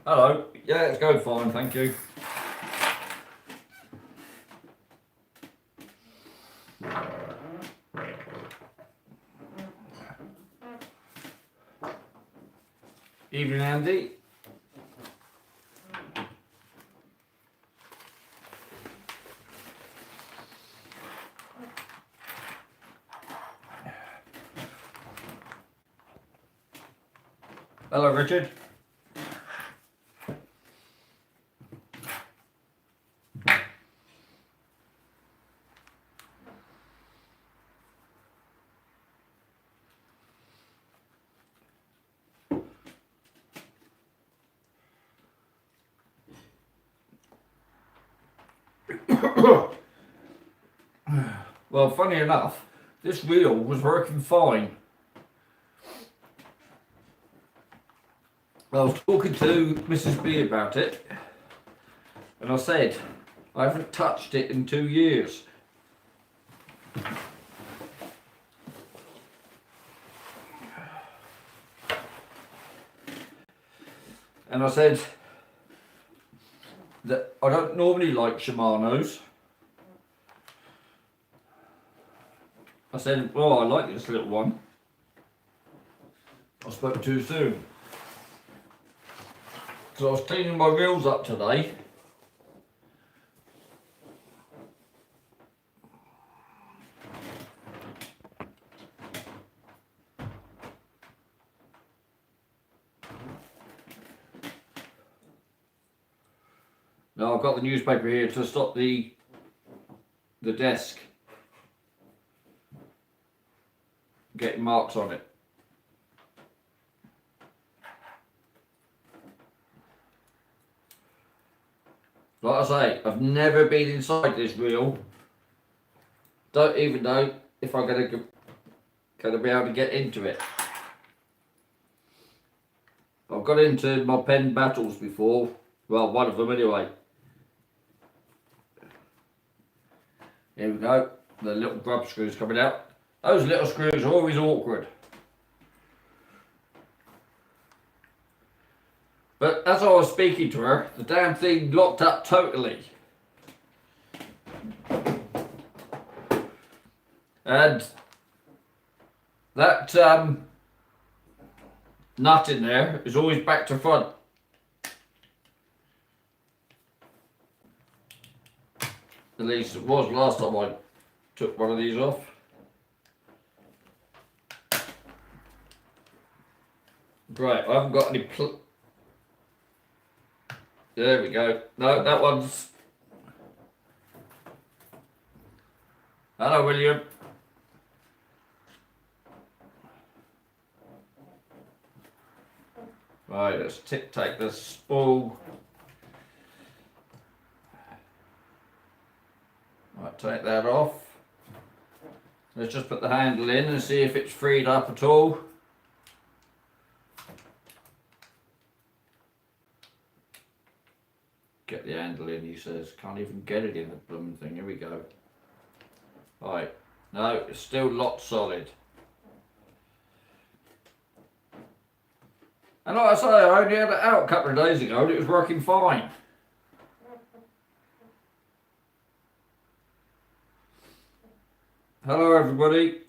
Hello. Yeah, it's going fine, thank you. Evening, Andy. Hello, Richard. Well, funny enough, this wheel was working fine. I was talking to Mrs. B about it, and I said, I haven't touched it in 2 years. And I said that I don't normally like Shimano's. I said, well, I like this little one. I spoke too soon. So I was cleaning my wheels up today. Now I've got the newspaper here to stop the desk getting marks on it. Like I say, I've never been inside this wheel. Don't even know if I'm gonna be able to get into it. I've got into my pen battles before. Well, one of them anyway. Here we go. The little grub screws coming out. Those little screws are always awkward. But as I was speaking to her, the damn thing locked up totally. And that nut in there is always back to front. At least it was last time I took one of these off. Right, I haven't got any there we go. No, that one's... Hello, William. Right, let's take the spool. Right, take that off. Let's just put the handle in and see if it's freed up at all. Get the handle in, he says. Can't even get it in the blooming thing. Here we go. Right. No, it's still locked solid. And like I say, I only had it out a couple of days ago and it was working fine. Hello, everybody.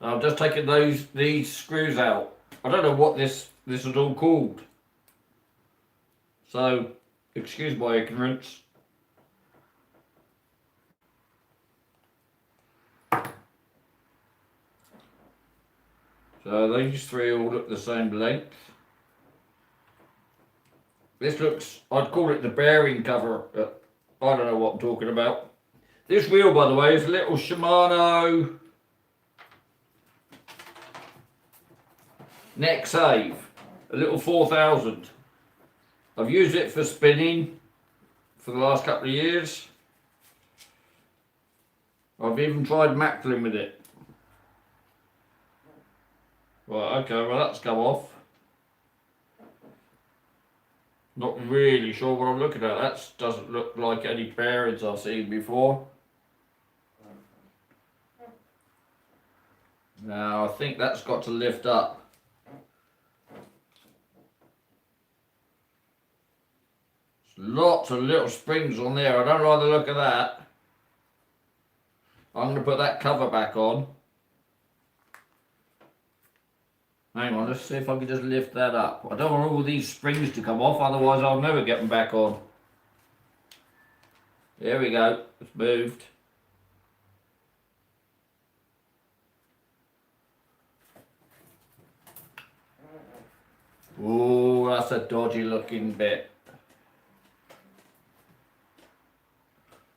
I'm just taking these screws out. I don't know what this is all called. So, excuse my ignorance. So these three all look the same length. This looks, I'd call it the bearing cover, but I don't know what I'm talking about. This wheel, by the way, is a little Shimano neck save, a little 4000. I've used it for spinning for the last couple of years. I've even tried mackerling with it. Right, okay, well that's come off. Not really sure what I'm looking at. That doesn't look like any bearings I've seen before. Now I think that's got to lift up. Lots of little springs on there. I don't like the look of that. I'm going to put that cover back on. Hang on, let's see if I can just lift that up. I don't want all these springs to come off, otherwise I'll never get them back on. There we go, it's moved. Oh, that's a dodgy looking bit.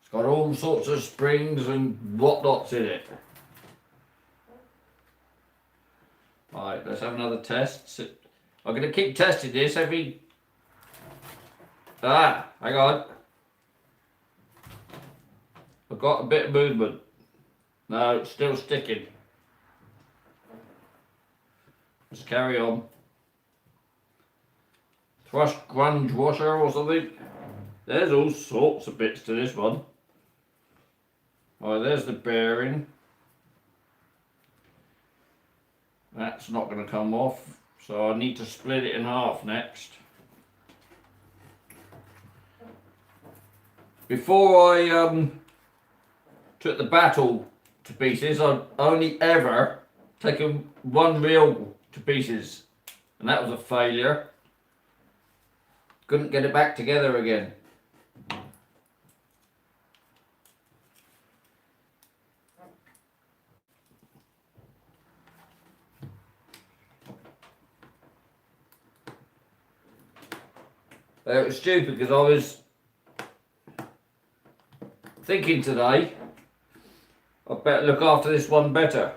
It's got all sorts of springs and whatnots in it. Right, let's have another test. I'm going to keep testing this every... hang on. I've got a bit of movement. No, it's still sticking. Let's carry on. Thrush grunge washer or something. There's all sorts of bits to this one. Right, there's the bearing. That's not going to come off, so I need to split it in half next. Before I took the battle to pieces, I'd only ever taken one reel to pieces, and that was a failure. Couldn't get it back together again. It was stupid because I was thinking today I better look after this one better.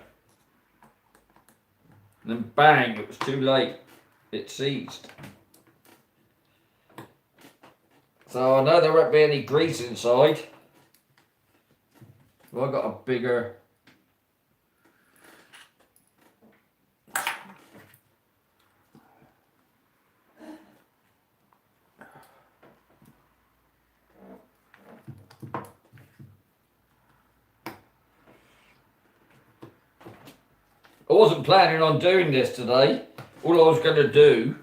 And then bang, it was too late. It seized. So I know there won't be any grease inside. Well, I've got a bigger... I wasn't planning on doing this today. All I was going to do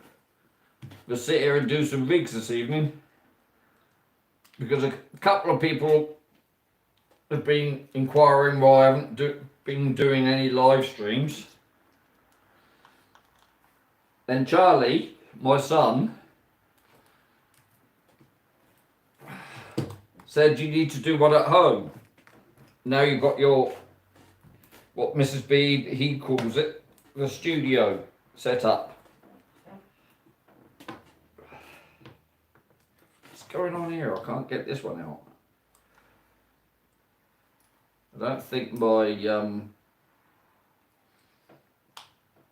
was sit here and do some rigs this evening, because a couple of people have been inquiring why I haven't been doing any live streams. Then Charlie, my son, said you need to do one at home. Now you've got your, what Mrs. B, he calls it, the studio set up. What's going on here? I can't get this one out. I don't think my,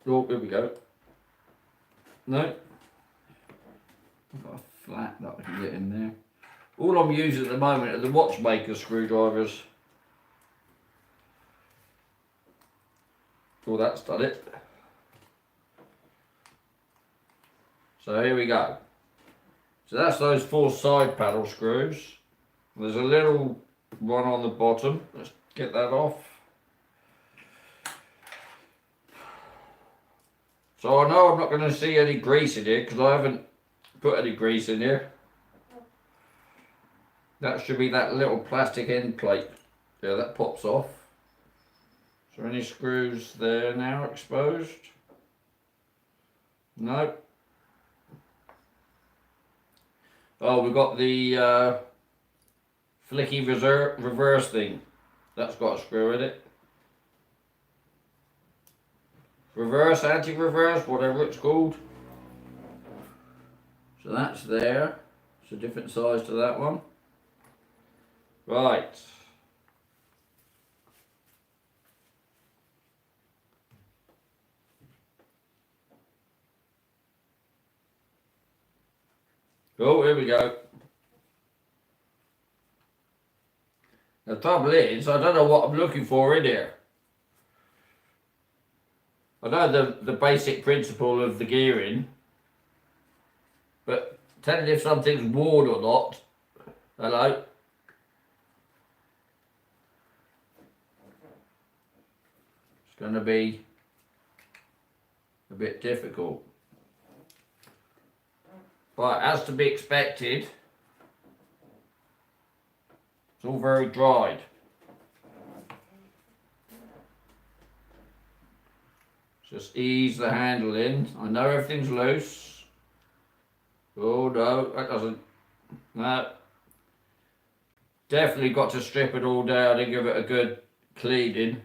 oh, here we go. No. I've got a flat that I can get in there. All I'm using at the moment are the watchmaker screwdrivers. Oh, that's done it. So here we go. So that's those 4 side paddle screws. There's a little one on the bottom. Let's get that off. So I know I'm not going to see any grease in here because I haven't put any grease in here. That should be that little plastic end plate. Yeah, that pops off. Is there any screws there now exposed? No. Oh, we've got the flicky reverse thing. That's got a screw in it. Reverse, anti-reverse, whatever it's called. So that's there. It's a different size to that one. Right. Oh, here we go. The trouble is, I don't know what I'm looking for in here. I know the basic principle of the gearing, but telling if something's worn or not. Hello? It's going to be a bit difficult. But as to be expected, it's all very dried. Just ease the handle in. I know everything's loose. Oh no, that doesn't. No. Definitely got to strip it all down and give it a good cleaning.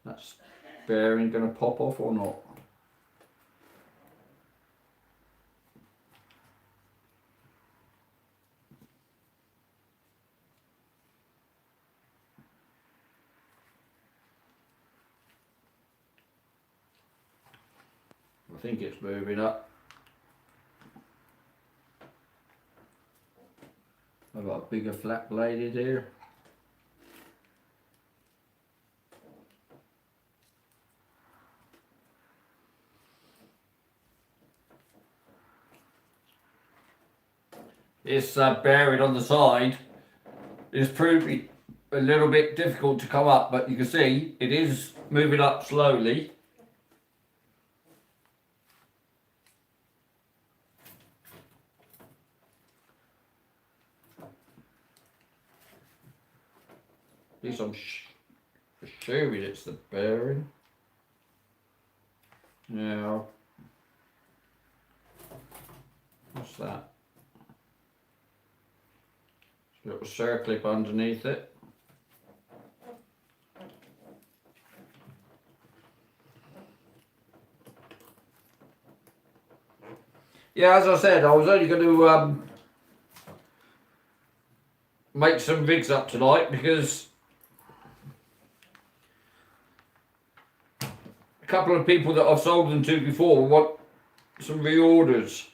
That's bearing going to pop off or not? I think it's moving up. I've got a bigger flat bladed here. This bearing on the side is proving a little bit difficult to come up, but you can see it is moving up slowly. At least I'm assuming it's the bearing. Now, what's that? Little circlip underneath it. Yeah, as I said, I was only going to make some rigs up tonight because a couple of people that I've sold them to before want some reorders.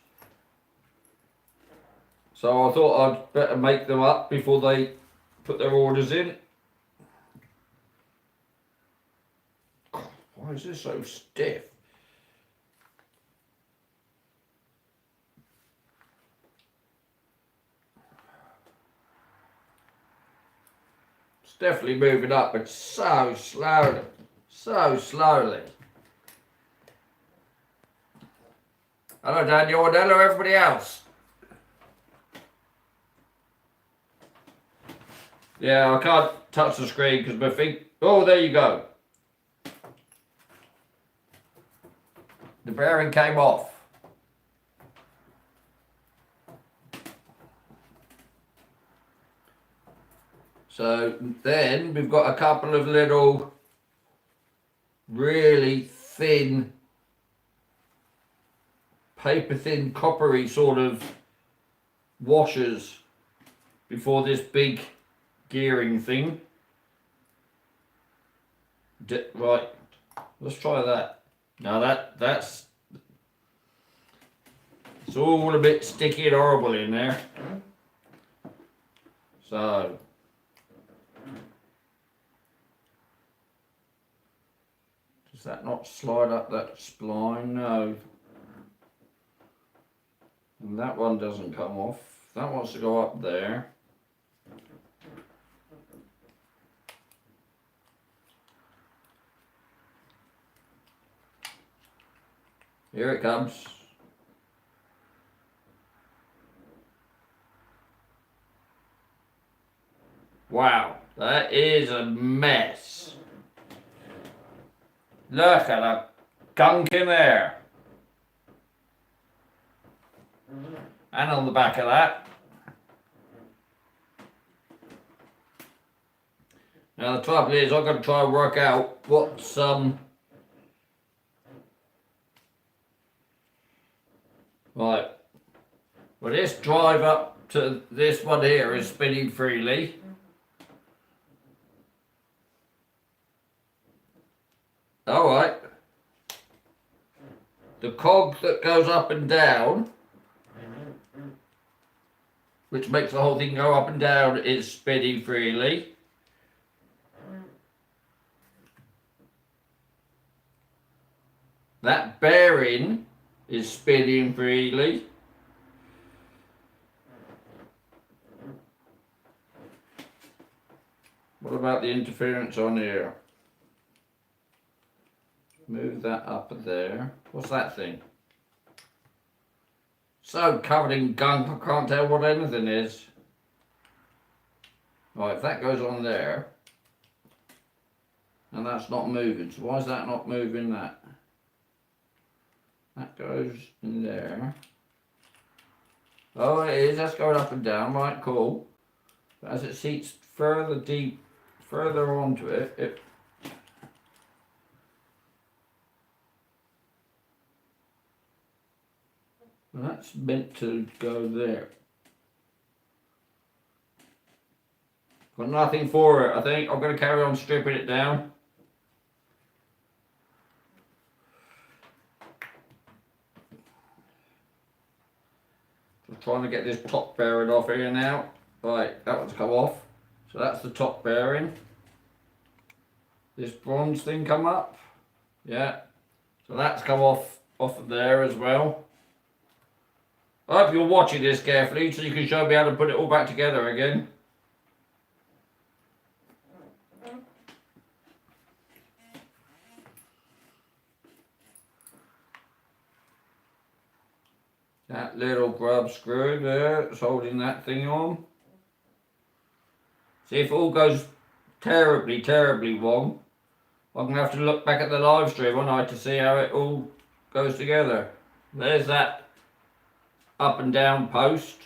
So I thought I'd better make them up before they put their orders in. Why is this so stiff? It's definitely moving up, but so slowly. So slowly. Hello Daniel and hello everybody else. Yeah, I can't touch the screen because my feet... Oh, there you go. The bearing came off. So then we've got a couple of little really thin, paper thin, coppery sort of washers before this big gearing thing. Right, let's try that. Now that's it's all a bit sticky and horrible in there. So does that not slide up that spline? No. And that one doesn't come off. That wants to go up there. Here it comes. Wow, that is a mess. Look at that gunk in there. And on the back of that. Now the trouble is I've got to try and work out what's right. Well, this drive up to this one here is spinning freely. Alright. The cog that goes up and down, which makes the whole thing go up and down, is spinning freely. That bearing is spinning freely. What about the interference on here? Move that up there. What's that thing? So covered in gunk, I can't tell what anything is. Right, if that goes on there, and that's not moving, so why is that not moving that? That goes in there. Oh, it is, that's going up and down, right, cool. But as it seats further onto it, that's meant to go there. Got nothing for it, I think. I'm going to carry on stripping it down. Just trying to get this top bearing off here now. Right, that one's come off. So that's the top bearing. This bronze thing come up. Yeah. So that's come off of there as well. I hope you're watching this carefully so you can show me how to put it all back together again. That little grub screw there, it's holding that thing on. See, if it all goes terribly wrong, I'm going to have to look back at the live stream, won't I, to see how it all goes together. There's that up and down post.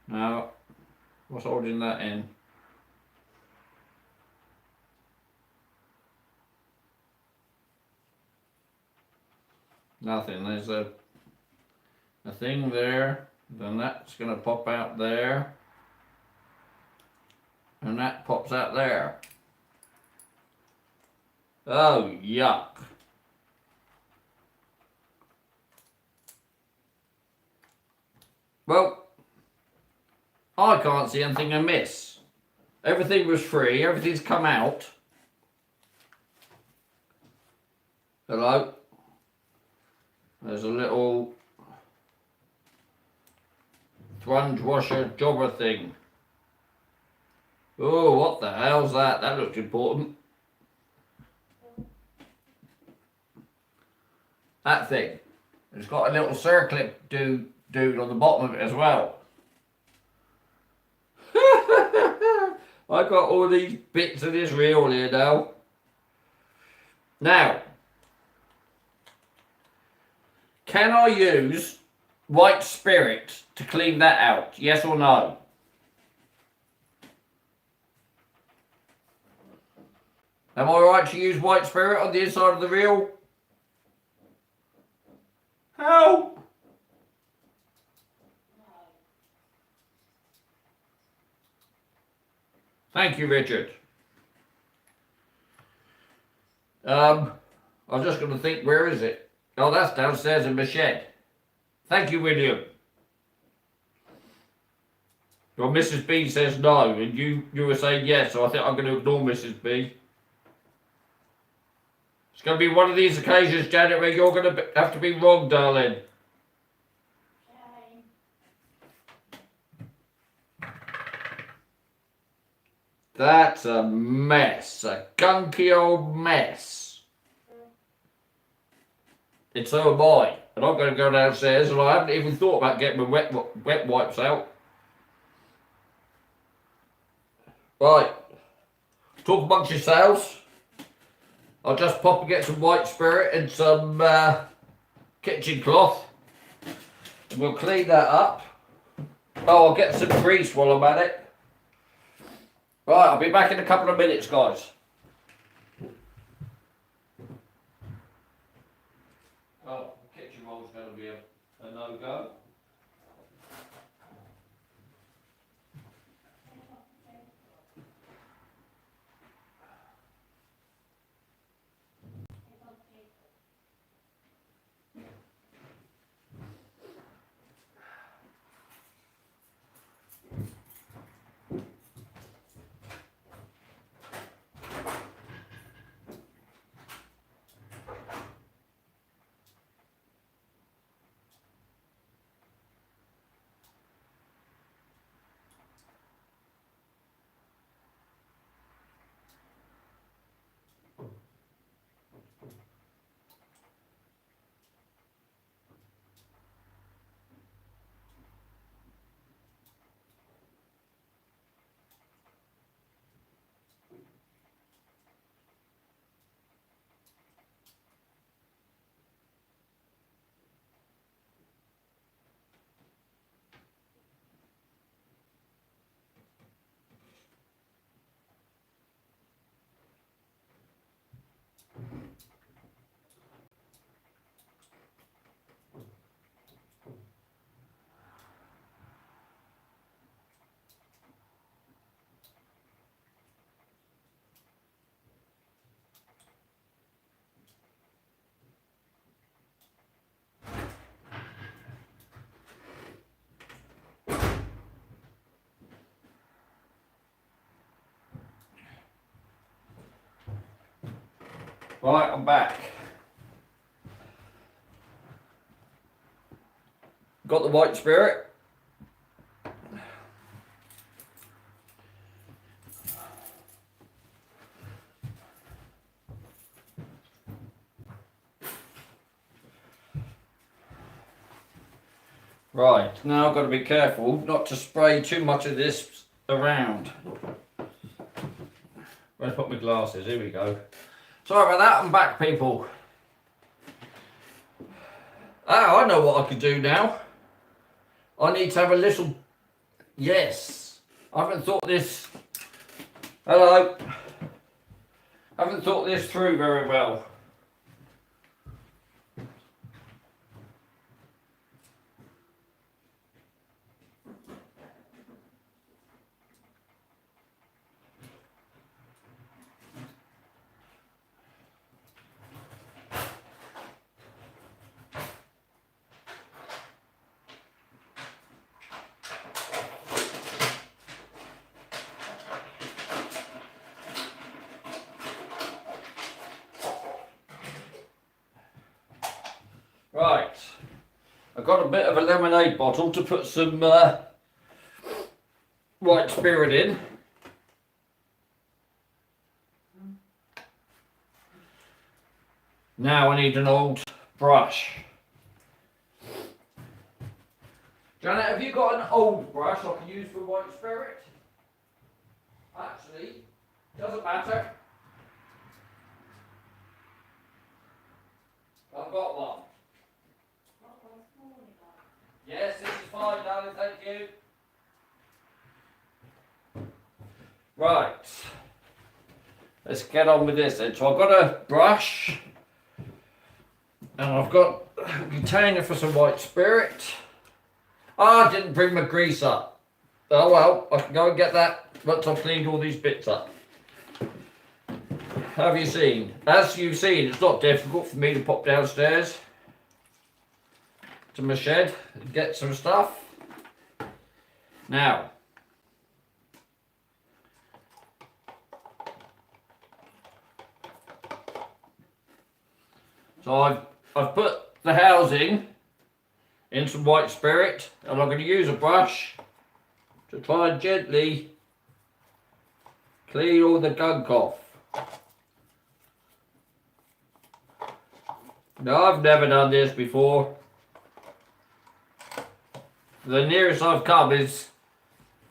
Now, what's holding that in? Nothing. There's a thing there, then that's going to pop out there, and that pops out there. Oh, yuck. Well, I can't see anything amiss. Everything was free, everything's come out. Hello? There's a little sponge washer jobber thing. Oh, what the hell's that? That looks important. That thing. It's got a little circlip dude on the bottom of it as well. I got all these bits of this reel here now. Now, can I use white spirit to clean that out? Yes or no? Am I right to use white spirit on the inside of the reel? Help! Thank you, Richard. I was just going to think, where is it? Oh, that's downstairs in my shed. Thank you, William. Well, Mrs. B says no, and you were saying yes, so I think I'm going to ignore Mrs. B. It's going to be one of these occasions, Janet, where you're going to have to be wrong, darling. That's a mess, a gunky old mess. And so am I. And I'm going to go downstairs, and I haven't even thought about getting my wet wipes out. Right. Talk amongst yourselves. I'll just pop and get some white spirit and some kitchen cloth. And we'll clean that up. Oh, I'll get some grease while I'm at it. Right, I'll be back in a couple of minutes, guys. Oh, kitchen roll's going to be a no-go. Right, I'm back. Got the white spirit. Right, now I've got to be careful not to spray too much of this around. Where to put my glasses? Here we go. Sorry about that, I'm back, people. Ah, I know what I could do now. I need to have a little... Yes. I haven't thought this... Hello. I haven't thought this through very well. Right, I've got a bit of a lemonade bottle to put some white spirit in. Now I need an old brush. Janet, have you got an old brush I can use for white spirit? Actually, doesn't matter. I've got one. Yes, this is fine, darling, thank you. Right. Let's get on with this then. So I've got a brush. And I've got a container for some white spirit. I didn't bring my grease up. Oh well, I can go and get that once I've cleaned all these bits up. Have you seen? As you've seen, it's not difficult for me to pop downstairs to my shed and get some stuff. Now, so I've put the housing in some white spirit, and I'm going to use a brush to try and gently clean all the gunk off. Now, I've never done this before. The nearest I've come is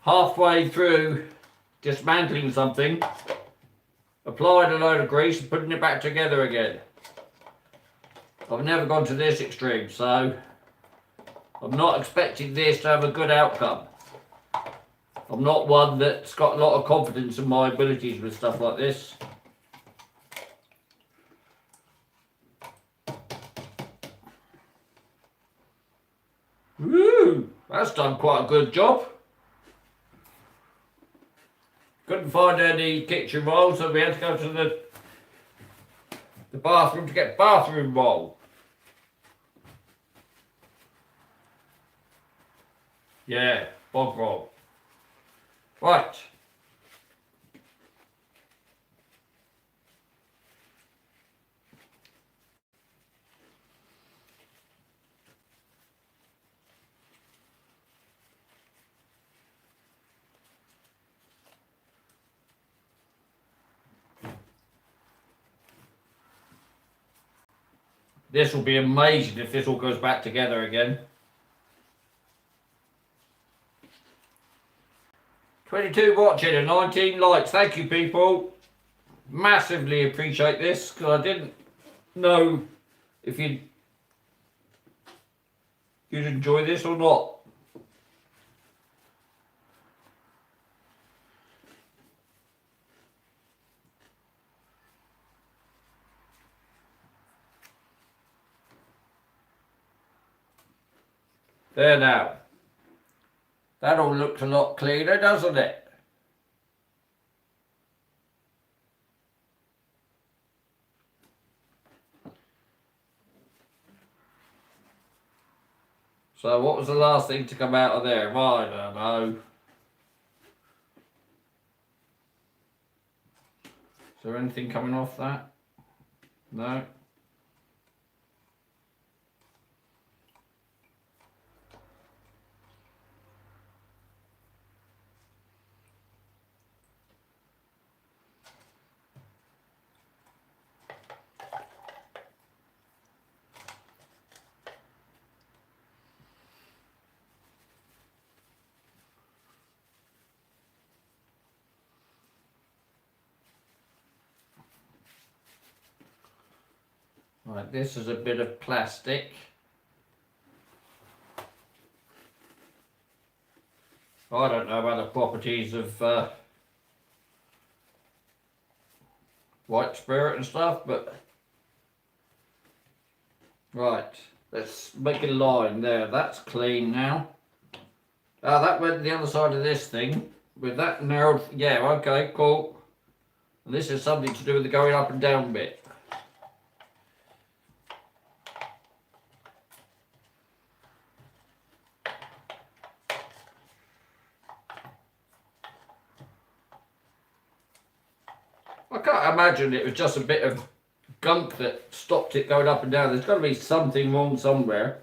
halfway through dismantling something, applying a load of grease and putting it back together again. I've never gone to this extreme, so I'm not expecting this to have a good outcome. I'm not one that's got a lot of confidence in my abilities with stuff like this. Woo! That's done quite a good job. Couldn't find any kitchen roll, so we had to go to the bathroom to get bathroom roll. Yeah, bog roll. Right. This will be amazing if this all goes back together again. 22 watching and 19 likes. Thank you, people. Massively appreciate this, because I didn't know if you'd enjoy this or not. There now. That all looks a lot cleaner, doesn't it? So what was the last thing to come out of there? I don't know. Is there anything coming off that? No. Right, this is a bit of plastic. I don't know about the properties of white spirit and stuff, but right, let's make a line there. That's clean now. That went the other side of this thing with that narrowed. Yeah, okay, cool. And this is something to do with the going up and down bit. I can't imagine it was just a bit of gunk that stopped it going up and down. There's got to be something wrong somewhere.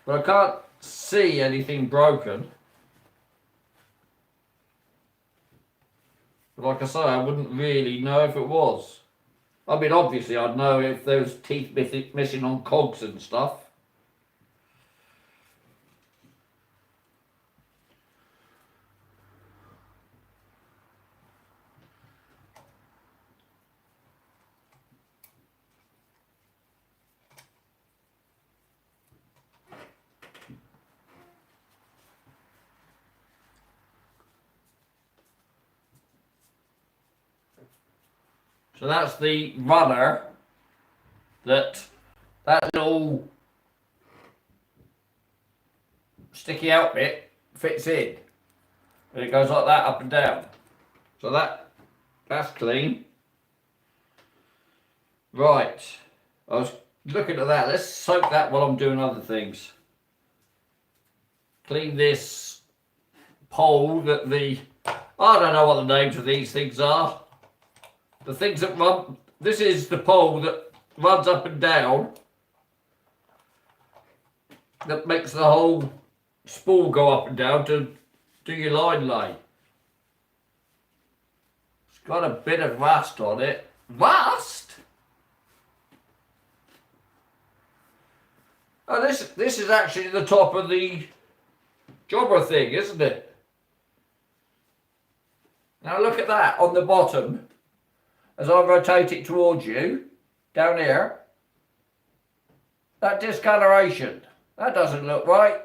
But I can't see anything broken. But like I say, I wouldn't really know if it was. I mean, obviously I'd know if there was teeth missing on cogs and stuff. So that's the runner that little sticky out bit fits in. And it goes like that up and down. So that's clean. Right. I was looking at that. Let's soak that while I'm doing other things. Clean this pole that I don't know what the names of these things are. The things that run, this is the pole that runs up and down that makes the whole spool go up and down to do your line lay. It's got a bit of rust on it. Rust? Oh, this is actually the top of the jobber thing, isn't it? Now look at that on the bottom. As I rotate it towards you, down here, that discoloration, that doesn't look right.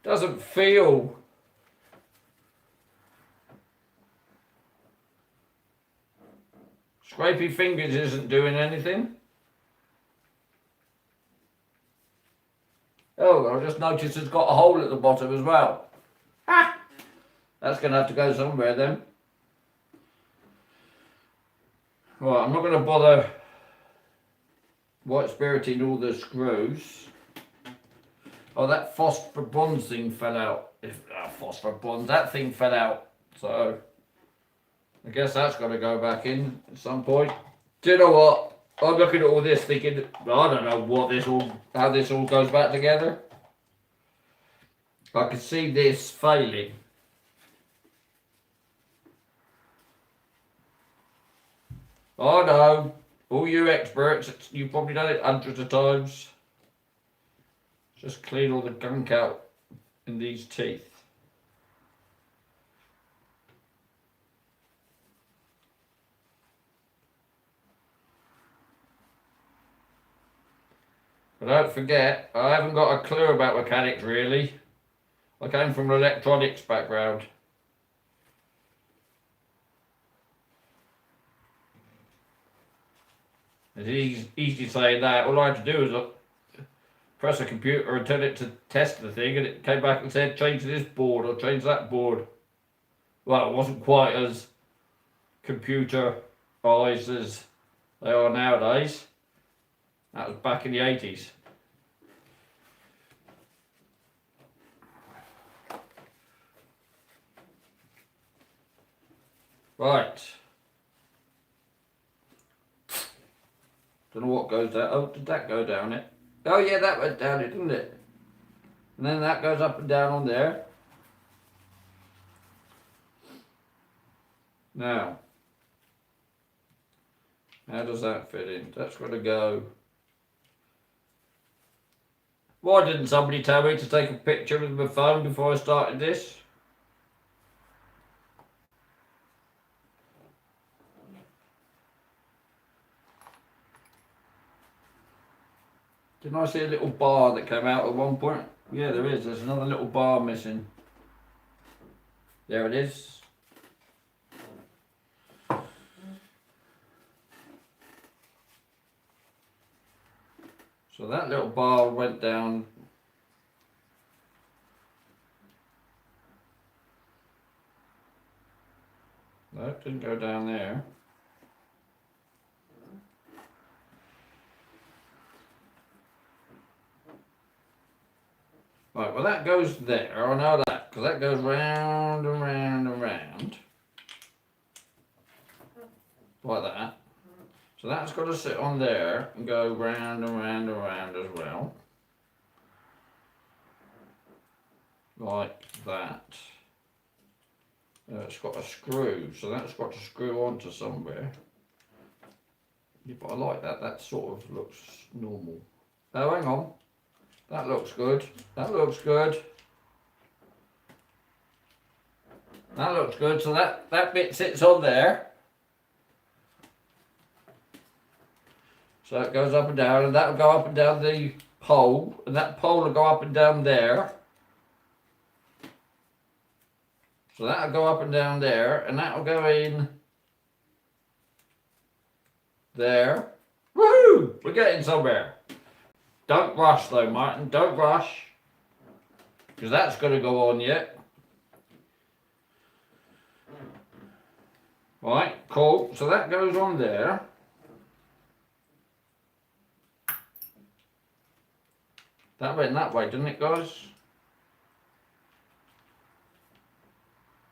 Doesn't feel. Scrapey fingers isn't doing anything. Oh, I just noticed it's got a hole at the bottom as well. Ha! That's going to have to go somewhere then. Right, I'm not going to bother white spiriting all the screws. Oh, that phosphor bronze thing fell out. Phosphor bronze, that thing fell out. So, I guess that's got to go back in at some point. Do you know what? I'm looking at all this thinking, I don't know how this all goes back together. I can see this failing. I know, all you experts, you've probably done it hundreds of times. Just clean all the gunk out in these teeth. But don't forget, I haven't got a clue about mechanics really. I came from an electronics background. It's easy saying that. All I had to do was press a computer and tell it to test the thing, and it came back and said change this board or change that board. Well, it wasn't quite as computerized as they are nowadays. That was back in the 80s. Right. Don't know what goes down. Oh, did that go down it? Oh yeah, that went down it, didn't it? And then that goes up and down on there. Now, how does that fit in? That's got to go. Why didn't somebody tell me to take a picture with my phone before I started this? Didn't I see a little bar that came out at one point? Yeah, there is. There's another little bar missing. There it is. So that little bar went down. No, it didn't go down there. Right, well that goes there, I know that, because that goes round and round and round. Like that. So that's got to sit on there and go round and round and round as well. Like that. It's got a screw, so that's got to screw onto somewhere. Yeah, but I like that, that sort of looks normal. Oh, hang on. That looks good. That looks good. That looks good. So that bit sits on there. So it goes up and down, and that will go up and down the pole, and that pole will go up and down there. So that'll go up and down there, and that'll go in there. Woohoo! We're getting somewhere. Don't rush though, Martin. Don't rush. Because that's going to go on yet. Right, cool. So that goes on there. That went that way, didn't it, guys?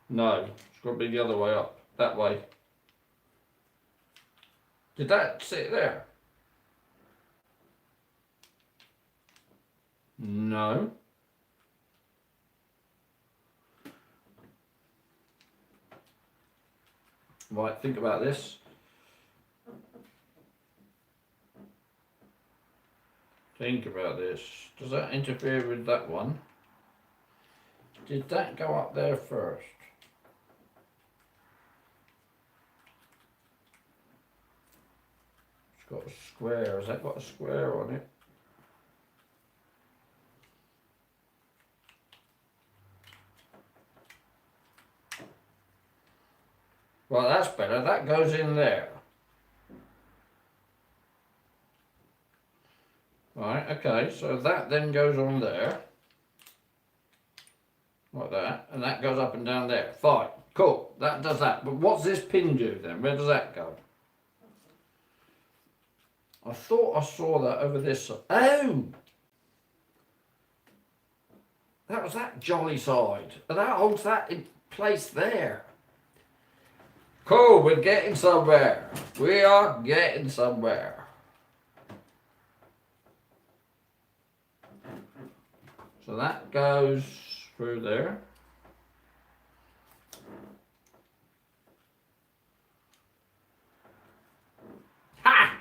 No, it's got to be the other way up. That way. Did that sit there? No. Right, think about this. Think about this. Does that interfere with that one? Did that go up there first? It's got a square. Has that got a square on it? Well, that's better. That goes in there. Right, okay, so that then goes on there. Like that. And that goes up and down there. Fine. Cool. That does that. But what's this pin do then? Where does that go? I thought I saw that over this side. Oh! That was that jolly side. And that holds that in place there. Cool, we're getting somewhere. We are getting somewhere. So that goes through there. Ha!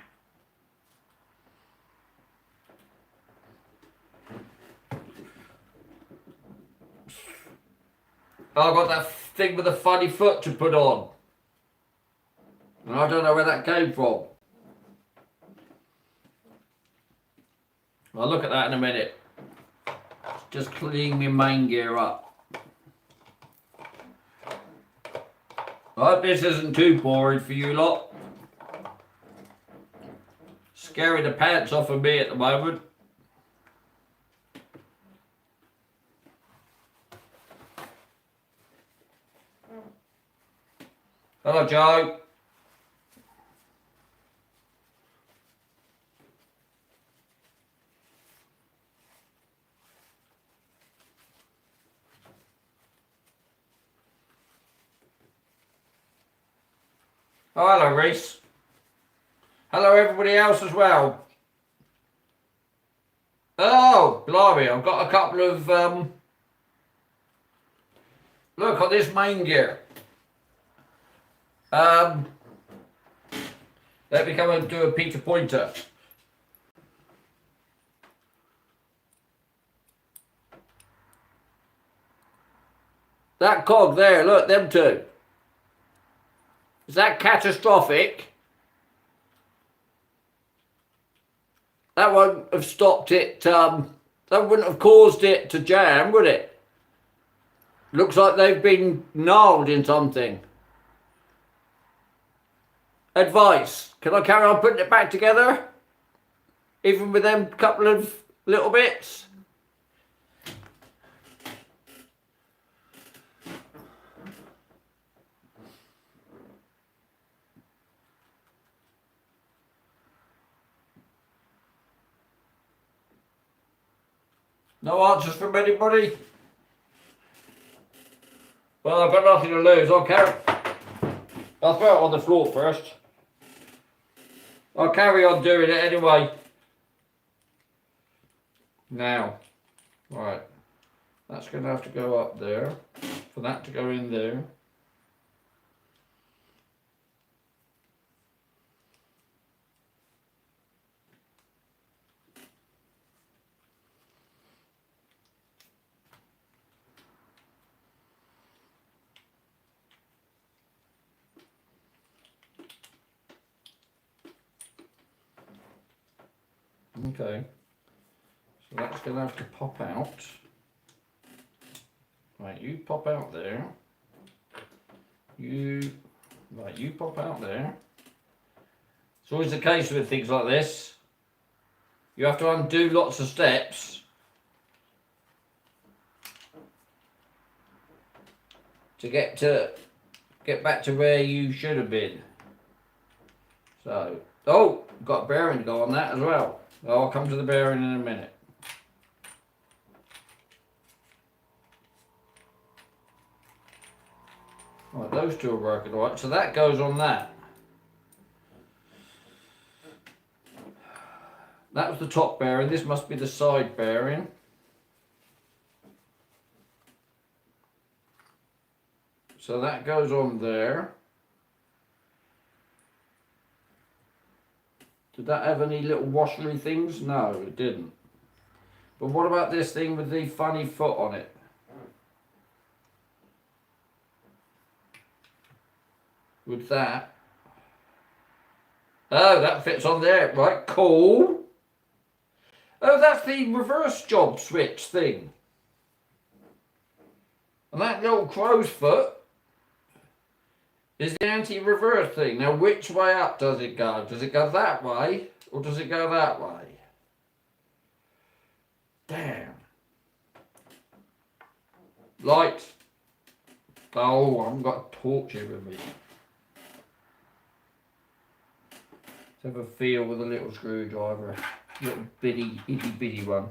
I've got that thing with a funny foot to put on. And I don't know where that came from. I'll look at that in a minute. Just clean my main gear up. I hope this isn't too boring for you lot. Scaring the pants off of me at the moment. Hello, Joe. Oh, hello, Reese. Hello, everybody else as well. Oh, blimey, I've got a couple of, look at this main gear. Let me come and do a Peter Pointer. That cog there, look, them two. Is that catastrophic? That wouldn't have stopped it, that wouldn't have caused it to jam, would it? Looks like they've been gnarled in something. Advice, can I carry on putting it back together? Even with them couple of little bits? No answers from anybody? Well, I've got nothing to lose. I'll throw it on the floor first. I'll carry on doing it anyway. Now, right, that's going to have to go up there, for that to go in there. Okay, so that's going to have to pop out. Right, you pop out there. You pop out there. It's always the case with things like this. You have to undo lots of steps to get back to where you should have been. So, oh, got a bearing to go on that as well. I'll come to the bearing in a minute. Right, those two are working all right. So that goes on that. That was the top bearing. This must be the side bearing. So that goes on there. Did that have any little washery things? No, it didn't. But what about this thing with the funny foot on it? With that. Oh, that fits on there. Right, cool. Oh, that's the reverse job switch thing. And that little crow's foot is the anti-reverse thing. Now, which way up does it go? Does it go that way, or does it go that way? Damn. Light. Oh, I haven't got a torch here with me. Let's have a feel with a little screwdriver. Little bitty, itty bitty one.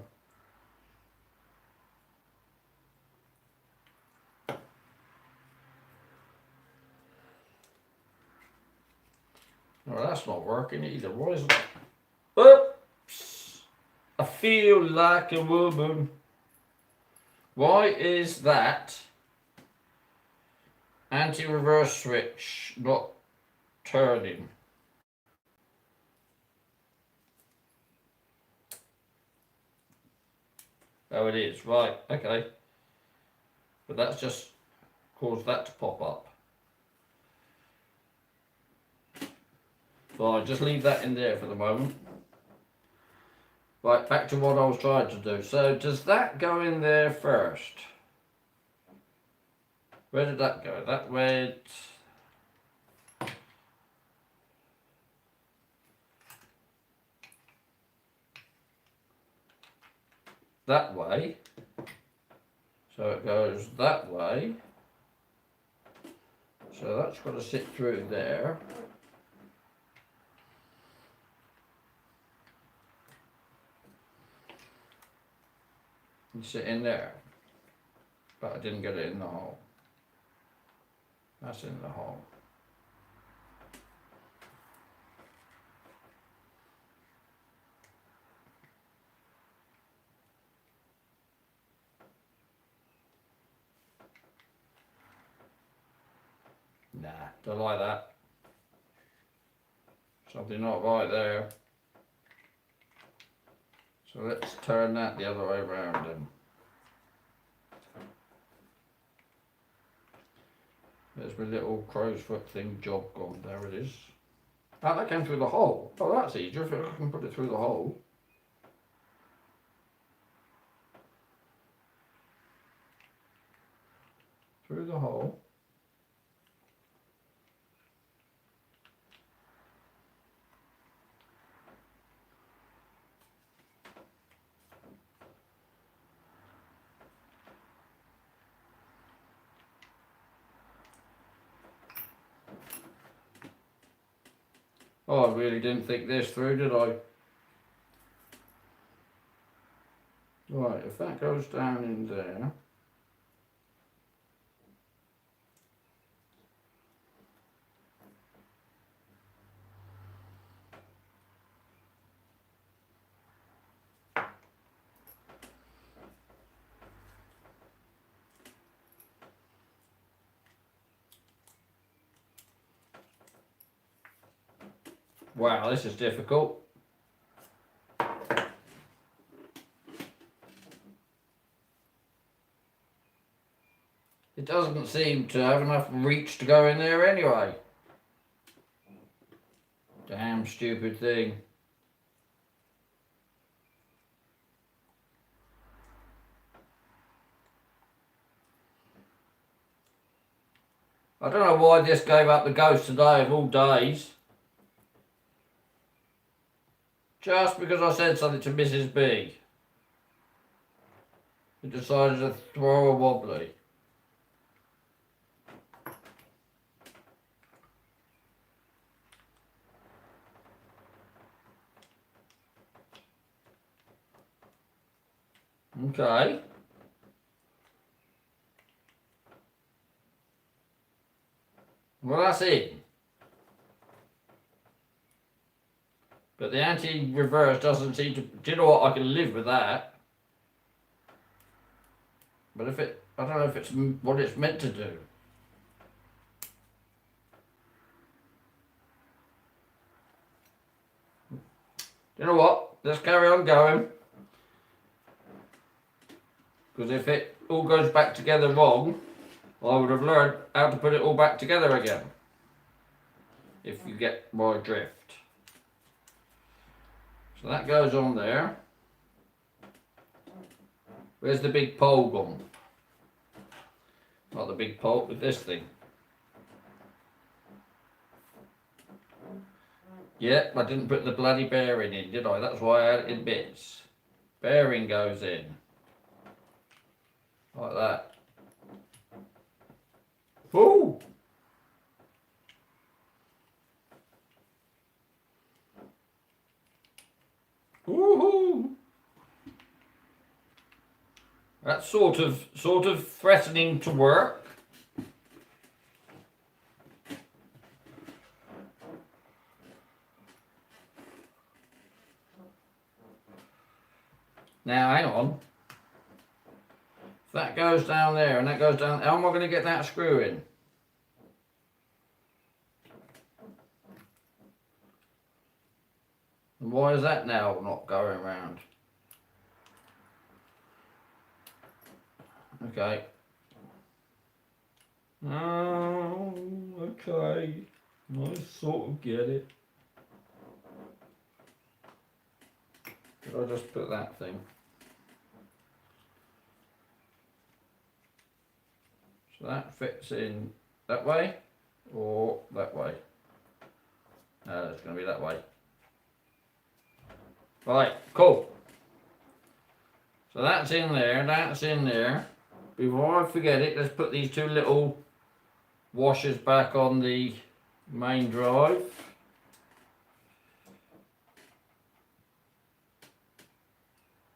Oh, that's not working either. Why is that? Oops! I feel like a woman. Why is that anti-reverse switch not turning? Oh, it is. Right, okay. But that's just caused that to pop up. Fine, just leave that in there for the moment. Right, back to what I was trying to do. So, does that go in there first? Where did that go? That went... that way. So it goes that way. So that's got to sit through there. And sit in there. But I didn't get it in the hole. That's in the hole. Nah, don't like that. Something not right there. So let's turn that the other way around then. There's my little crow's foot thing job gone. There it is. Oh, that came through the hole. Oh, that's easier if I can put it through the hole. Through the hole. Oh, I really didn't think this through, did I? Right, if that goes down in there. Wow, this is difficult. It doesn't seem to have enough reach to go in there anyway. Damn stupid thing. I don't know why this gave up the ghost today of all days. Just because I said something to Mrs. B. It decided to throw a wobbly. Okay. Well, that's it. But the anti-reverse doesn't seem to... Do you know what? I can live with that. But if it... I don't know if it's what it's meant to do. You know what? Let's carry on going. Because if it all goes back together wrong, I would have learned how to put it all back together again. If you get my drift. So that goes on there. Where's the big pole gone? Not the big pole, but this thing. Yep, I didn't put the bloody bearing in, did I? That's why I had it in bits. Bearing goes in. Like that. Ooh! Woohoo! That's sort of threatening to work. Now hang on. If that goes down there and that goes down, how am I going to get that screw in? And why is that now not going around? Okay. Oh, okay. I sort of get it. Did I just put that thing? So that fits in that way or that way? No, it's going to be that way. Right, cool. So that's in there, that's in there. Before I forget it, let's put these two little washers back on the main drive.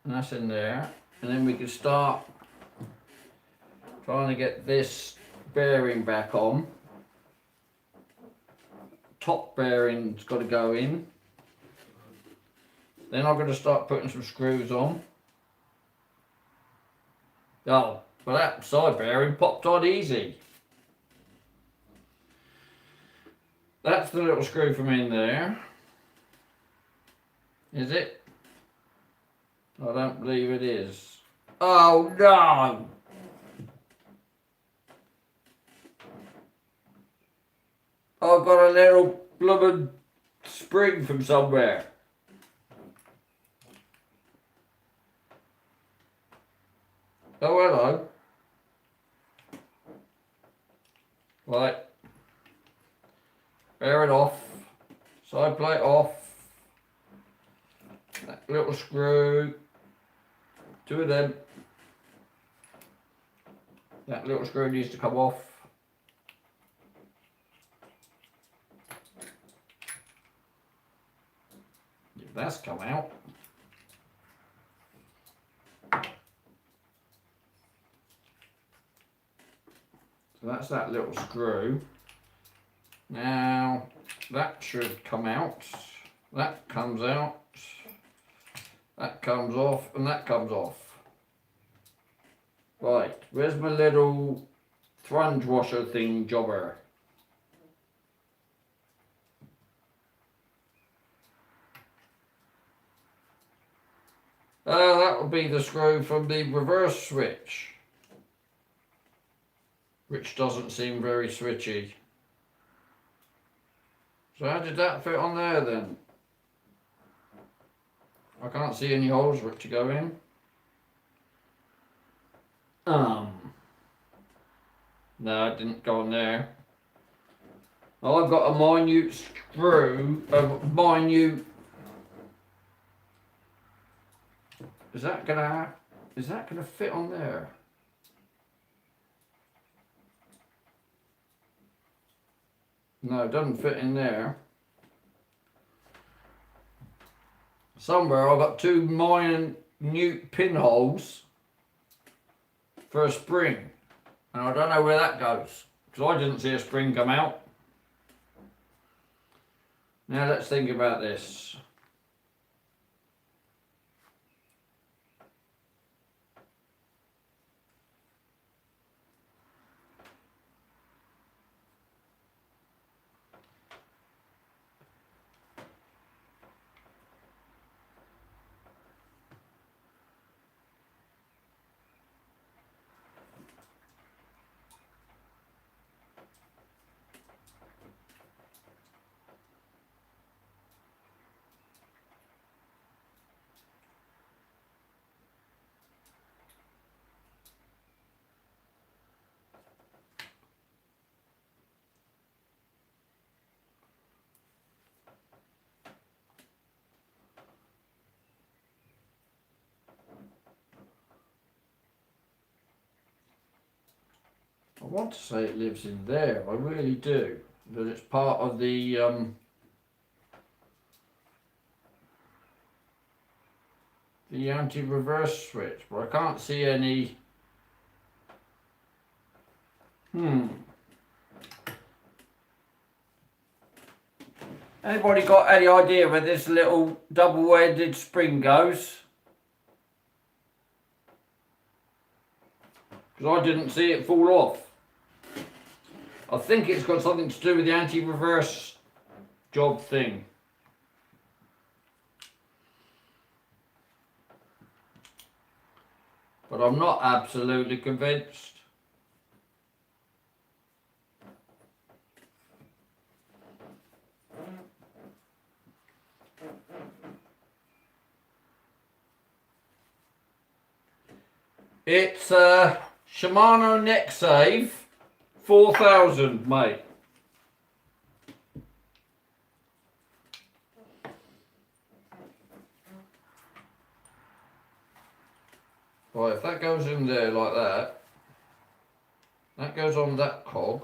And that's in there. And then we can start trying to get this bearing back on. Top bearing's got to go in. Then I'm going to start putting some screws on. Oh, well that side bearing popped on easy. That's the little screw from in there. Is it? I don't believe it is. Oh no! I've got a little blubbered spring from somewhere. Oh, hello. Right. Bear it off. Side plate off. That little screw. 2 of them. That little screw needs to come off. If that's come out. So that's that little screw. Now that should come out. That comes out. That comes off and that comes off. Right, where's my little sponge washer thing jobber? That will be the screw from the reverse switch, which doesn't seem very switchy. So how did that fit on there then? I can't see any holes for it to go in. No, it didn't go on there. I've got a minute screw, a minute. Is that gonna fit on there? No, it doesn't fit in there. Somewhere I've got 2 minute pinholes for a spring. And I don't know where that goes, because I didn't see a spring come out. Now let's think about this. I want to say it lives in there, I really do. That it's part of the anti-reverse switch, but I can't see any. Anybody got any idea where this little double-ended spring goes? Because I didn't see it fall off. I think it's got something to do with the anti-reverse job thing. But I'm not absolutely convinced. It's a Shimano Neck Save 4000, mate. Right, if that goes in there like that, that goes on that cog.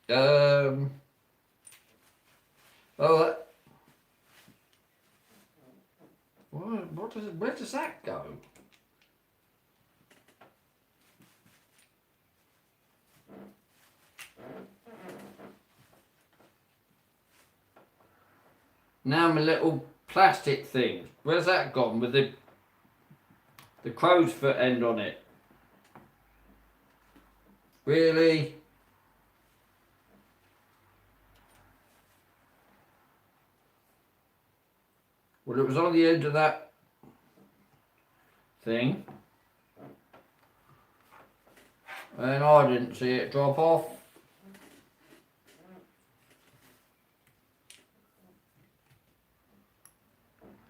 Oh, that. What does it? Where does that go? Now my little plastic thing. Where's that gone with the crow's foot end on it? Really? but it was on the edge of that thing. And I didn't see it drop off.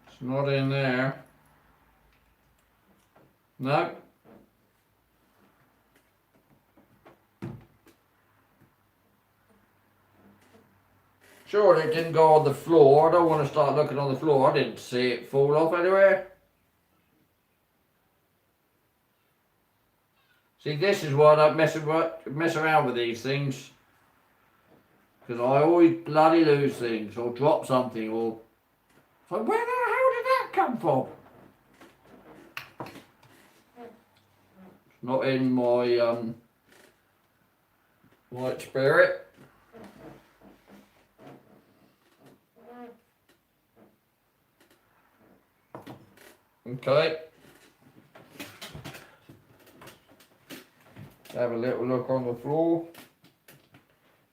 It's not in there. No. Sure, it didn't go on the floor. I don't want to start looking on the floor. I didn't see it fall off anywhere. See, this is why I don't mess around with these things. Because I always bloody lose things or drop something or... So where the hell did that come from? It's not in my white spirit. Okay. Have a little look on the floor.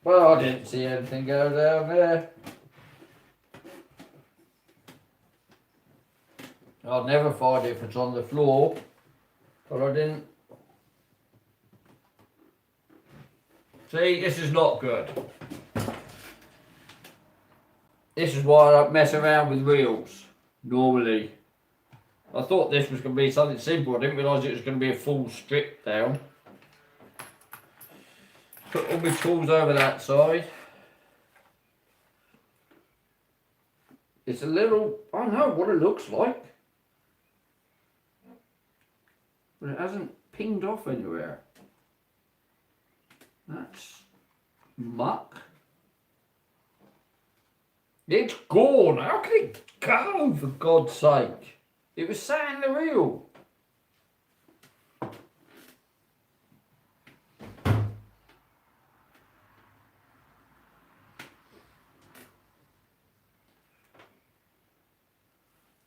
Well, I didn't see anything go down there. I'll never find it if it's on the floor, but I didn't. See, this is not good. This is why I don't mess around with reels, normally. I thought this was going to be something simple. I didn't realise it was going to be a full strip down. Put all my tools over that side. It's a little, I don't know what it looks like. But it hasn't pinged off anywhere. That's muck. It's gone. How can it go, for God's sake? It was sat in the reel.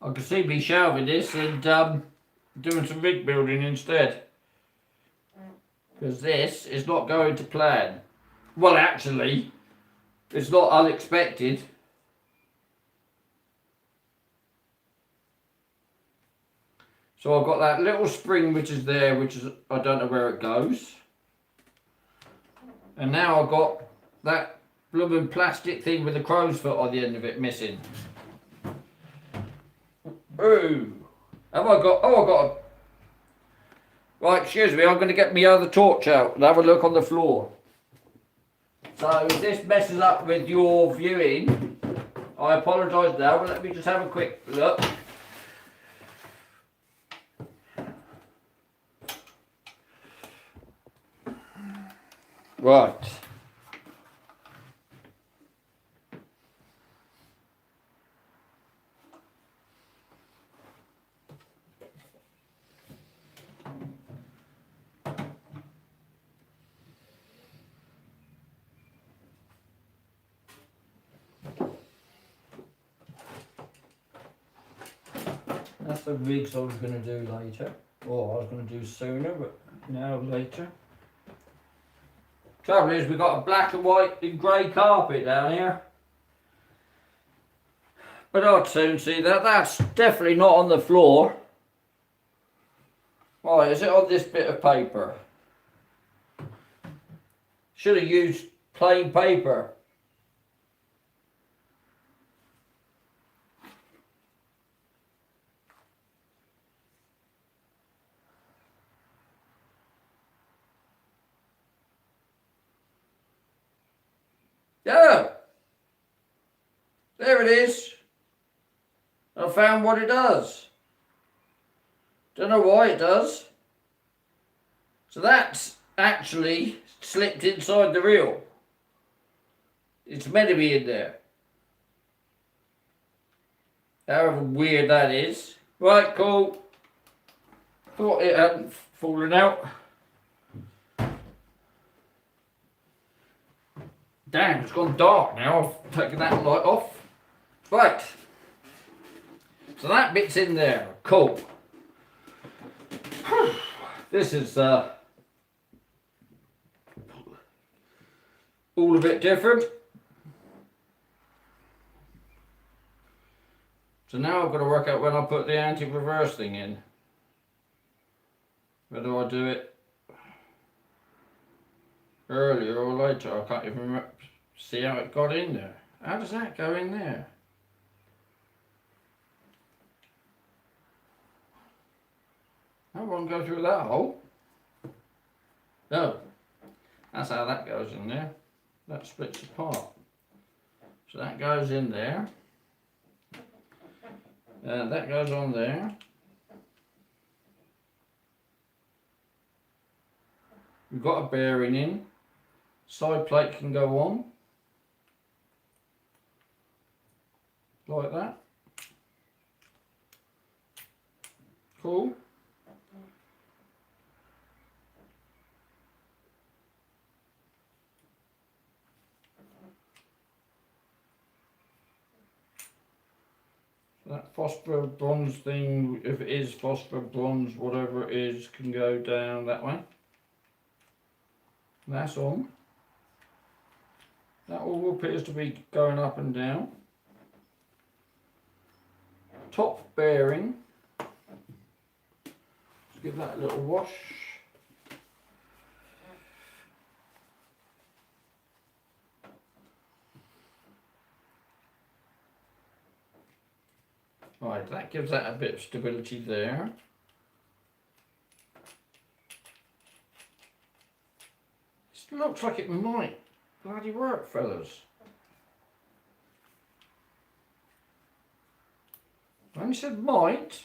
I could see me shelving this and doing some rig building instead. Because this is not going to plan. Well, actually, it's not unexpected. So I've got that little spring which is there, which is, I don't know where it goes. And now I've got that blooming plastic thing with the crow's foot on the end of it missing. Ooh. Have I got, oh, I've got a... Right, excuse me, I'm going to get my other torch out and have a look on the floor. So if this messes up with your viewing, I apologise now, but let me just have a quick look. Right. That's the rigs I was going to do later. Or I was going to do sooner, but now later. Trouble is, we've got a black and white and grey carpet down here. But I'll soon see that. That's definitely not on the floor. Right, is it on this bit of paper? Should have used plain paper. Yeah, there it is. I found what it does. Don't know why it does. So that's actually slipped inside the reel. It's meant to be in there. However weird that is. Right, cool. Thought it hadn't fallen out. Damn, it's gone dark now. I've taken that light off. Right. So that bit's in there. Cool. This is all a bit different. So now I've got to work out when I put the anti-reverse thing in. Whether I do it earlier or later, I can't even see how it got in there. How does that go in there? I won't go through that hole. No, that's how that goes in there. That splits apart. So that goes in there. That goes on there. We've got a bearing in. Side plate can go on. Like that. Cool. That phosphor bronze thing, if it is phosphor bronze, whatever it is, can go down that way. That's on. That all appears to be going up and down. Top bearing. Let's give that a little wash. Right, that gives that a bit of stability there. It looks like it might bloody work, fellas. I only said might.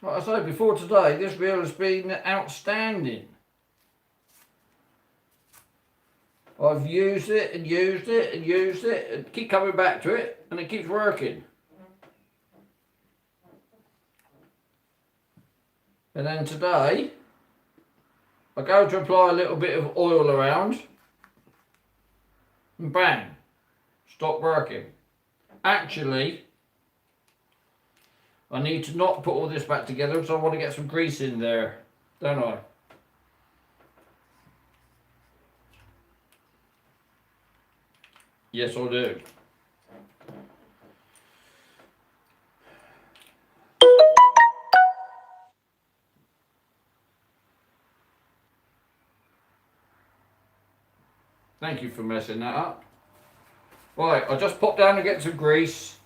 Like I say, before today, this wheel has been outstanding. I've used it and used it and used it and keep coming back to it and it keeps working. And then today, I go to apply a little bit of oil around and bang, stop working. Actually, I need to not put all this back together because I want to get some grease in there, don't I? Yes, I do. Thank you for messing that up. Right, I just popped down to get some grease.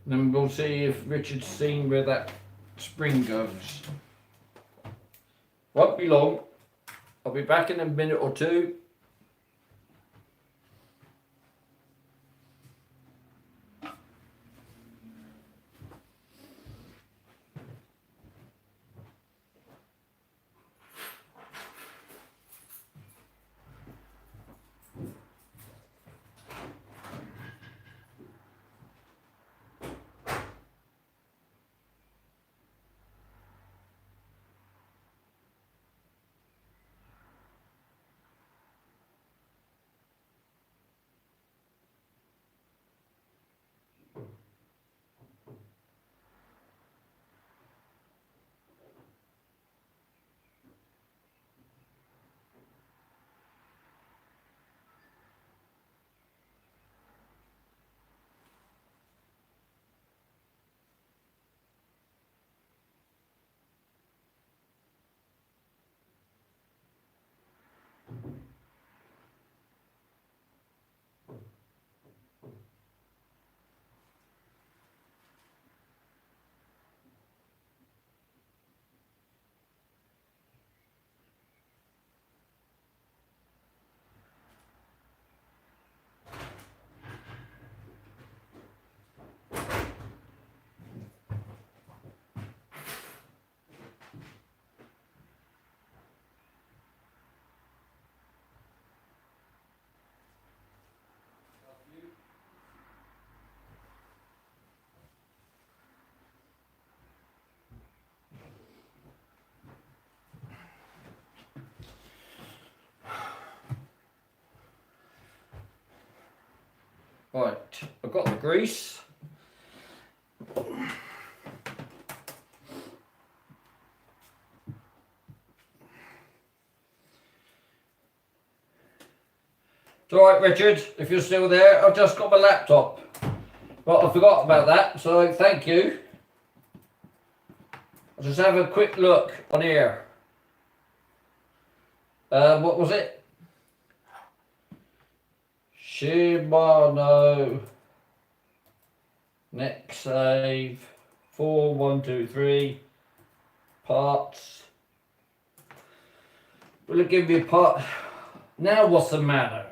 Then we'll see if Richard's seen where that spring goes. Won't be long. I'll be back in a minute or two. Right, I've got the grease. It's alright, Richard, if you're still there. I've just got my laptop. But I forgot about that, so thank you. I'll just have a quick look on here. What was it? Shimano next save 4123 parts. Will it give me a part? Now what's the matter?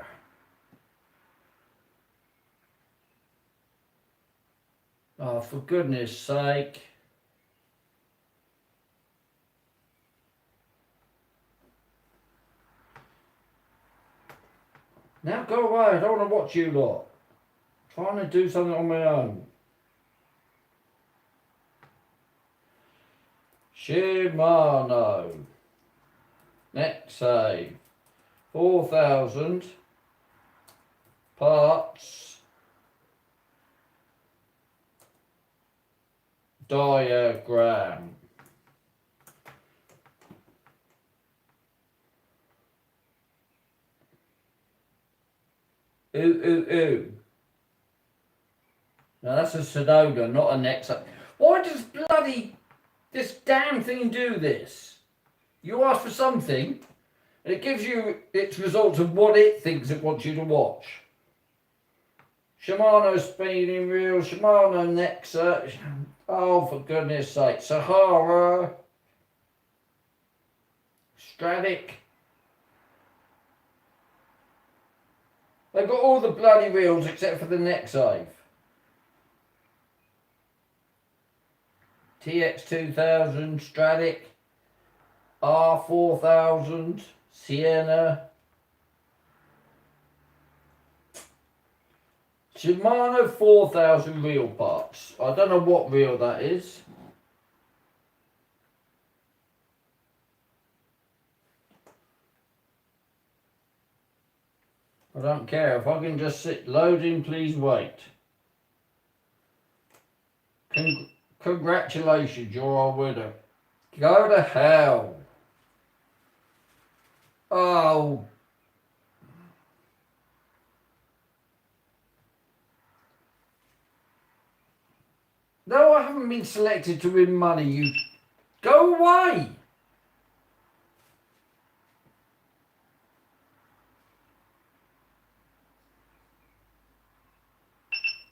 Oh, for goodness sake. Now go away, I don't want to watch you lot. I'm trying to do something on my own. Shimano. Next save. 4,000. Parts. Diagram. Ooh. Now that's a Sonoda, not a Nexa. Why does bloody this damn thing do this? You ask for something, and it gives you its results of what it thinks it wants you to watch. Shimano spinning reel, Shimano Nexa. Oh, for goodness sake. Sahara. Stradic. They've got all the bloody reels except for the neck save. TX2000, Stradic, R4000, Sienna, Shimano 4000 reel parts. I don't know what reel that is. I don't care. If I can just sit loading, please wait. Congratulations, you're our winner. Go to hell. Oh. No, I haven't been selected to win money, you... Go away!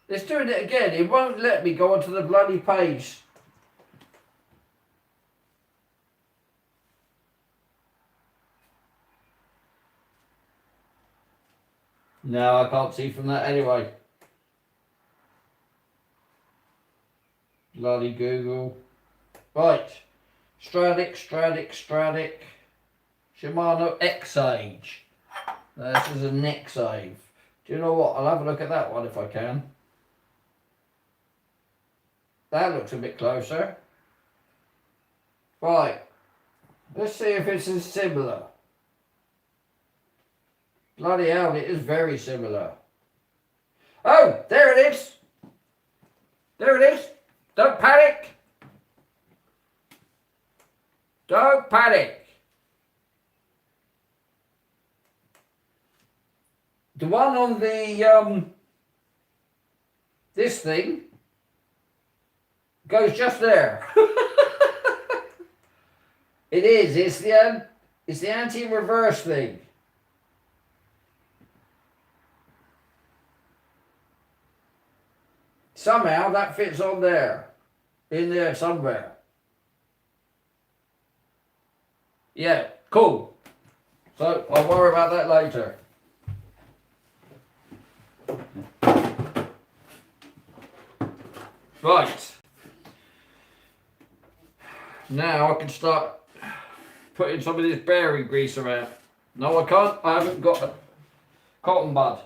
It's doing it again. It won't let me go onto the bloody page. No, I can't see from that anyway. Bloody Google. Right. Stradic. Shimano X-Age. This is a neck save. Do you know what? I'll have a look at that one if I can. That looks a bit closer. Right. Let's see if it's as similar. Bloody hell, it is very similar. Oh, there it is. There it is. Don't panic. Don't panic. The one on the, this thing goes just there. It is. It's the anti-reverse thing. Somehow that fits on there. In there somewhere. Yeah, cool. So I'll worry about that later. Right. Now I can start putting some of this bearing grease around. No, I can't. I haven't got a cotton bud.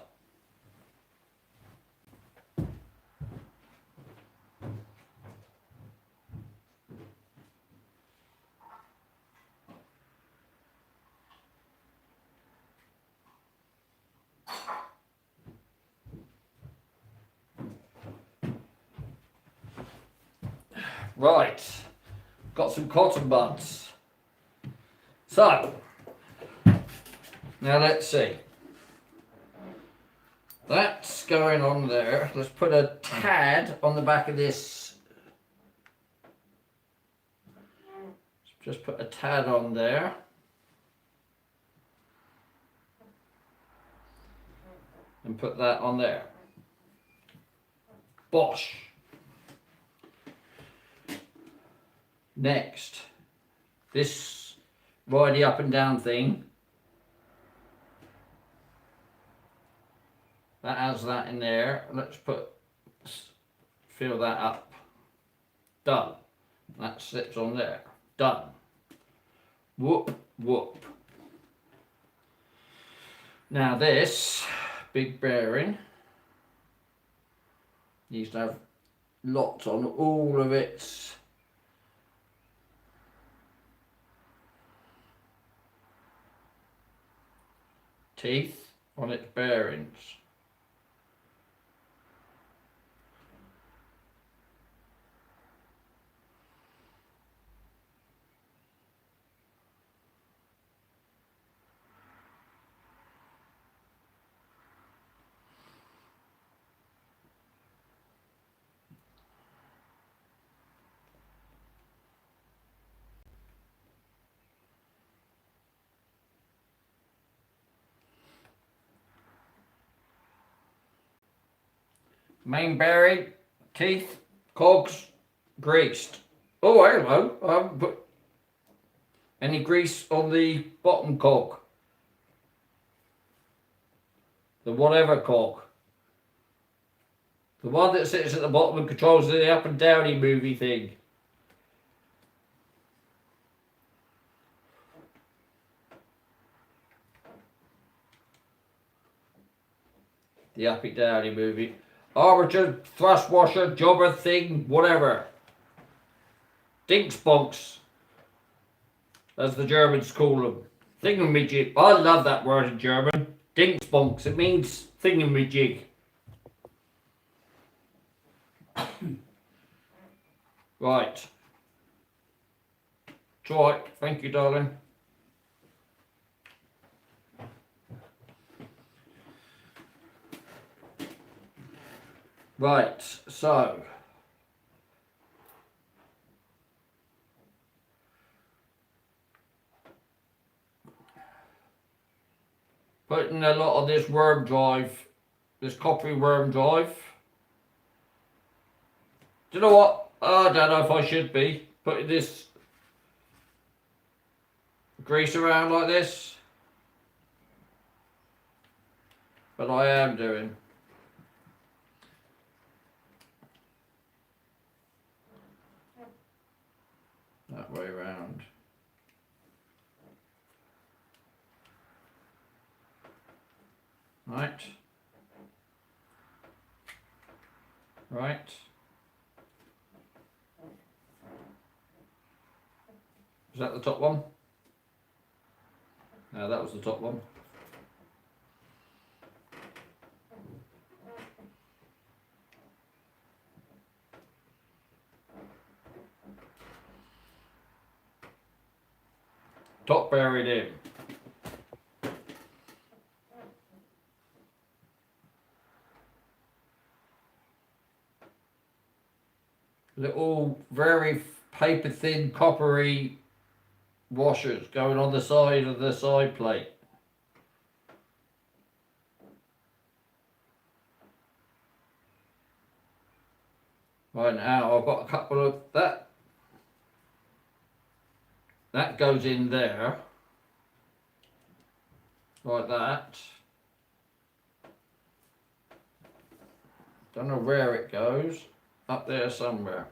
Right, got some cotton buds. So, now let's see. That's going on there. Let's put a tad on the back of this. Just put a tad on there. And put that on there. Bosh. Next, this ridey up and down thing. That has that in there. Let's fill that up. Done. That slips on there. Done. Whoop, whoop. Now this big bearing needs to have lots on all of its teeth on its bearings. Main bearing, teeth, cogs, greased. Oh, hello. I haven't put any grease on the bottom cog. The whatever cog. The one that sits at the bottom and controls the up and downy movie thing. The uppy downy movie. Armature, thrust washer, jobber thing, whatever. Dinks bonks, as the Germans call them. Thingamajig. I love that word in German. Dinks bonks. It means thingamajig. Right. It's alright. Thank you, darling. Right, so putting a lot of this worm drive, this coppery worm drive. Do you know what? I don't know if I should be putting this grease around like this, but I am doing. That way around. Right. Right. Is that the top one? No, that was the top one. Top buried in. Little very paper thin coppery washers going on the side of the side plate. Right now I've got a couple of that goes in there like that. Don't know where it goes, up there somewhere.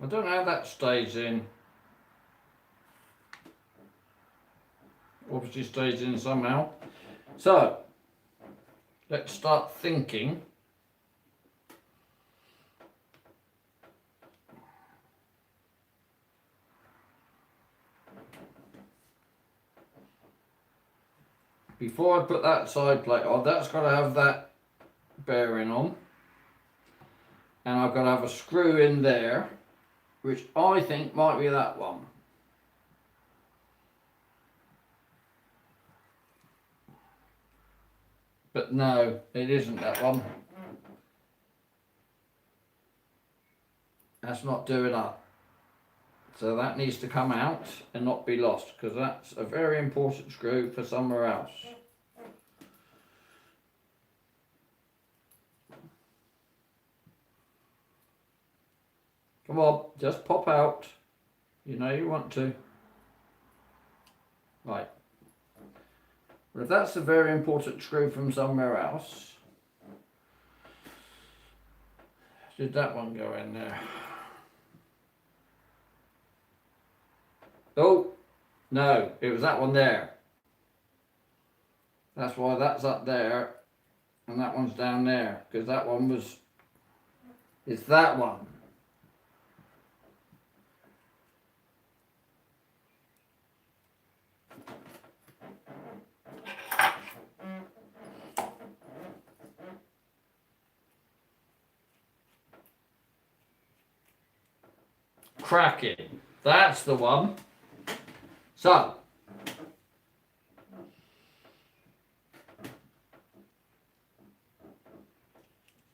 I don't know how that stays in. Obviously stays in somehow. So, let's start thinking. before I put that side plate on, that's got to have that bearing on. And I've got to have a screw in there, which I think might be that one. But no, it isn't that one. That's not doing up. So that needs to come out and not be lost, because that's a very important screw for somewhere else. Come on, just pop out. You know you want to. Right. But if that's a very important screw from somewhere else, did that one go in there? Oh, no, it was that one there. That's why that's up there and that one's down there, because that one was, it's that one. Cracking, that's the one. So,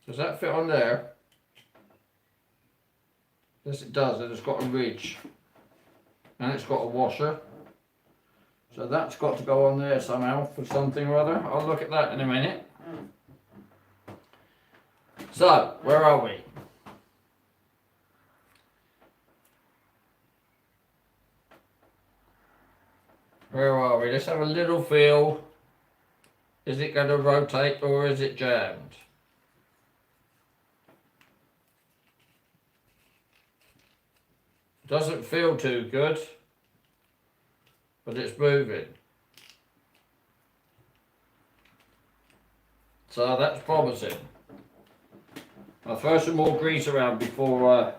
does that fit on there? Yes, it does, and it's got a ridge. And it's got a washer. So that's got to go on there somehow for something or other. I'll look at that in a minute. So, where are we? Where are we? Let's have a little feel. Is it going to rotate or is it jammed? Doesn't feel too good, but it's moving. So that's promising. I'll throw some more grease around before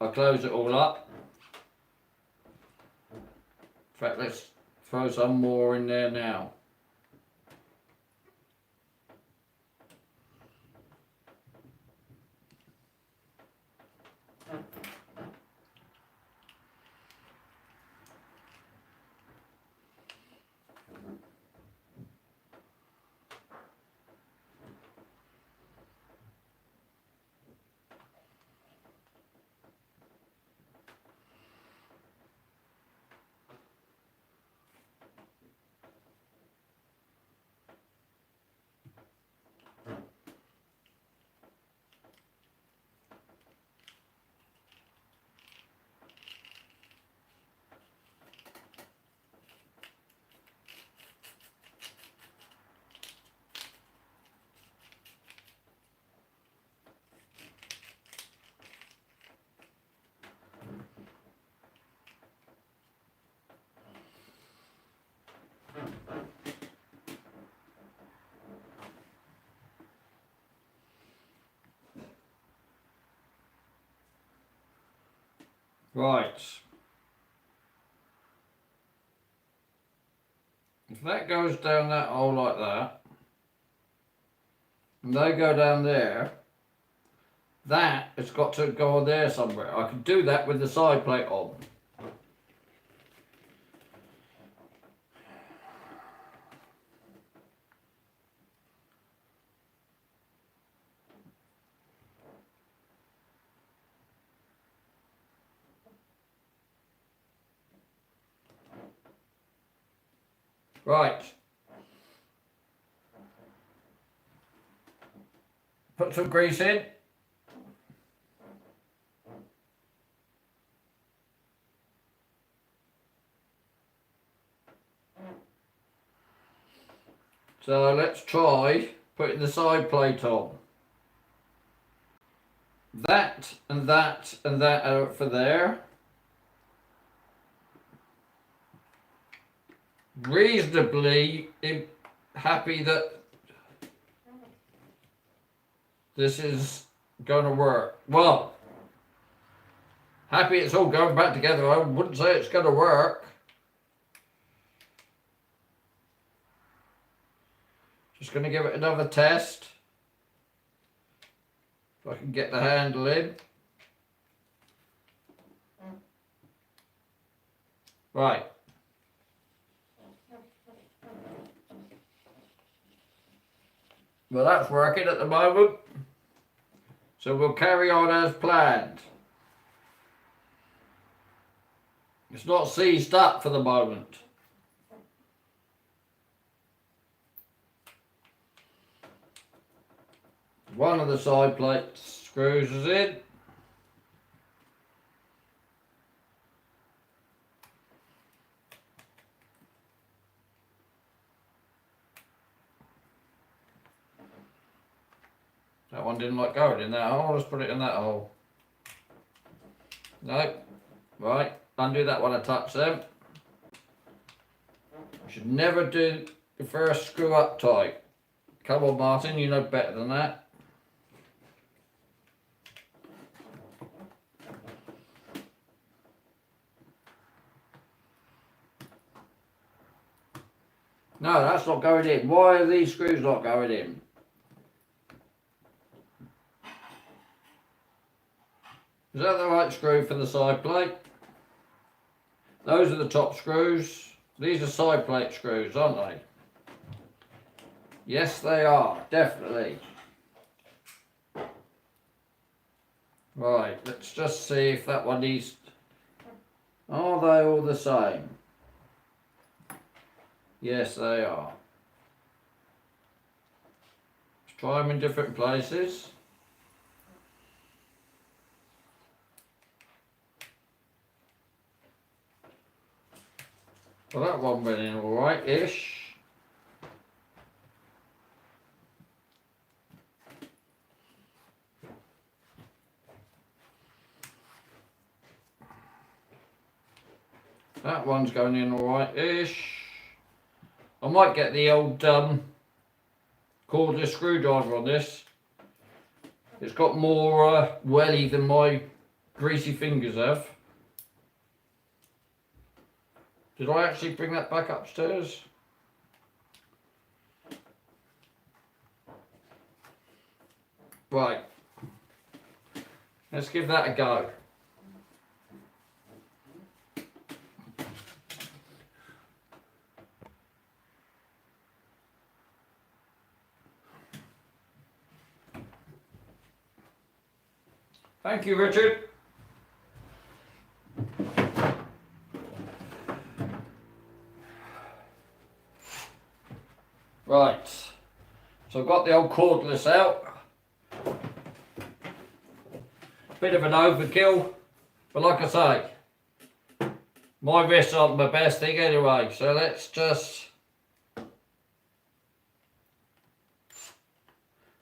I close it all up. In fact, let's throw some more in there now. Right. If that goes down that hole like that, and they go down there, that has got to go on there somewhere. I can do that with the side plate on. Right. Put some grease in. So let's try putting the side plate on. That and that and that are for there. Reasonably happy that this is going to work. Well, happy it's all going back together. I wouldn't say it's going to work. Just going to give it another test. If I can get the handle in. Right. Well, that's working at the moment. So we'll carry on as planned. It's not seized up for the moment. One of the side plate screws is in. That one didn't like going in that hole. Let's put it in that hole. No. Right. Undo that one a touch then. Should never do the first screw up tight. Come on, Martin, you know better than that. No, that's not going in. Why are these screws not going in? Is that the right screw for the side plate? Those are the top screws. These are side plate screws, aren't they? Yes, they are, definitely. Right, let's just see if that one needs... Are they all the same? Yes, they are. Let's try them in different places. Well, that one went in alright-ish. That one's going in alright-ish. I might get the old cordless screwdriver on this. It's got more welly than my greasy fingers have. Did I actually bring that back upstairs? Right. Let's give that a go. Thank you, Richard. Right, so I've got the old cordless out. Bit of an overkill, but like I say, my wrists aren't my best thing anyway, so let's just...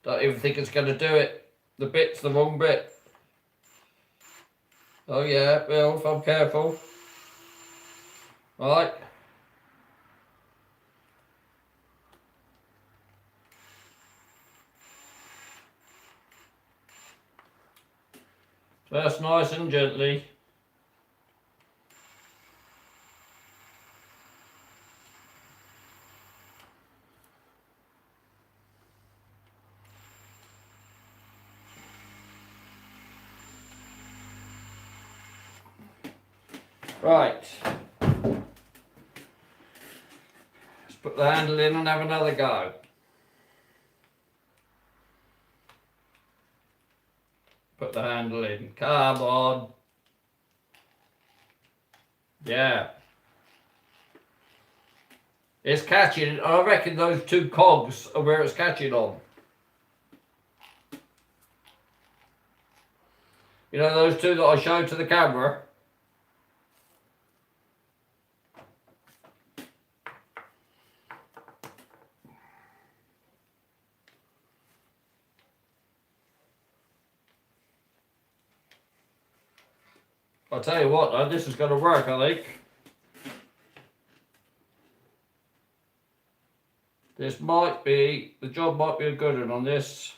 Don't even think it's going to do it. The bit's the wrong bit. Oh yeah, well, if I'm careful. Right. Just nice and gently. Right. Let's put the handle in and have another go. Put the handle in. Come on. Yeah. It's catching. I reckon those two cogs are where it's catching on. You know those two that I showed to the camera? I'll tell you what though, this is going to work, I think. This might be, the job might be a good one on this.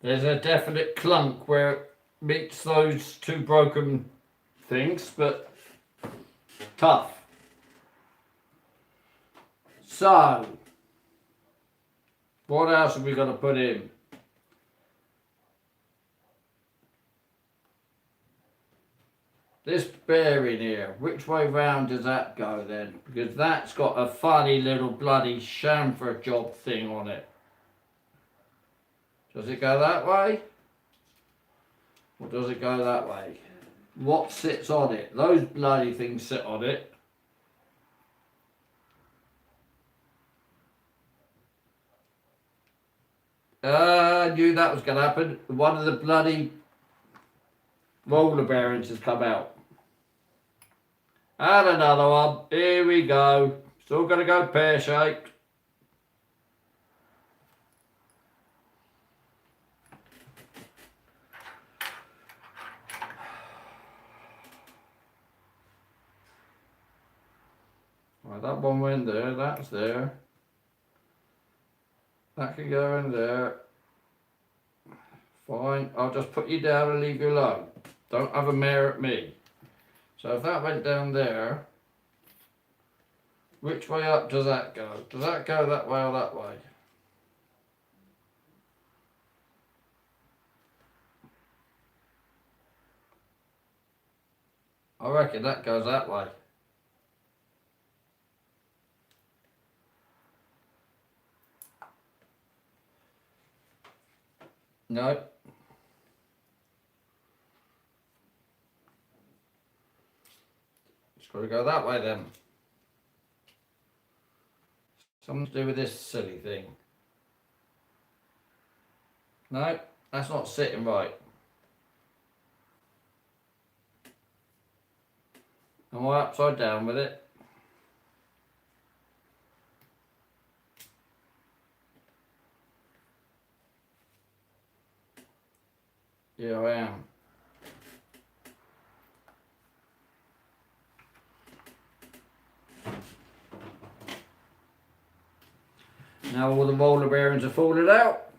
There's a definite clunk where it meets those two broken things, but tough. So, what else have we got to put in? This bearing here, which way round does that go then? Because that's got a funny little bloody chamfer job thing on it. Does it go that way? Or does it go that way? What sits on it? Those bloody things sit on it. I knew that was going to happen. One of the bloody roller bearings has come out. And another one. Here we go. It's all going to go pear-shaped. Right, that one went there. That's there. That can go in there. Fine. I'll just put you down and leave you alone. Don't have a mare at me. So if that went down there, which way up does that go? Does that go that way or that way? I reckon that goes that way. No. It's got to go that way then. Something to do with this silly thing. No, that's not sitting right. Am I upside down with it? Yeah, I am. Now all the roller bearings are falling out.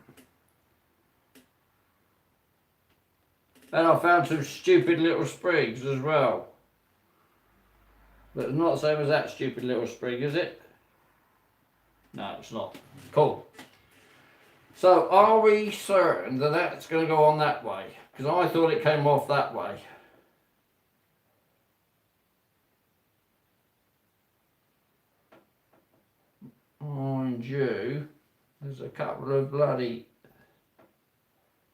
And I found some stupid little springs as well. But it's not the same as that stupid little spring, is it? No, it's not. Cool. So, are we certain that that's going to go on that way? Because I thought it came off that way. Mind you, there's a couple of bloody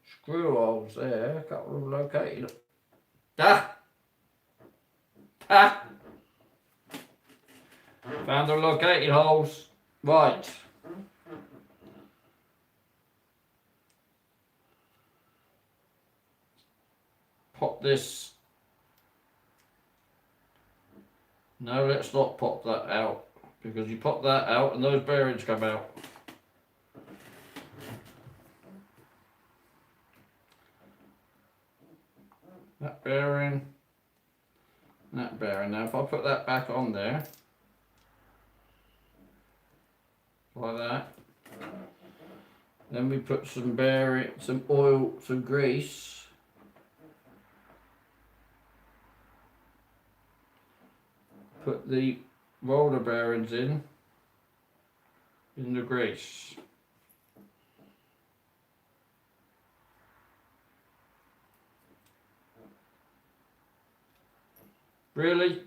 screw holes there, a couple of located. Ah! Ah! Found the located holes. Right. Pop this. No, let's not pop that out, because you pop that out and those bearings come out. That bearing, that bearing. Now if I put that back on there, like that, then we put some bearing, some oil, some grease. Put the roller bearings in the grease. Really?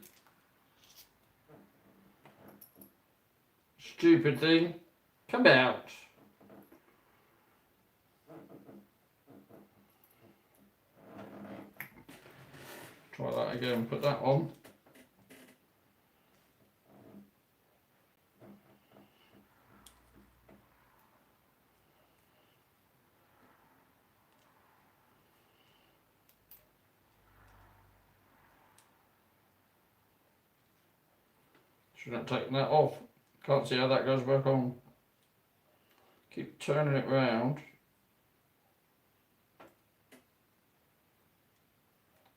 Stupid thing. Come out. Try that again, put that on. Shouldn't have taken that off. Can't see how that goes back on. Keep turning it round.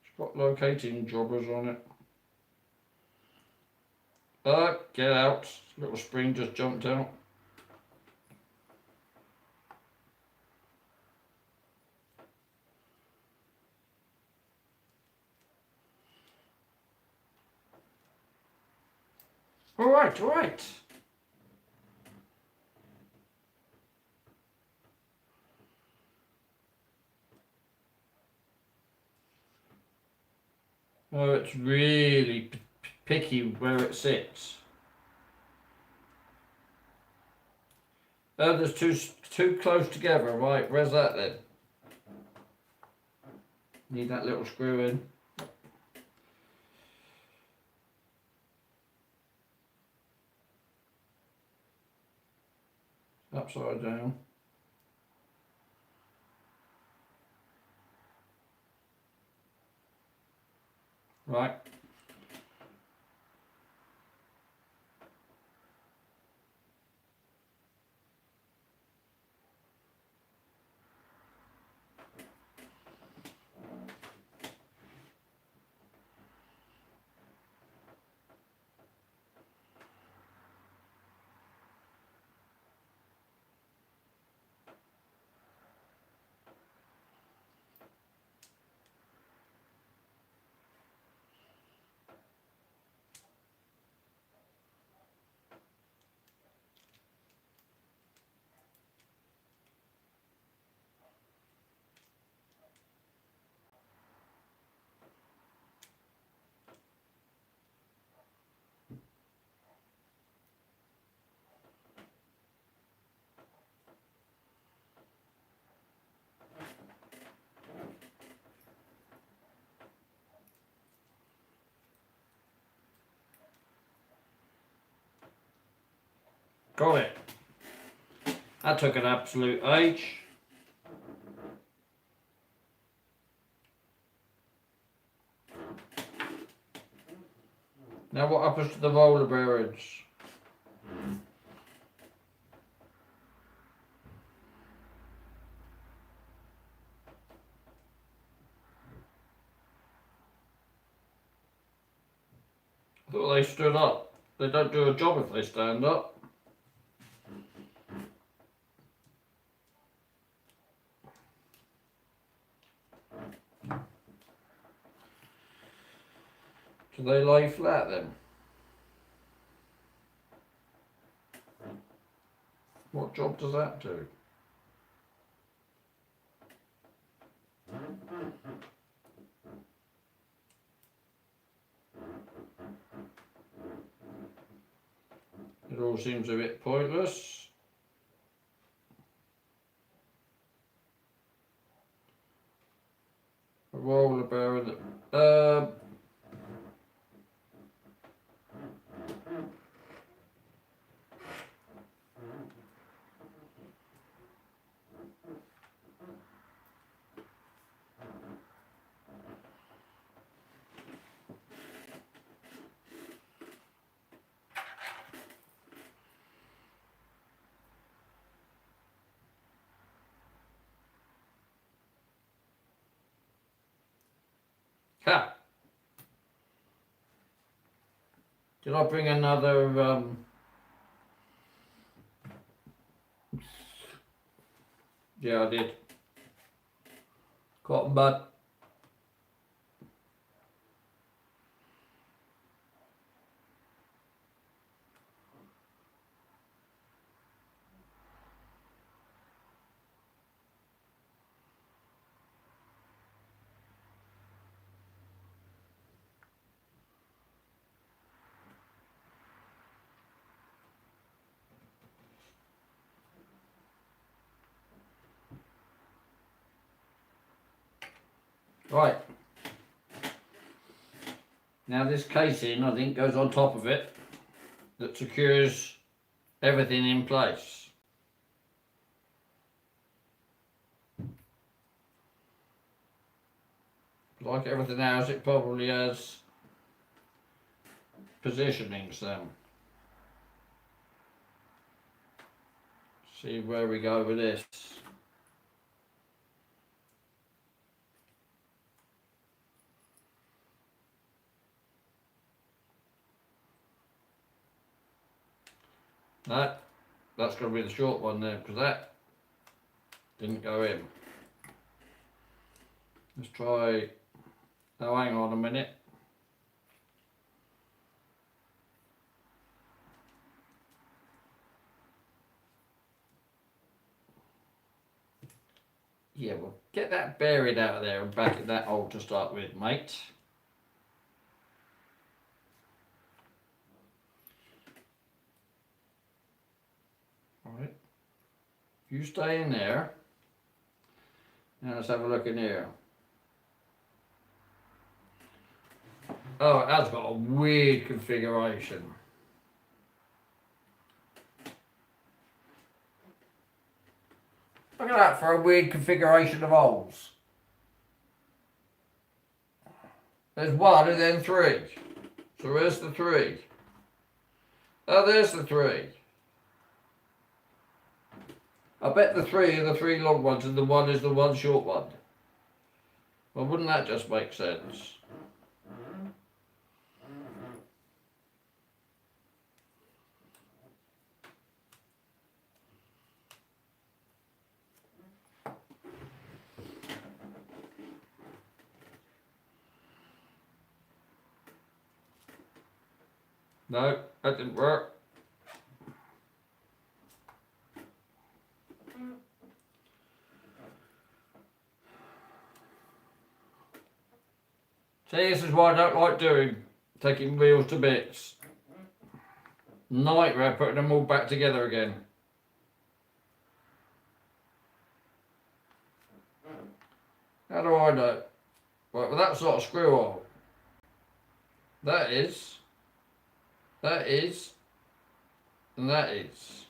It's got locating jobbers on it. Get out. Little spring just jumped out. Alright, alright. Oh, it's really picky where it sits. Oh, there's too close together, right? Where's that then? Need that little screw in. Upside down. Right. Got it. That took an absolute age. Now what happens to the roller bearings? I thought they stood up. They don't do a job if they stand up. Do they lay flat then? What job does that do? It all seems a bit pointless. A roller bearing. Ha! Did I bring another yeah, I did. Cotton bud. Right. Now this casing, I think, goes on top of it that secures everything in place. Like everything else, it probably has positionings then. See where we go with this. No, that's going to be the short one there because that didn't go in. Let's try. Oh, hang on a minute. Yeah, well, get that buried out of there and back in that hole to start with, mate. Alright. You stay in there. Now let's have a look in here. Oh, it has got a weird configuration. Look at that for a weird configuration of holes. There's one and then three. So where's the three? Oh, there's the three. I bet the three are the three long ones and the one is the one short one. Well, wouldn't that just make sense? No, that didn't work. See, this is what I don't like doing. Taking wheels to bits. Nightmare putting them all back together again. How do I know? Well, that's not a screw hole. That is. That is. And that is.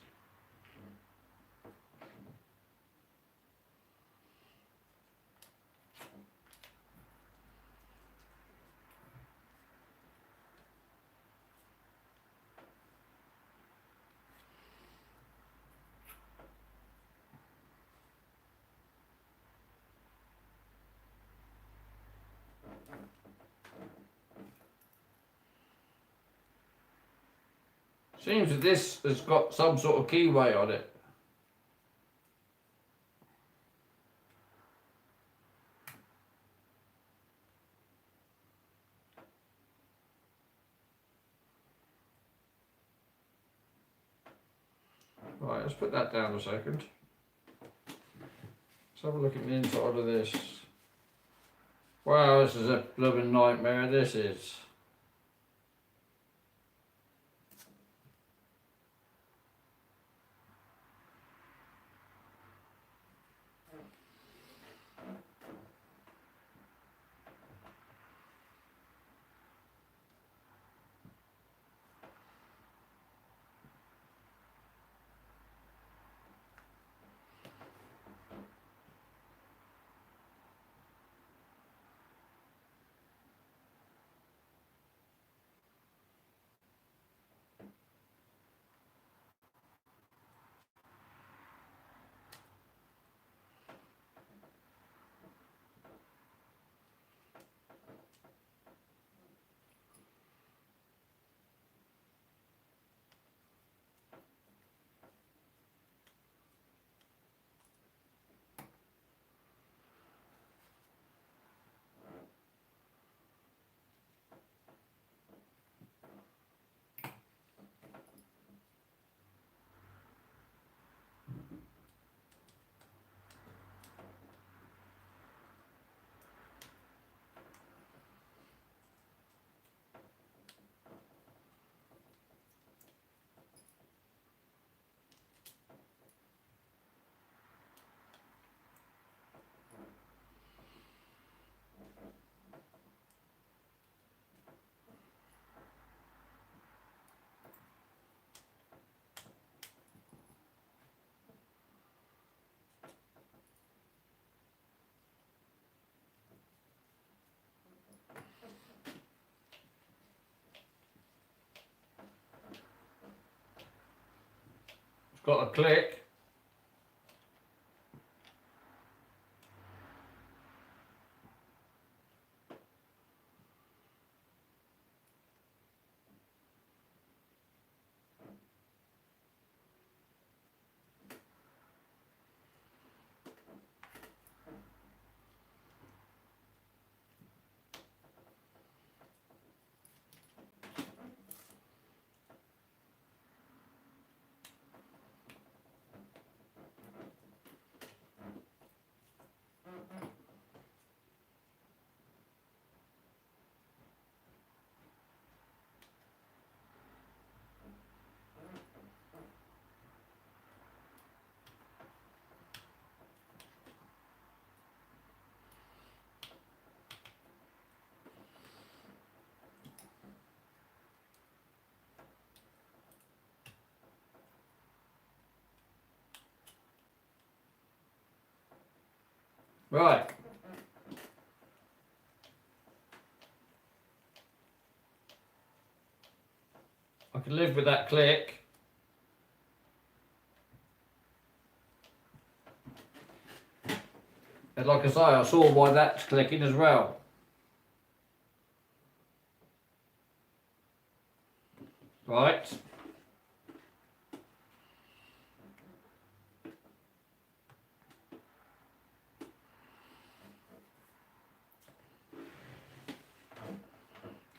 Seems that this has got some sort of keyway on it. Right, let's put that down a second. Let's have a look at the inside of this. Wow, this is a blooming nightmare, this is. It's got a click. Right. I can live with that click. And like I say, I saw why that's clicking as well. Right.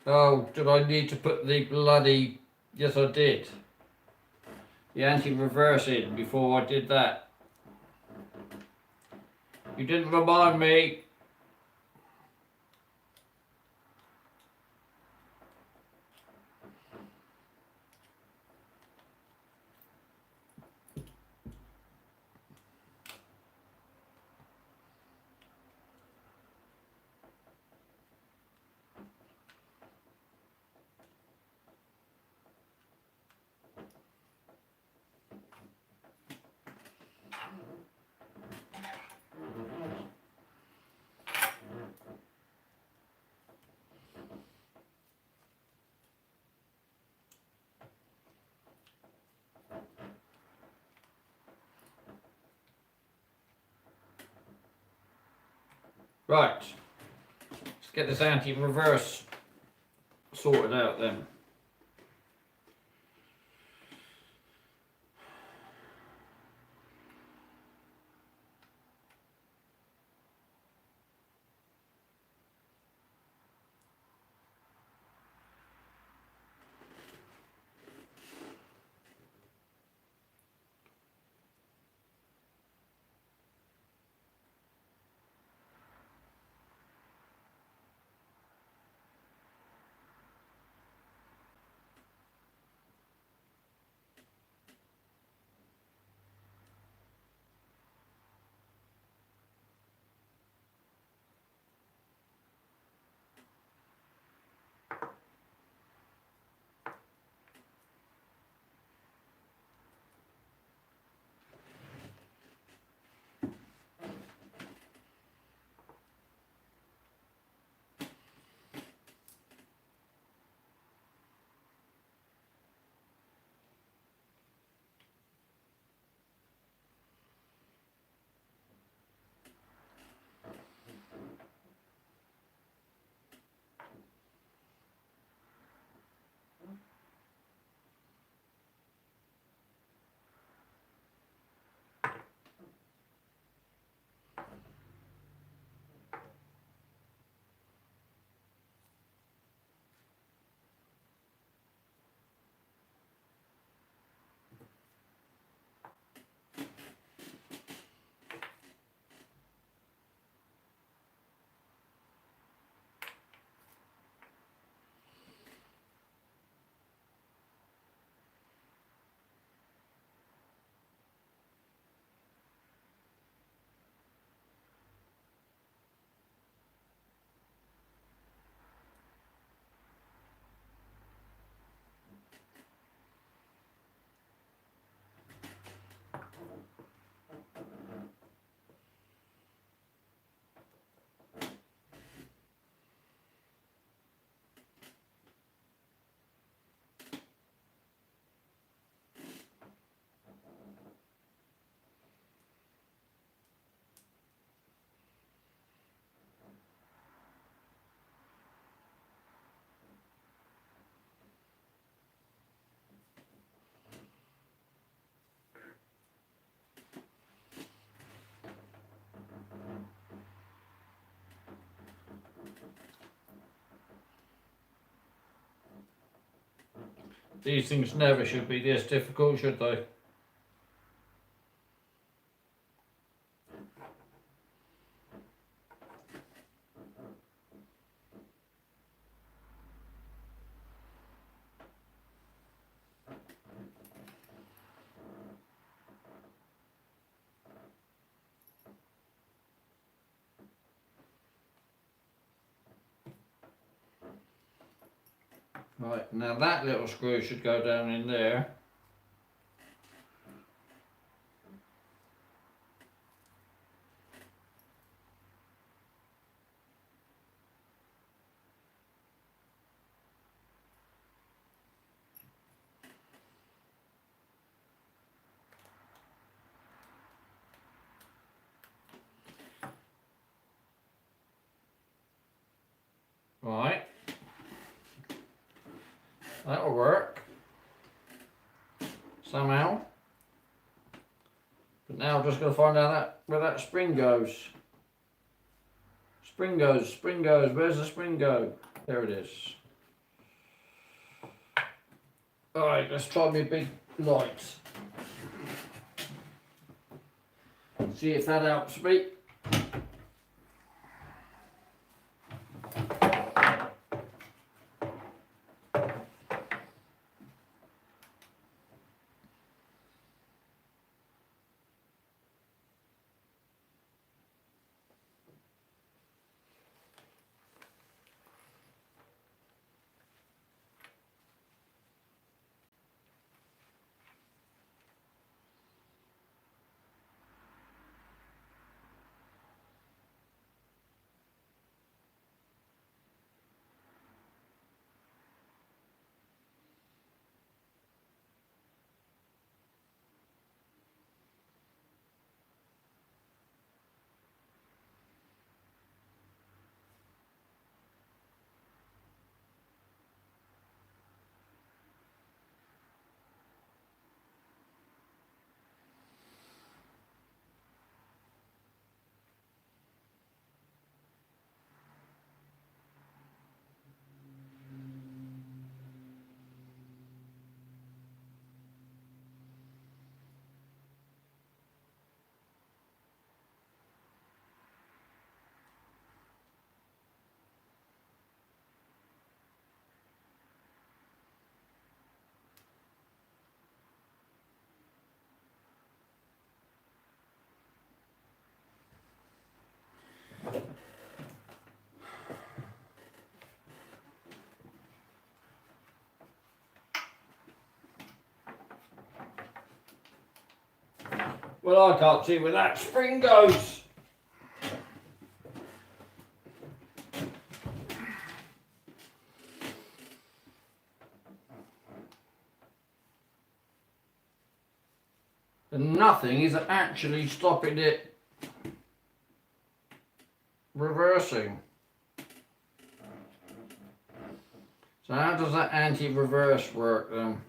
Oh, did I need to put the bloody... Yes, I did. The anti-reverse in before I did that. You didn't remind me. Right. Let's get this anti-reverse sorted out then. These things never should be this difficult, should they? Right, now that little screw should go down in there. Right. That'll work. Somehow. But now I'm just going to find out where that spring goes. Spring goes. Where's the spring go? There it is. Alright, let's try my big light. See if that helps me. Well, I can't see where that spring goes. And nothing is actually stopping it reversing. So how does that anti-reverse work then?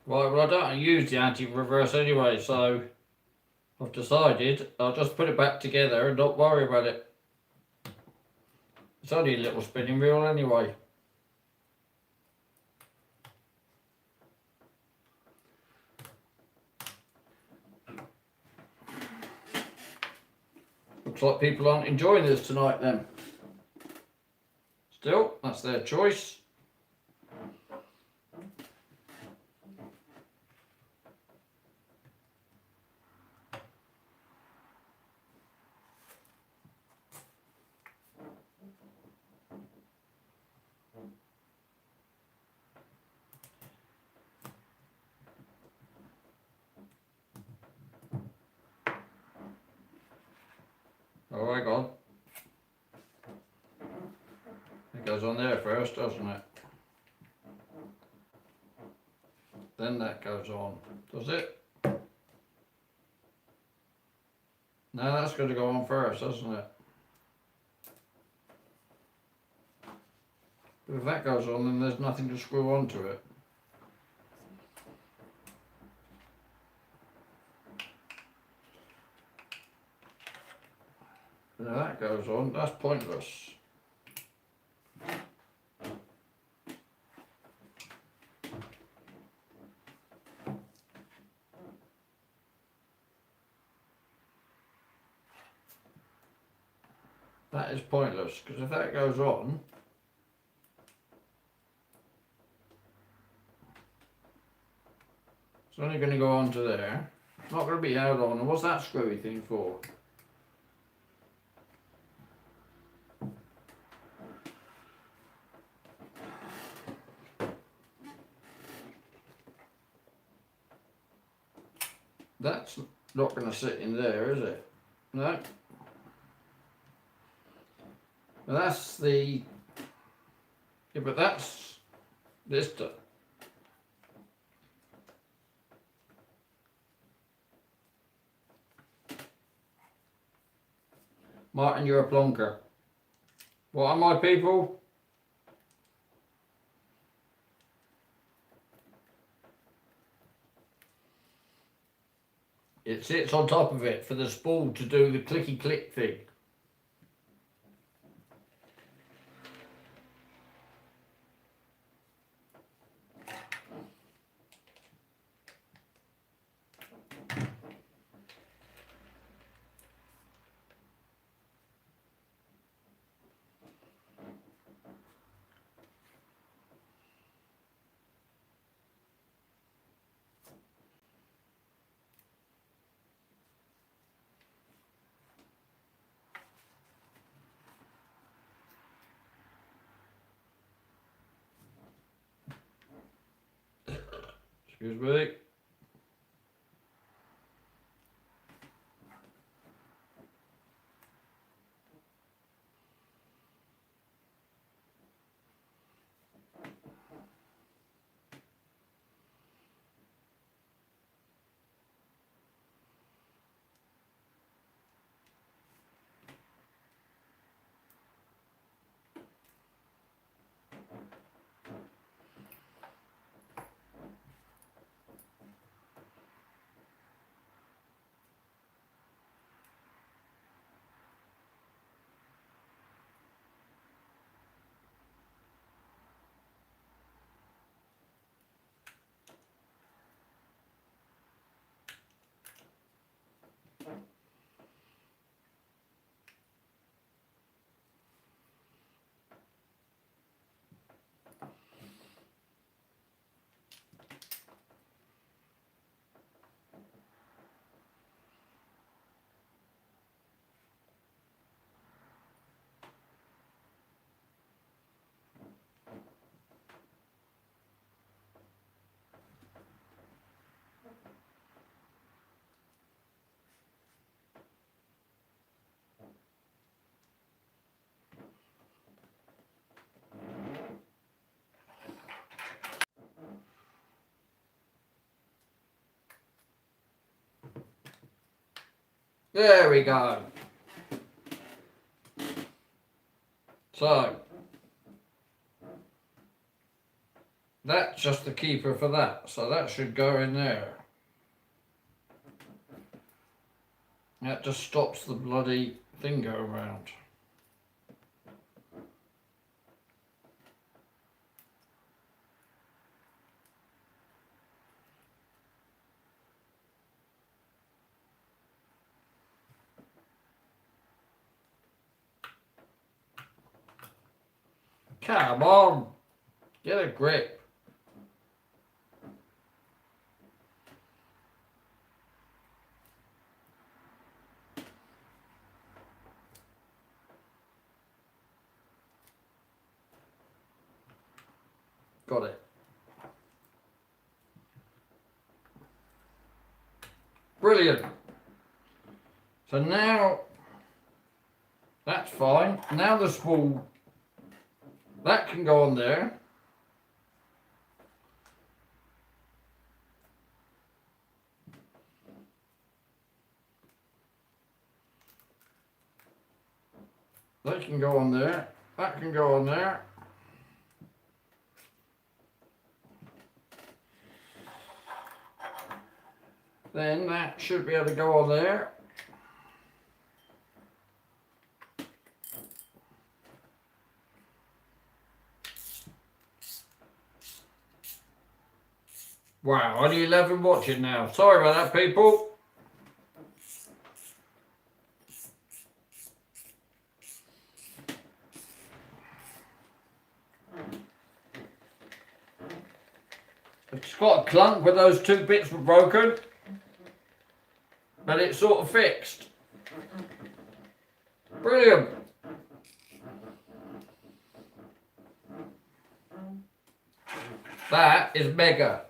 Right, well I don't use the anti-reverse anyway, so I've decided I'll just put it back together and not worry about it. It's only a little spinning wheel anyway. Looks like people aren't enjoying this tonight then. Still, that's their choice. Oh, hang on. It goes on there first, doesn't it? Then that goes on. Does it? No, that's going to go on first, doesn't it? But if that goes on, then there's nothing to screw onto it. Now that goes on, that's pointless. That is pointless, because if that goes on, it's only going to go on to there. It's not going to be held on. And what's that screwy thing for? That's not going to sit in there, is it? No. Well, that's the... Yeah, but that's this stuff. Martin, you're a plonker. What are my people? It sits on top of it for the spool to do the clicky click thing. Excuse me. There we go. So, that's just the keeper for that. So that should go in there. That just stops the bloody thing going around. Come on, get a grip. Got it. Brilliant. So now, that's fine. Now the spool, that can go on there. That can go on there. That can go on there. Then that should be able to go on there. Wow, only 11 watching now. Sorry about that, people. It's got a clunk where those two bits were broken, but it's sort of fixed. Brilliant. That is mega.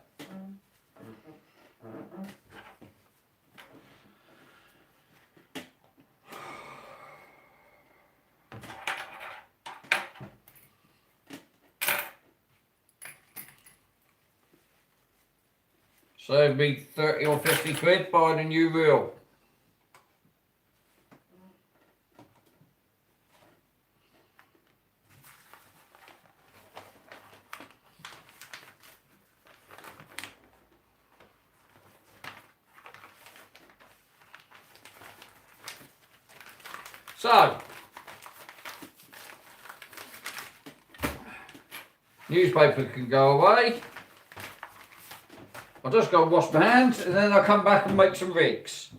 Save me 30 or 50 quid buying a new reel. So, newspaper can go away. I'll just go and wash my hands and then I'll come back and make some rigs.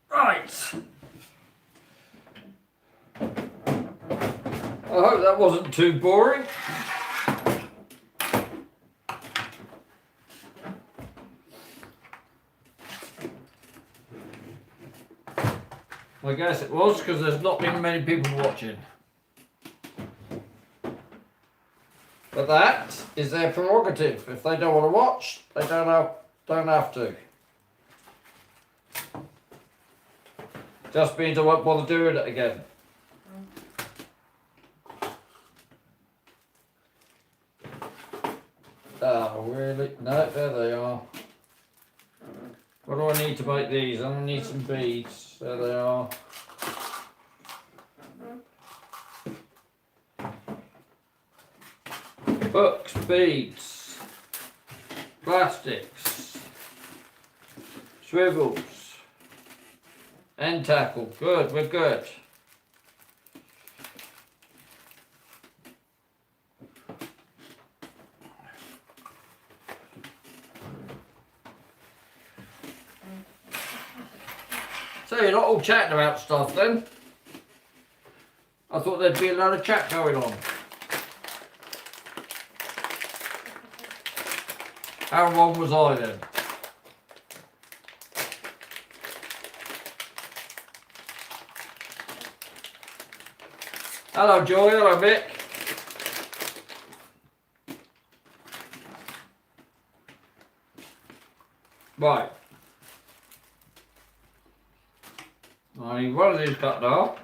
Right. I hope that wasn't too boring. I guess it was because there's not been many people watching. But that is their prerogative. If they don't want to watch, they don't have to. Just means I won't bother doing it again. Oh, really? No, there they are. What do I need to make these? I need some beads. There they are. Books, beads, plastics, swivels, end tackle. Good, we're good. So you're not all chatting about stuff then? I thought there'd be a lot of chat going on. How wrong was I then? Hello Joy, hello Mick. Right. I need one of these cut off.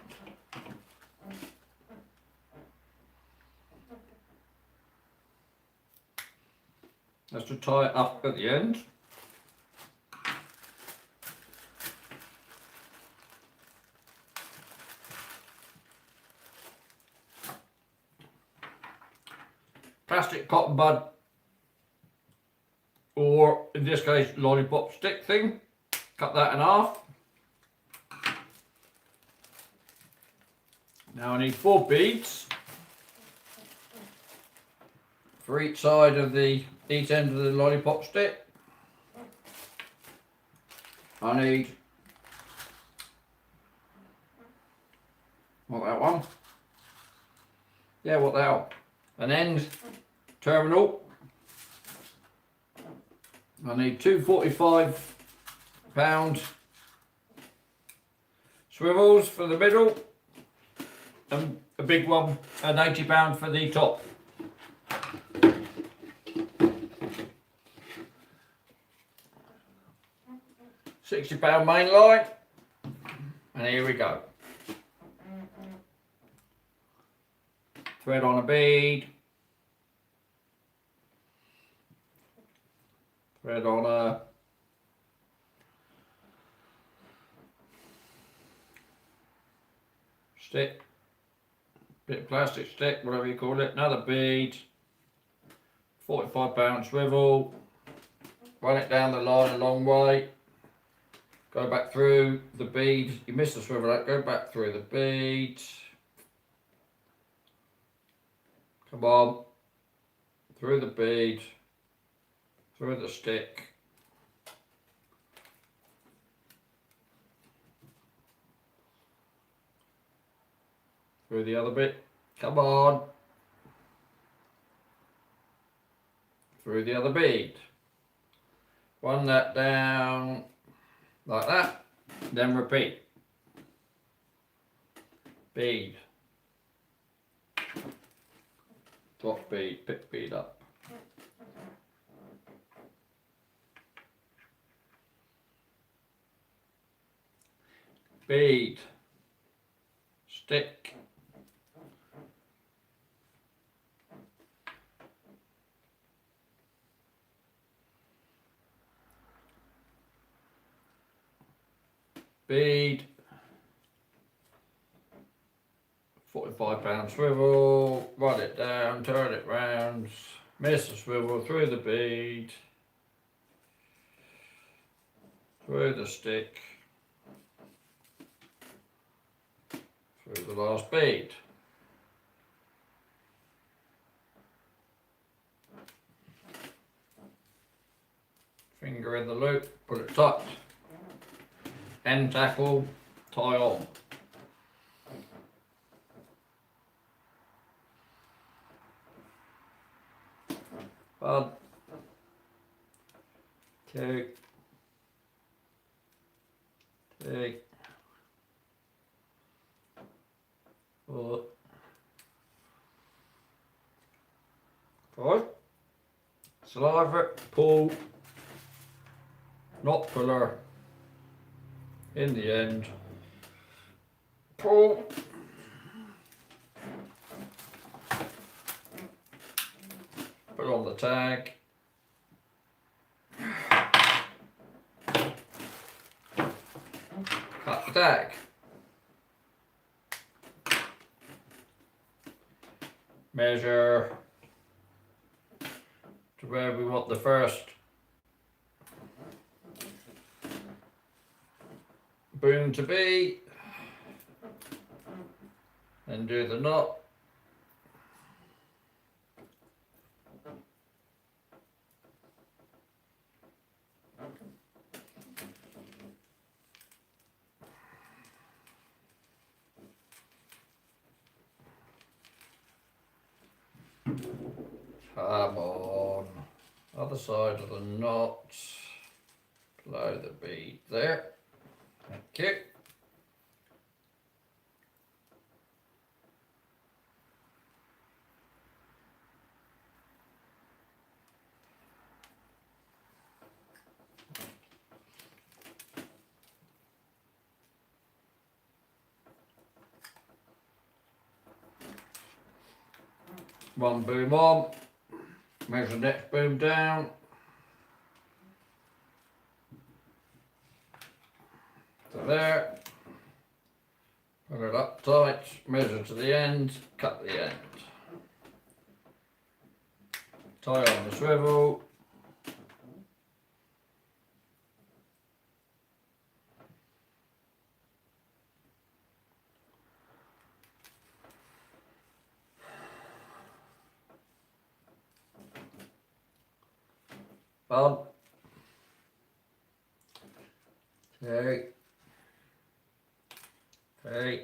That's to tie it up at the end. plastic cotton bud, or in this case lollipop stick thing. Cut that in half. Now I need 4 beads for each side of each end of the lollipop stick. I need, what that one? Yeah, what the hell? An end terminal. I need 2 45-pound swivels for the middle, and a big one, an 80-pound for the top. £60 main line, and here we go. Thread on a bead, thread on a stick, bit of plastic stick, whatever you call it, another bead, 45-pound swivel, run it down the line a long way, go back through the bead, you missed the swivel, go back through the bead, come on, through the bead, through the stick, through the other bit, come on, through the other bead, run that down like that, then repeat, bead, drop bead, pick bead up, bead, stick, bead, 45-pound swivel, run it down, turn it round, miss the swivel, through the bead, through the stick, through the last bead. Finger in the loop, put it tight. End tackle, tie on. One, two, three, 4, 5. Saliva, pull, not puller. In the end, pull, put on the tag, cut the tag, measure to where we want the first boom to be, and do the knot. Come on, other side of the knot, blow the bead there. Thank you. One boom on, measure the next boom down. To there, put it up tight, measure to the end, cut the end. tie on the swivel. One, two, three,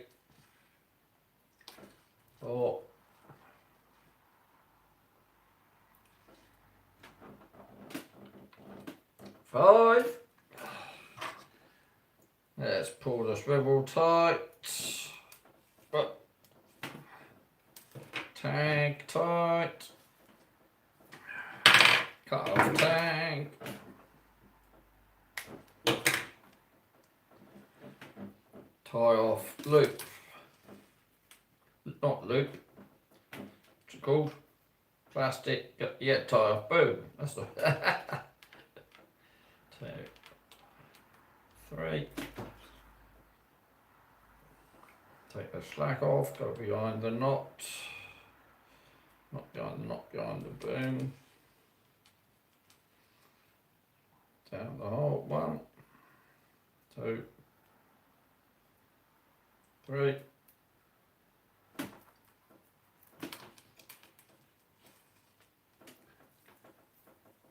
four, five. Let's pull the swivel tight. Up. Tag tight. Cut off tag. Tie off loop. Not loop. What's it called? Plastic. Yeah, tie off. Boom. That's the. 2, 3. Take the slack off. Go behind the knot. Not behind the knot. Behind the boom. Down the hole. 1, 2, 3.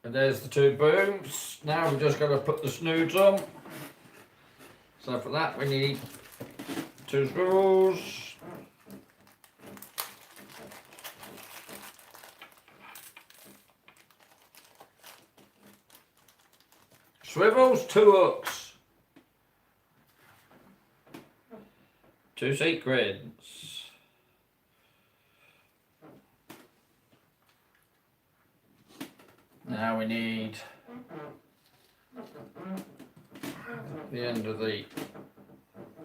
And there's the 2 booms. Now we're just going to put the snoods on. So for that we need 2 screws. Swivels, 2 hooks. 2 secrets. Now we need the end of the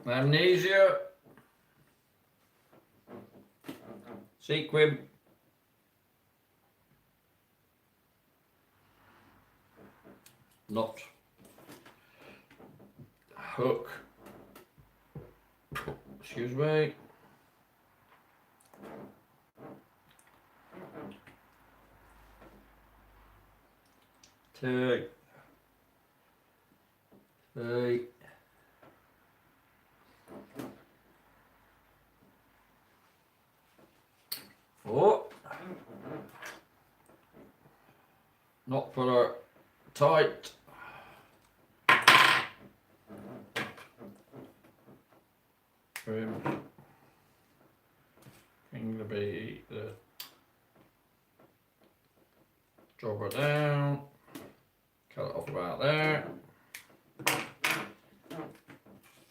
amnesia, sequin, knot, hook, excuse me, two, 3, 4. Knot puller tight. Bring the jobber down. Cut it off about there.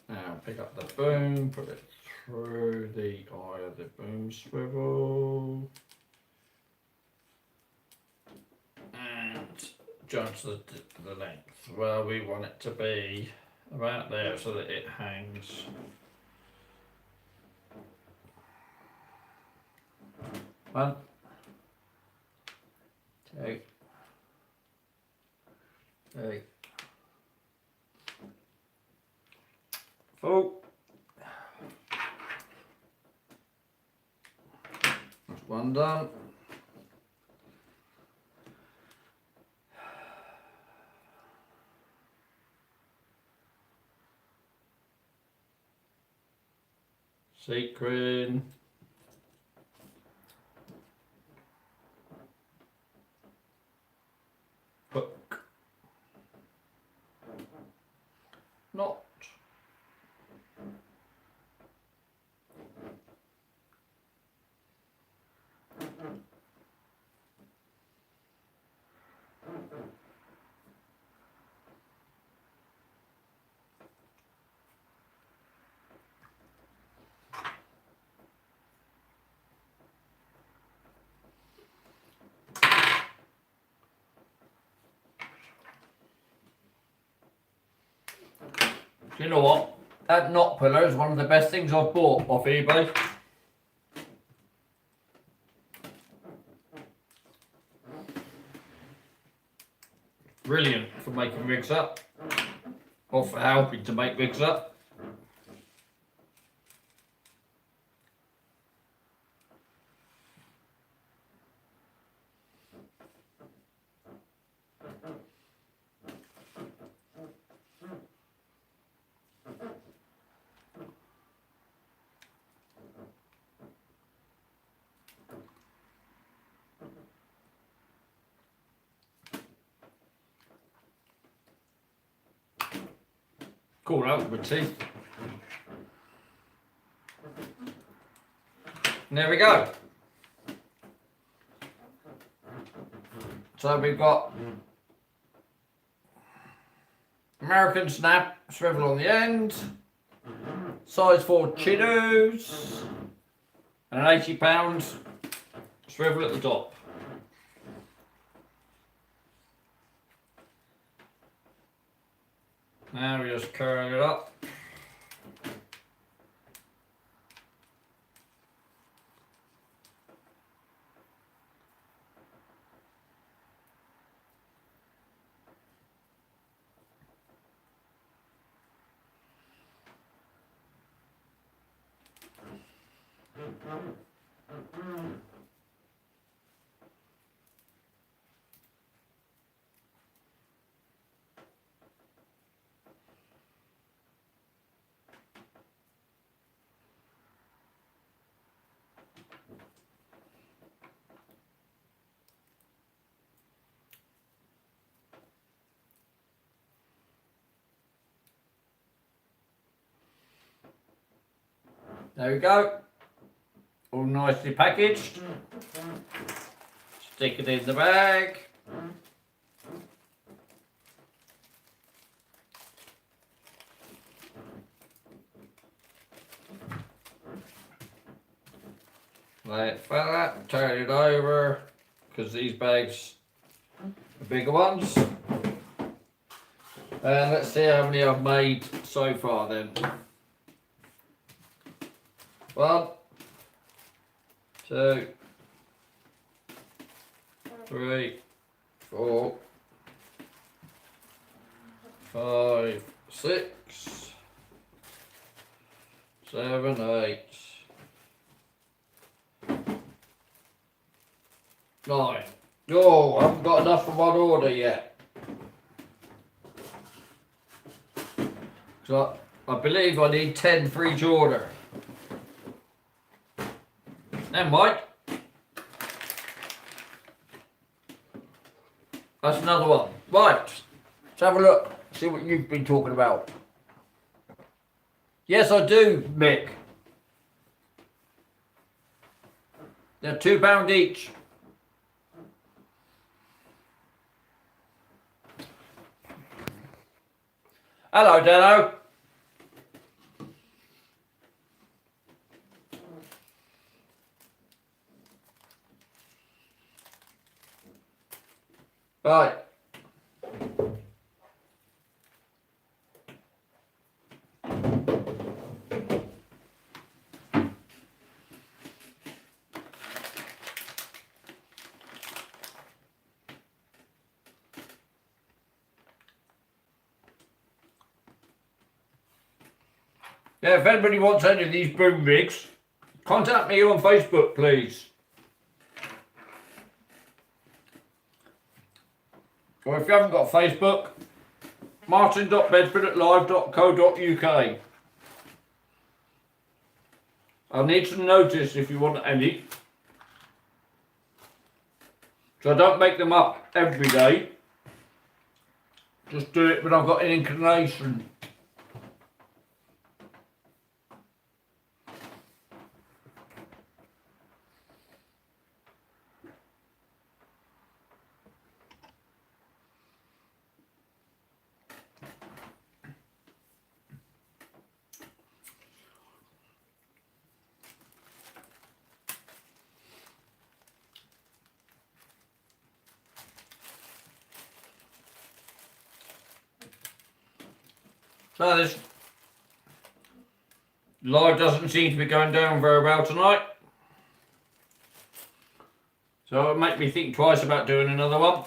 Now pick up the boom, put it through the eye of the boom swivel. And judge the length. Well, we want it to be about there so that it hangs. One, 2, 3, 4. That's 1 done. Sequin. Hook. Knot. You know what? That knot puller is one of the best things I've bought off eBay. Brilliant for making rigs up, or for helping to make rigs up. Cool out with my teeth. And there we go. So we've got American snap, swivel on the end, size 4 Cheetos, and an 80-pound swivel at the top. Now we just curl it up. There we go. All nicely packaged. Stick it in the bag. Lay it flat, turn it over, because these bags are bigger ones. And let's see how many I've made so far then. 1, 2, 3, 4, 5, 6, 7, 8, 9. Oh, I haven't got enough for one order yet. So I believe I need 10 for each order. Never mind. That's another one. Right, let's have a look. See what you've been talking about. Yes, I do, Mick. They're £2 each. Hello, Dano. Right. Yeah, if anybody wants any of these boom rigs, contact me on Facebook, please. Or if you haven't got Facebook, martin.bedford@live.co.uk. I'll need some notice if you want any. So I don't make them up every day. Just do it when I've got an inclination. So this live doesn't seem to be going down very well tonight. So it'll make me think twice about doing another one.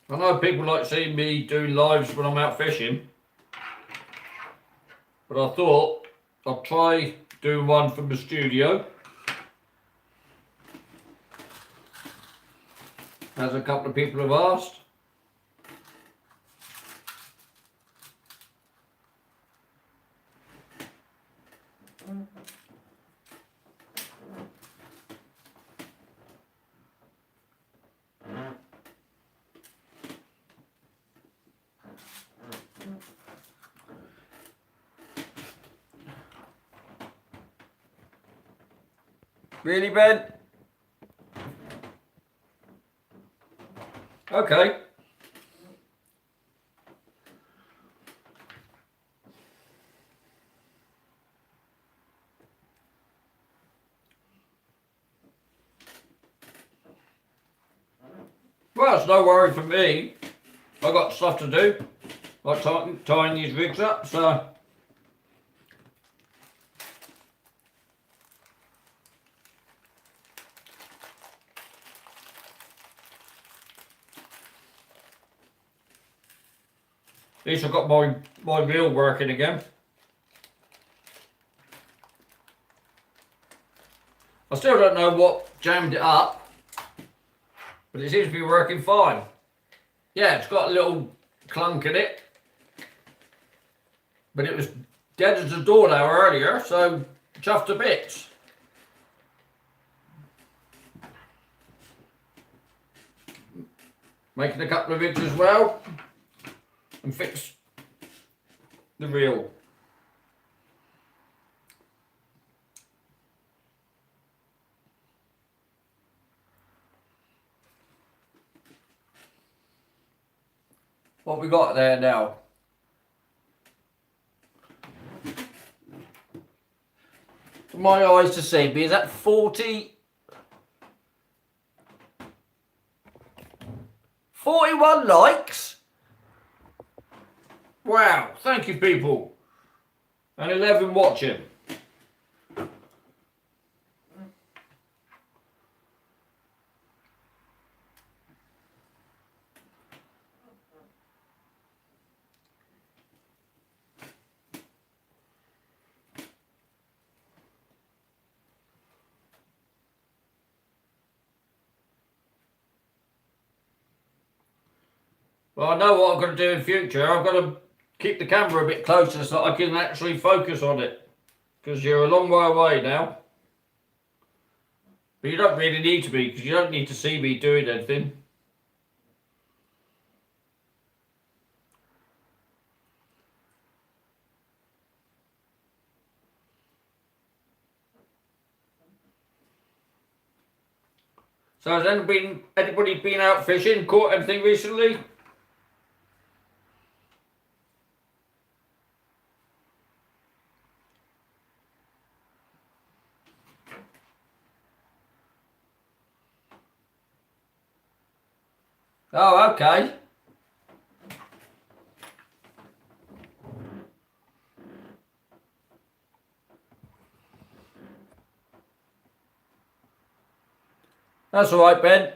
I know people like seeing me doing lives when I'm out fishing. But I thought I'll try doing one from the studio. As a couple of people have asked. Really, Ben? Okay. Well, it's no worry for me. I got stuff to do, like tying these rigs up, so. At least I've got my reel working again. I still don't know what jammed it up, but it seems to be working fine. Yeah, it's got a little clunk in it, but it was dead as a doornail earlier, so chuffed to bits. Making a couple of rigs as well, and fix the reel. What we got there now? For my eyes to see, is that 40? 41 likes? Wow, thank you people. And 11 watching. Well, I know what I've got to do in future. I've got to keep the camera a bit closer so I can actually focus on it. Because you're a long way away now. But you don't really need to be, because you don't need to see me doing anything. So has anybody been out fishing, caught anything recently? Oh, okay. That's all right, Ben.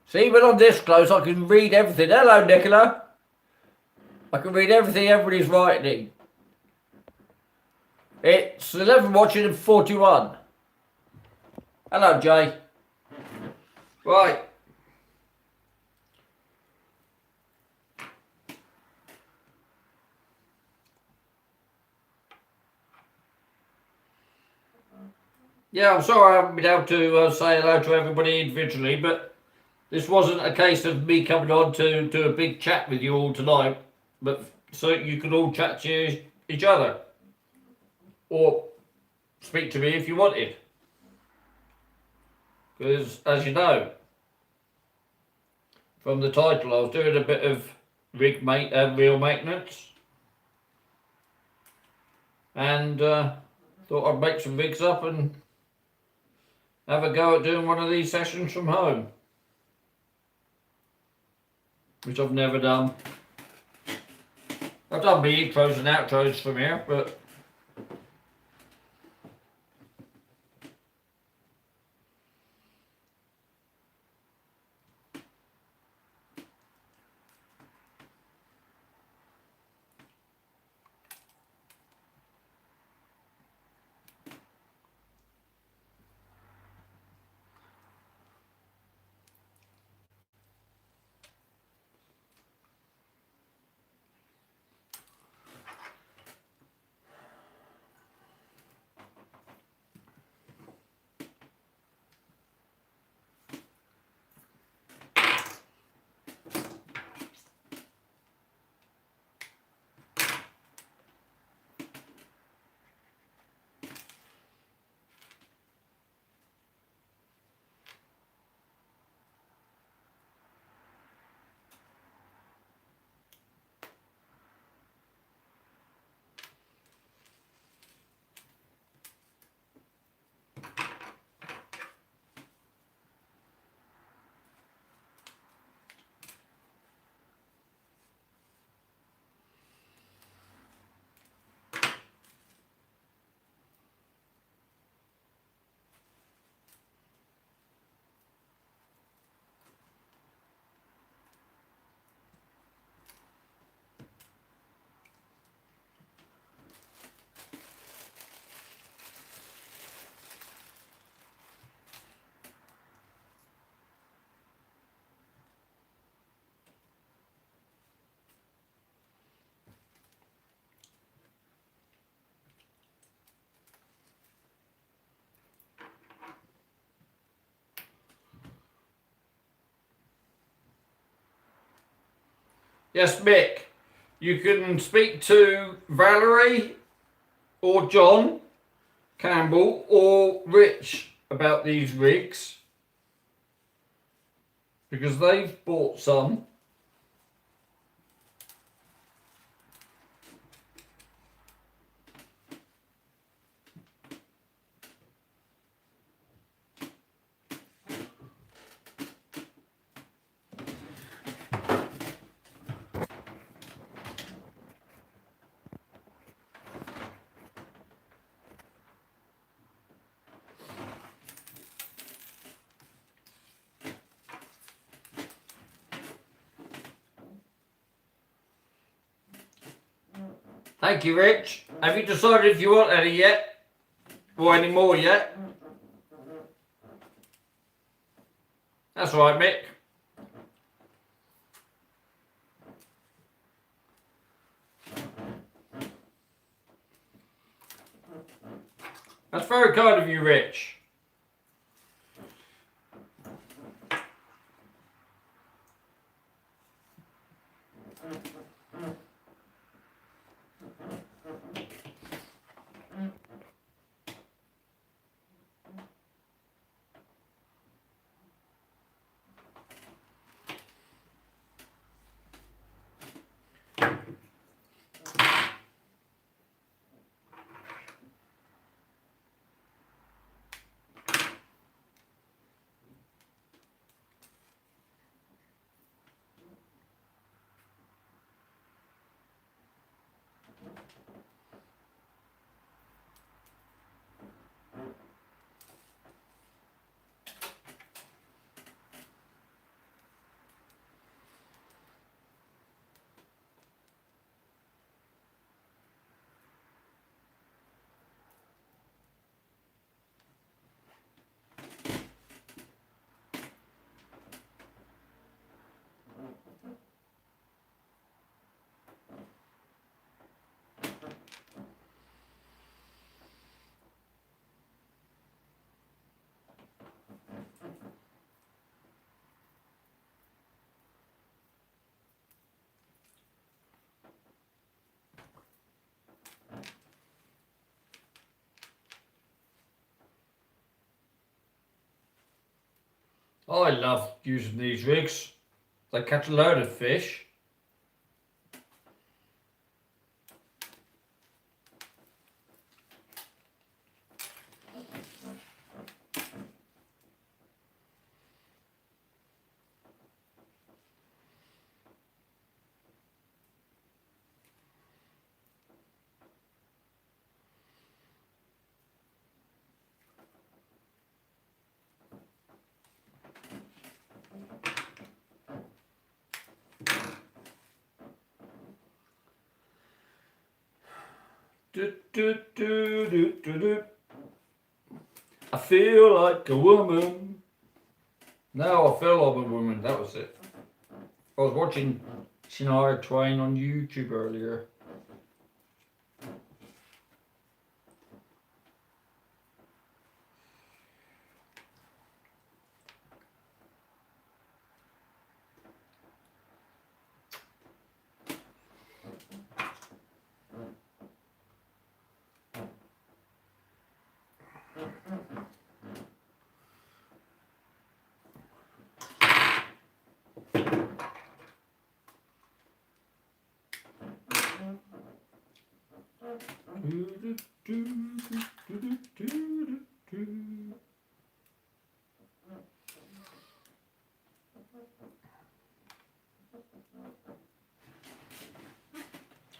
See, when I'm this close, I can read everything. Hello, Nicola. I can read everything everybody's writing. It's 11 watching and 41. Hello, Jay. Right. Yeah, I'm sorry I haven't been able to say hello to everybody individually, but this wasn't a case of me coming on to do a big chat with you all tonight, but so you could all chat to each other. Or speak to me if you wanted. Because, as you know, from the title, I was doing a bit of reel maintenance. And thought I'd make some rigs up and have a go at doing one of these sessions from home. Which I've never done. I've done my intros and outros from here, but Yes, Mick. You can speak to Valerie or John Campbell or Rich about these rigs because they've bought some. Thank you, Rich. Have you decided if you want any yet? Or any more yet? That's right, Mick. That's very kind of you, Rich. I love using these rigs. They catch a load of fish. Do, do, do, do, do, do. I feel like a woman. Now I feel like a woman. That was it. I was watching Shania Twain on YouTube earlier.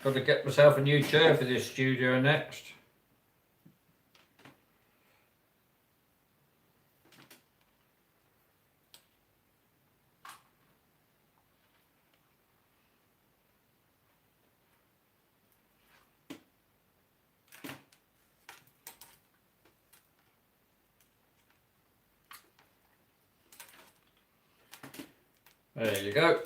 Got to get myself a new chair for this studio next. There you go.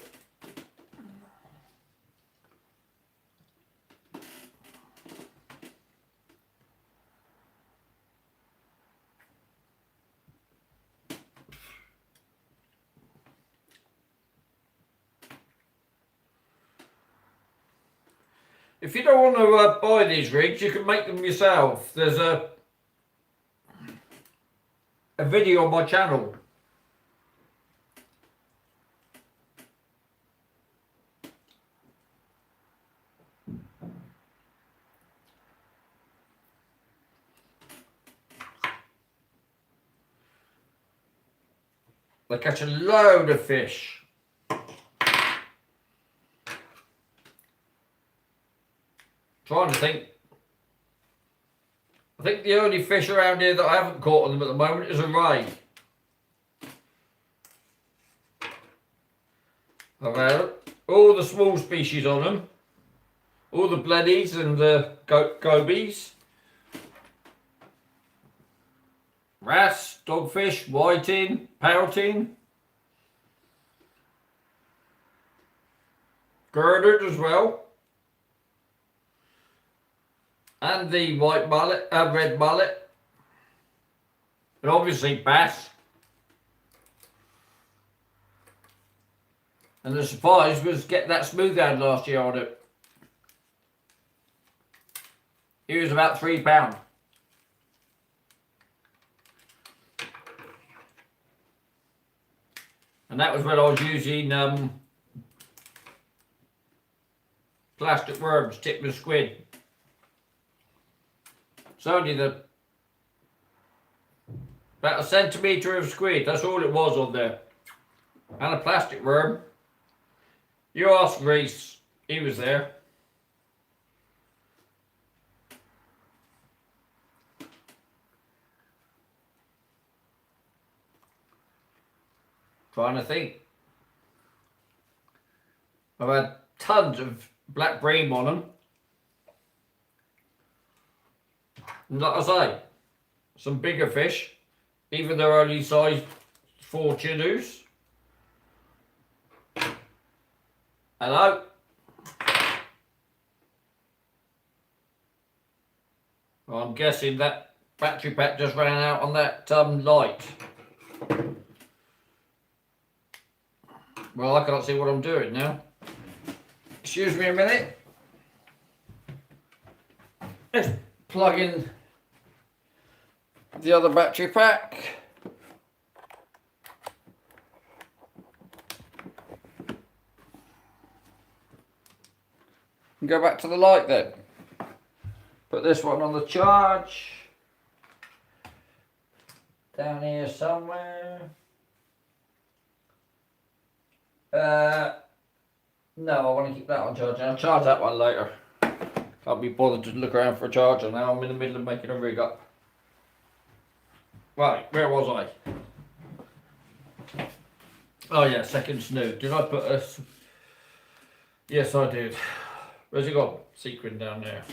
If you don't want to buy these rigs, you can make them yourself. There's a video on my channel. They catch a load of fish. Trying to think. I think the only fish around here that I haven't caught on them at the moment is a ray. I've had all the small species on them. All the blennies and the gobies. Wrasse, dogfish, whiting, pouting. Girdered as well. And the white mullet, red mullet. And obviously bass. And the surprise was get that smoothhound last year on it. He was about £3. And that was when I was using plastic worms tipped with squid. It's only about a centimetre of squid, that's all it was on there. And a plastic worm. You ask Reese, he was there. Trying to think. I've had tons of black bream on them. And like I say, some bigger fish, even though only size 4 chinos. Hello? Well, I'm guessing that battery pack just ran out on that light. Well, I can't see what I'm doing now. Excuse me a minute. Let's plug in the other battery pack. And go back to the light then. Put this one on the charge. Down here somewhere. No, I want to keep that on charge. I'll charge that one later. Can't be bothered to look around for a charger now. I'm in the middle of making a rig up. Right, where was I? Oh yeah, second snood. Did I put a... Yes, I did. Where's it gone? Sequin down there.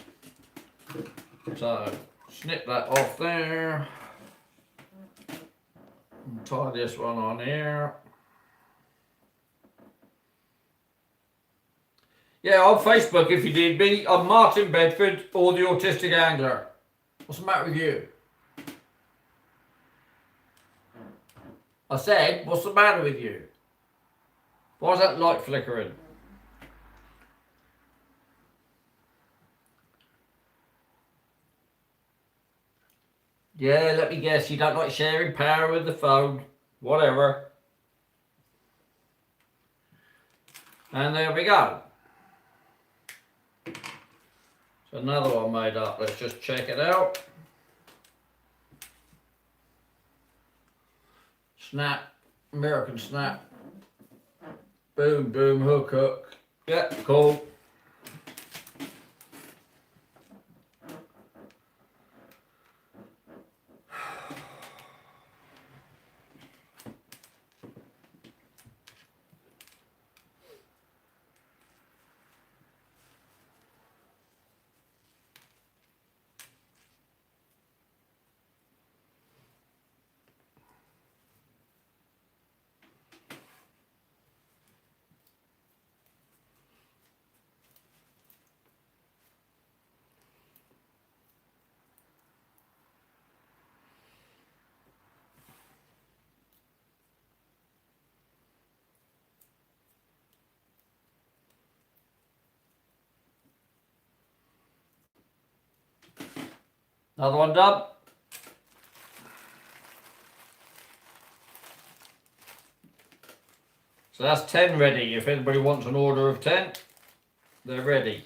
So, snip that off there. And tie this one on here. Yeah, on Facebook, if you need me, I'm Martin Bedford or the Autistic Angler. What's the matter with you? I said, what's the matter with you? Why is that light flickering? Yeah, let me guess, you don't like sharing power with the phone. Whatever. And there we go. So another one made up. Let's just check it out. Snap, American snap. Boom, boom, hook, hook. Yeah, cool. Another one done. So that's 10 ready. If anybody wants an order of 10, they're ready.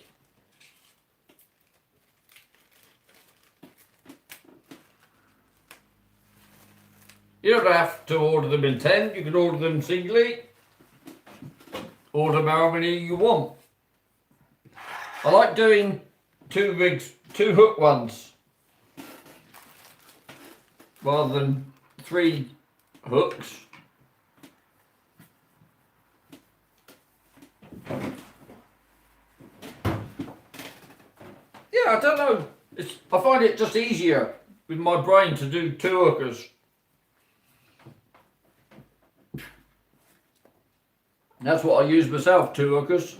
You don't have to order them in 10, you can order them singly. Order them how many you want. I like doing 2 rigs, 2 hook ones, rather than 3 hooks. Yeah, I don't know. I find it just easier with my brain to do 2 hookers. That's what I use myself, 2 hookers.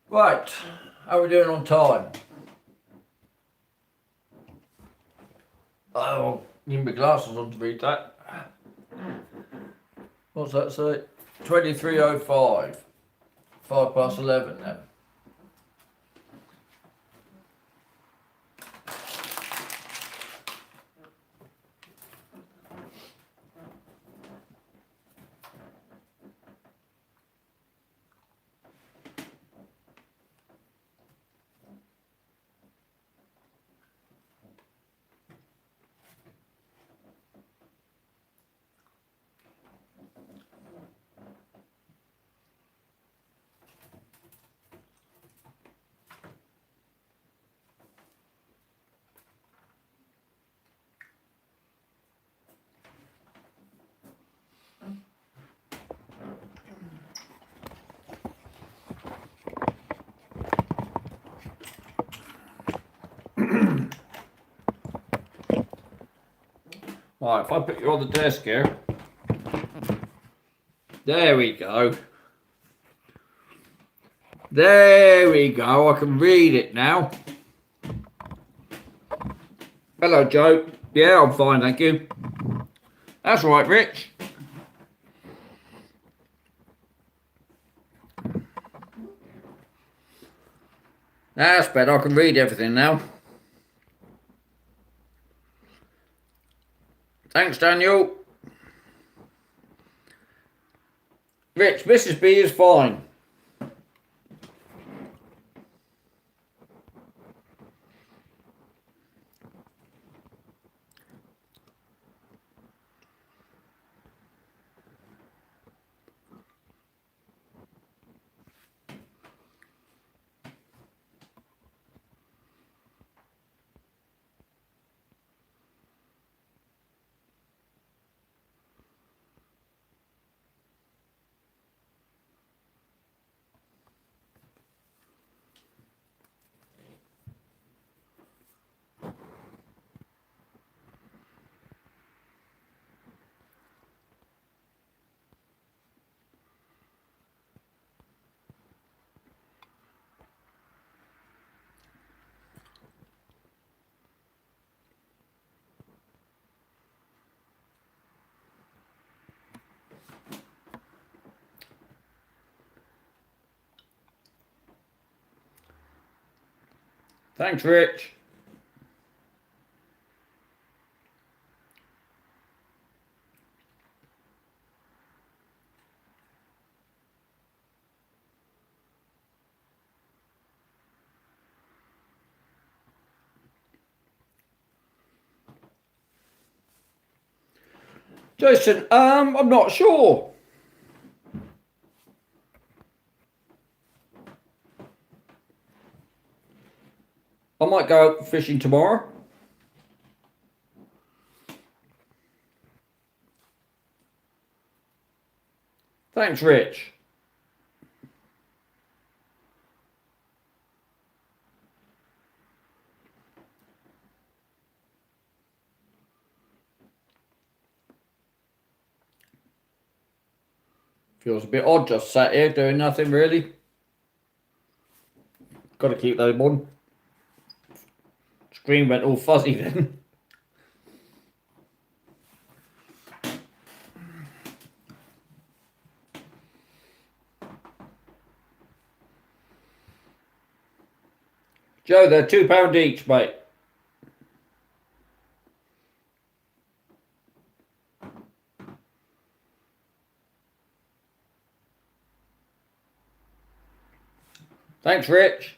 Right, how are we doing on time? Oh, need my glasses on to read that. What's that say? 23:05. 11 then. Right, if I put you on the desk here. There we go. There we go, I can read it now. Hello, Joe. Yeah, I'm fine, thank you. That's right, Rich. That's better, I can read everything now. Thanks, Daniel. Rich, Mrs. B is fine. Thanks, Rich. Jason, I'm not sure. I might go out fishing tomorrow. Thanks, Rich. Feels a bit odd just sat here doing nothing really. Got to keep those on. Screen went all fuzzy then. Joe, they're £2 each, mate. Thanks, Rich.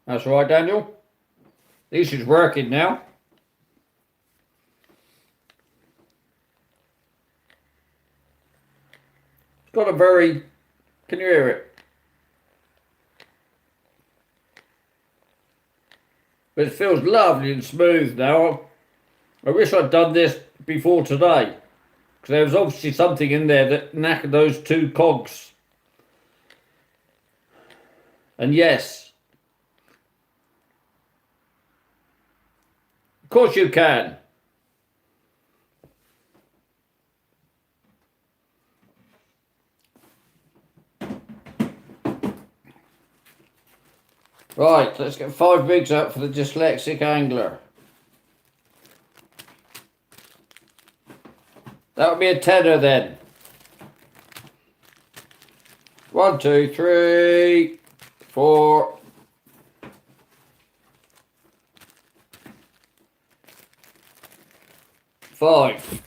That's all right, Daniel. At least it's working now. It's got a very... Can you hear it? But it feels lovely and smooth now. I wish I'd done this before today. Because there was obviously something in there that knackered those two cogs. And yes. Of course you can. Right, let's get 5 rigs out for the dyslexic angler. That would be a tenner then. 1, 2, 3, 4. 5.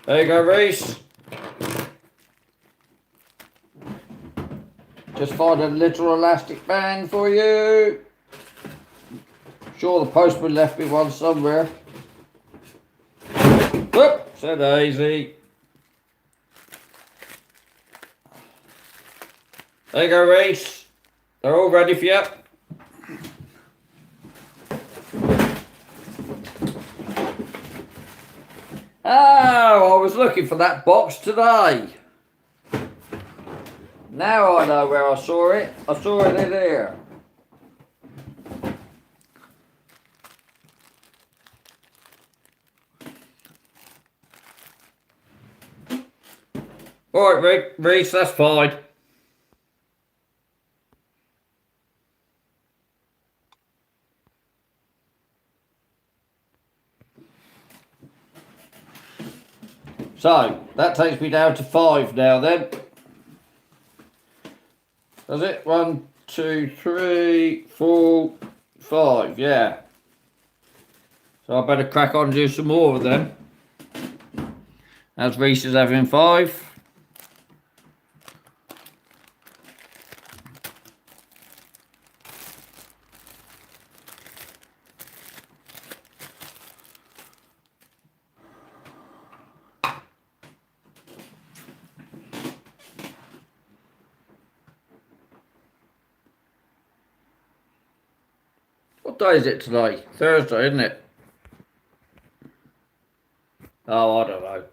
There you go, Reese. Just find a little elastic band for you. Sure, the postman left me one somewhere. Whoop, so daisy. There you go, Reese. They're all ready for you. Oh, I was looking for that box today. Now I know where I saw it. I saw it in here. All right, Reese, that's fine. So, that takes me down to 5 now then. Does it? 1, 2, 3, 4, 5, yeah. So I better crack on and do some more of them. As Reese is having 5. What day is it today? Thursday, isn't it? Oh, I don't know.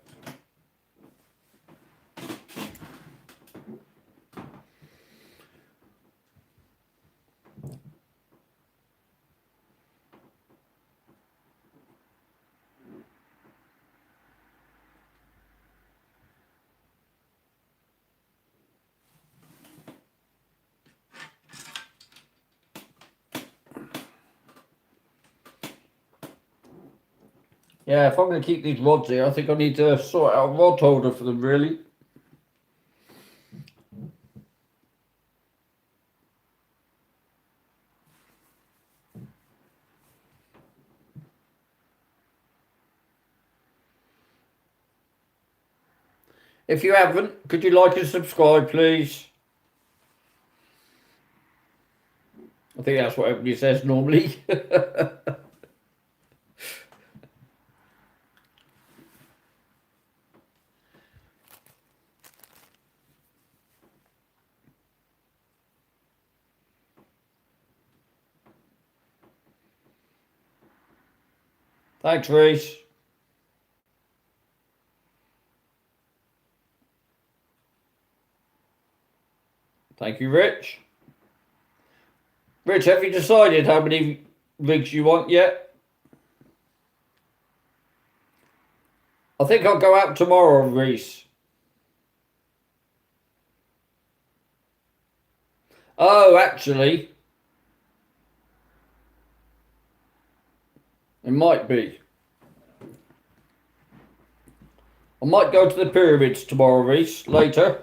Yeah, if I'm going to keep these rods here, I think I need to sort out a rod holder for them, really. If you haven't, could you like and subscribe, please? I think that's what everybody says normally. Thanks, Reese. Thank you, Rich. Rich, have you decided how many rigs you want yet? I think I'll go out tomorrow, Reese. Oh, actually, it might be. I might go to the pyramids tomorrow, Reese, later.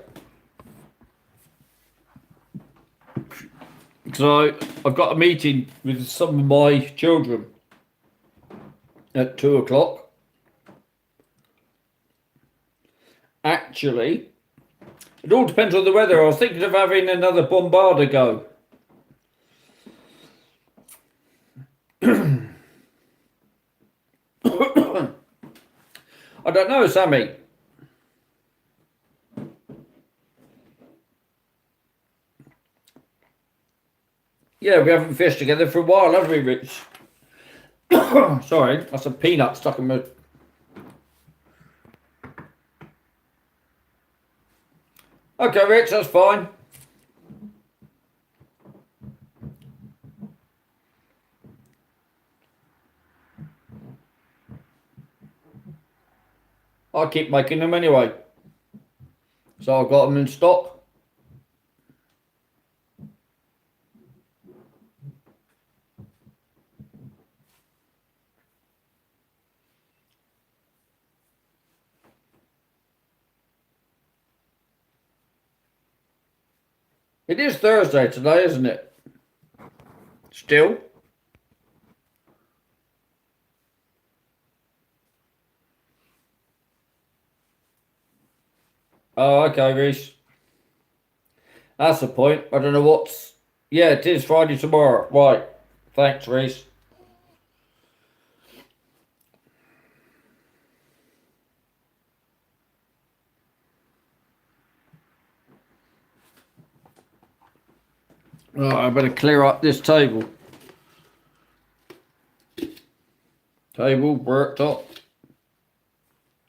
Because I've got a meeting with some of my children at 2 o'clock. Actually, it all depends on the weather. I was thinking of having another bombarder go. I don't know, Sammy. Yeah, we haven't fished together for a while, have we, Rich? Sorry, that's a peanut stuck in my... Okay, Rich, that's fine. I keep making them anyway. So I've got them in stock. It is Thursday today, isn't it? Still. Oh, okay, Reese. That's the point. I don't know what's... Yeah, it is Friday tomorrow. Right. Thanks, Reese. Oh, I better clear up this table. Table, worktop.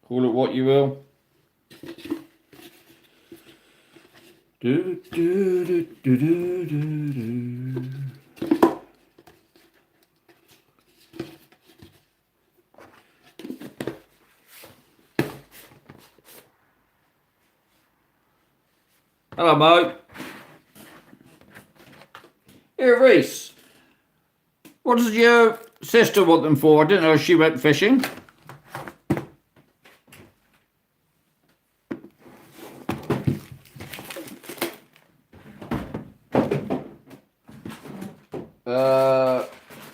Call it what you will. Do, do, do, do, do, do, do. Hello, Mo. Here, Reese. What does your sister want them for? I didn't know she went fishing.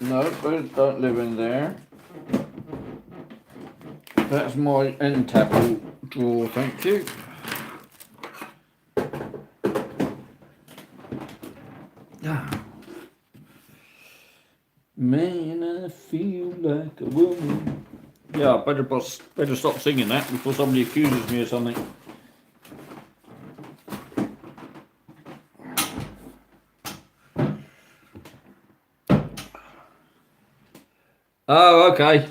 No, don't live in there. That's my end table drawer, thank you. Man, I feel like a woman. Yeah, I better stop singing that before somebody accuses me of something. Oh, okay.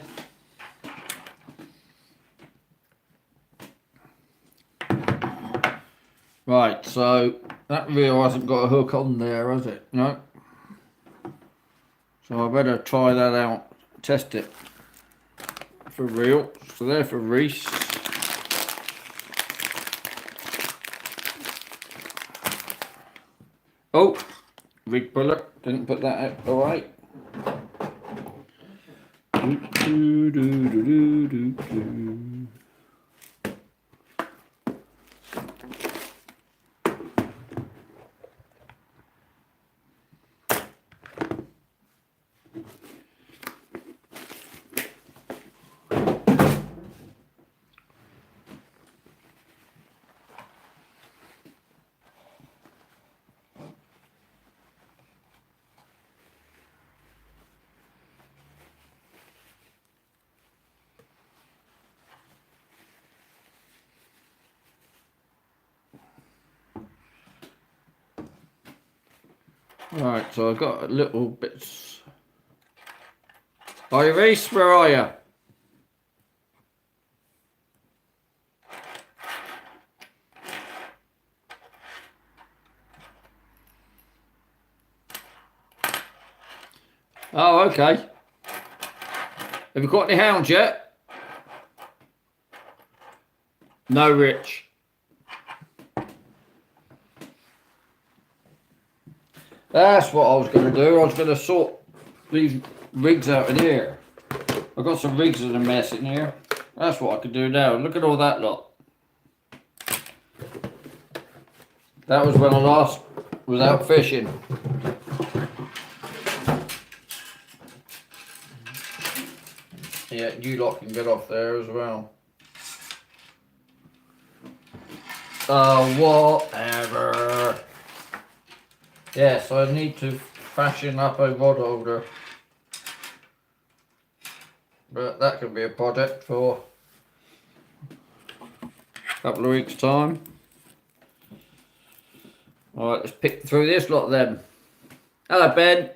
Right, so that reel hasn't got a hook on there, has it? No. So I better try that out, test it for real. So there for Reese. Oh, rig puller, didn't put that out all right. Do, do, do, do, do, do. Right, so I've got a little bits. Hi, Reese, where are you? Oh, okay. Have you got any hounds yet? No Rich. That's what I was going to do. I was going to sort these rigs out in here. I've got some rigs in a mess in here. That's what I could do now. Look at all that lot. That was when I last was out fishing. Yeah, you lot can get off there as well. Whatever. Yes, I need to fashion up a rod holder. But that could be a project for a couple of weeks' time. Alright, let's pick through this lot then. Hello, Ben.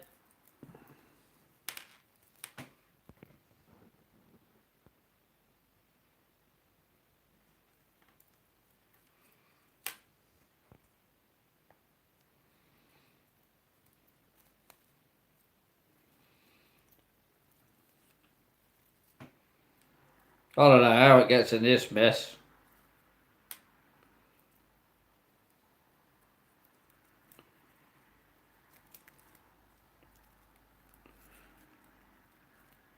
I don't know how it gets in this mess.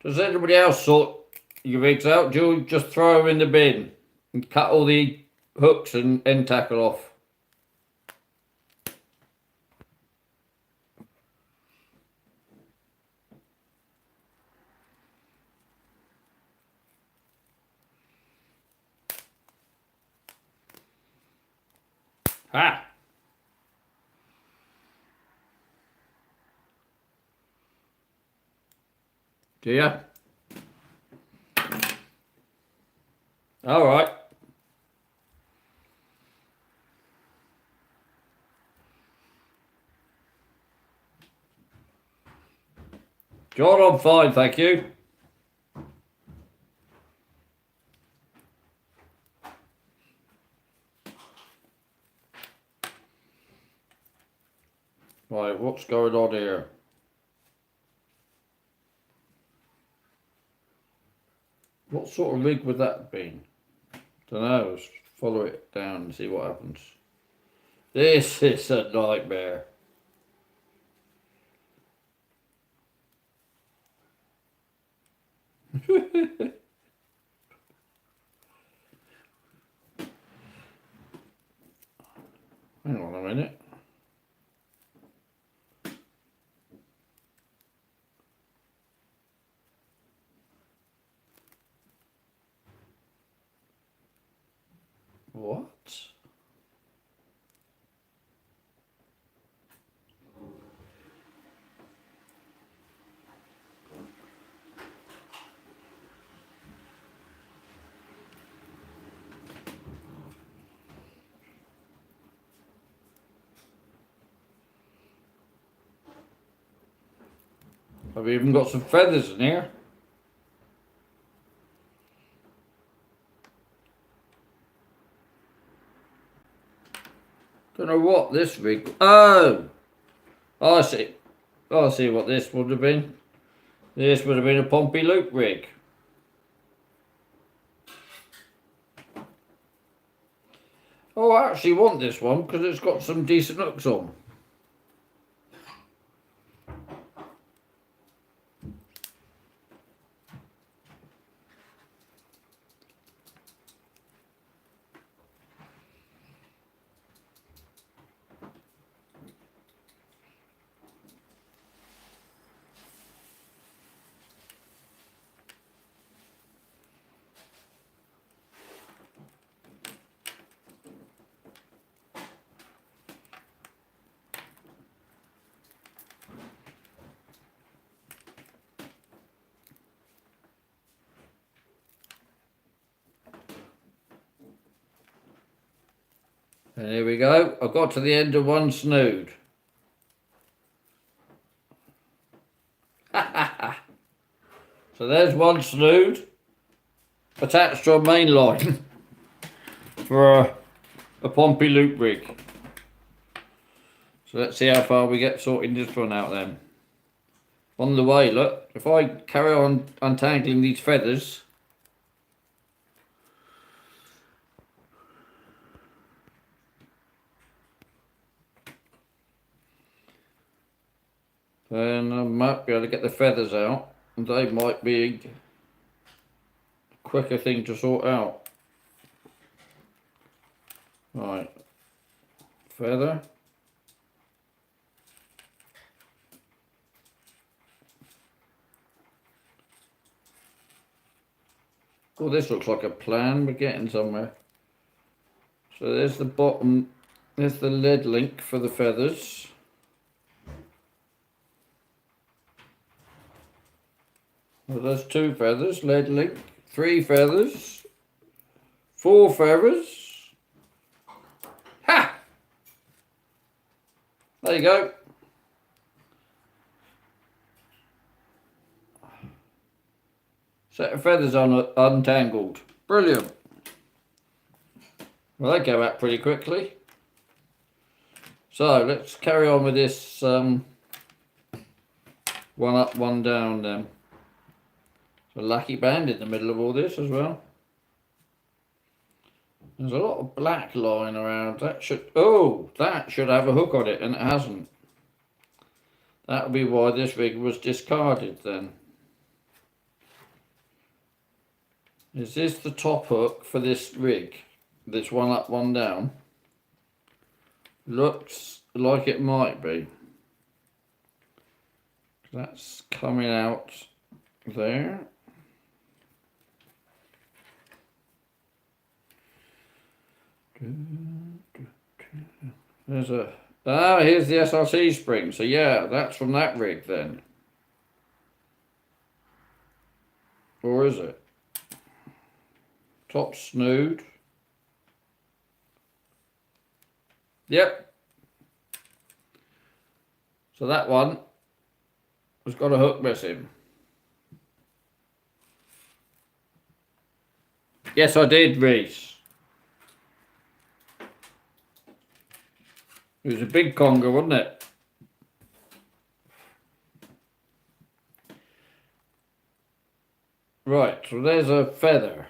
Does anybody else sort your rigs out? Do you just throw them in the bin and cut all the hooks and end tackle off? Ha! Do you? Alright. John, I'm fine, thank you. Right, what's going on here? What sort of rig would that have been? Don't know, let's follow it down and see what happens. This is a nightmare. Hang on a minute. What? I've even got some feathers in here. Don't know what this rig. Oh! I see. I see what this would have been. This would have been a Pompey loop rig. Oh, I actually want this one because it's got some decent hooks on. And here we go. I've got to the end of one snood. So there's one snood attached to a main line for a Pompey loop rig. So let's see how far we get sorting this one out then. On the way, look, if I carry on untangling these feathers, then I might be able to get the feathers out, and they might be a quicker thing to sort out. Right, feather. Oh, this looks like a plan. We're getting somewhere. So there's the bottom, there's the lead link for the feathers. Well, there's 2 feathers, lead link, 3 feathers, 4 feathers. Ha! There you go. Set of feathers untangled. Brilliant. Well, they go out pretty quickly. So let's carry on with this one up, one down then. So lucky band in the middle of all this as well. There's a lot of black lying around. That should have a hook on it, and it hasn't. That'll be why this rig was discarded then. Is this the top hook for this rig? This one up, one down? Looks like it might be. That's coming out there. There's a... Ah, here's the SRC spring. So yeah, that's from that rig then. Or is it? Top snood. Yep. So that one has got a hook missing. Yes, I did, Reese. It was a big conger, wasn't it? Right, so there's a feather.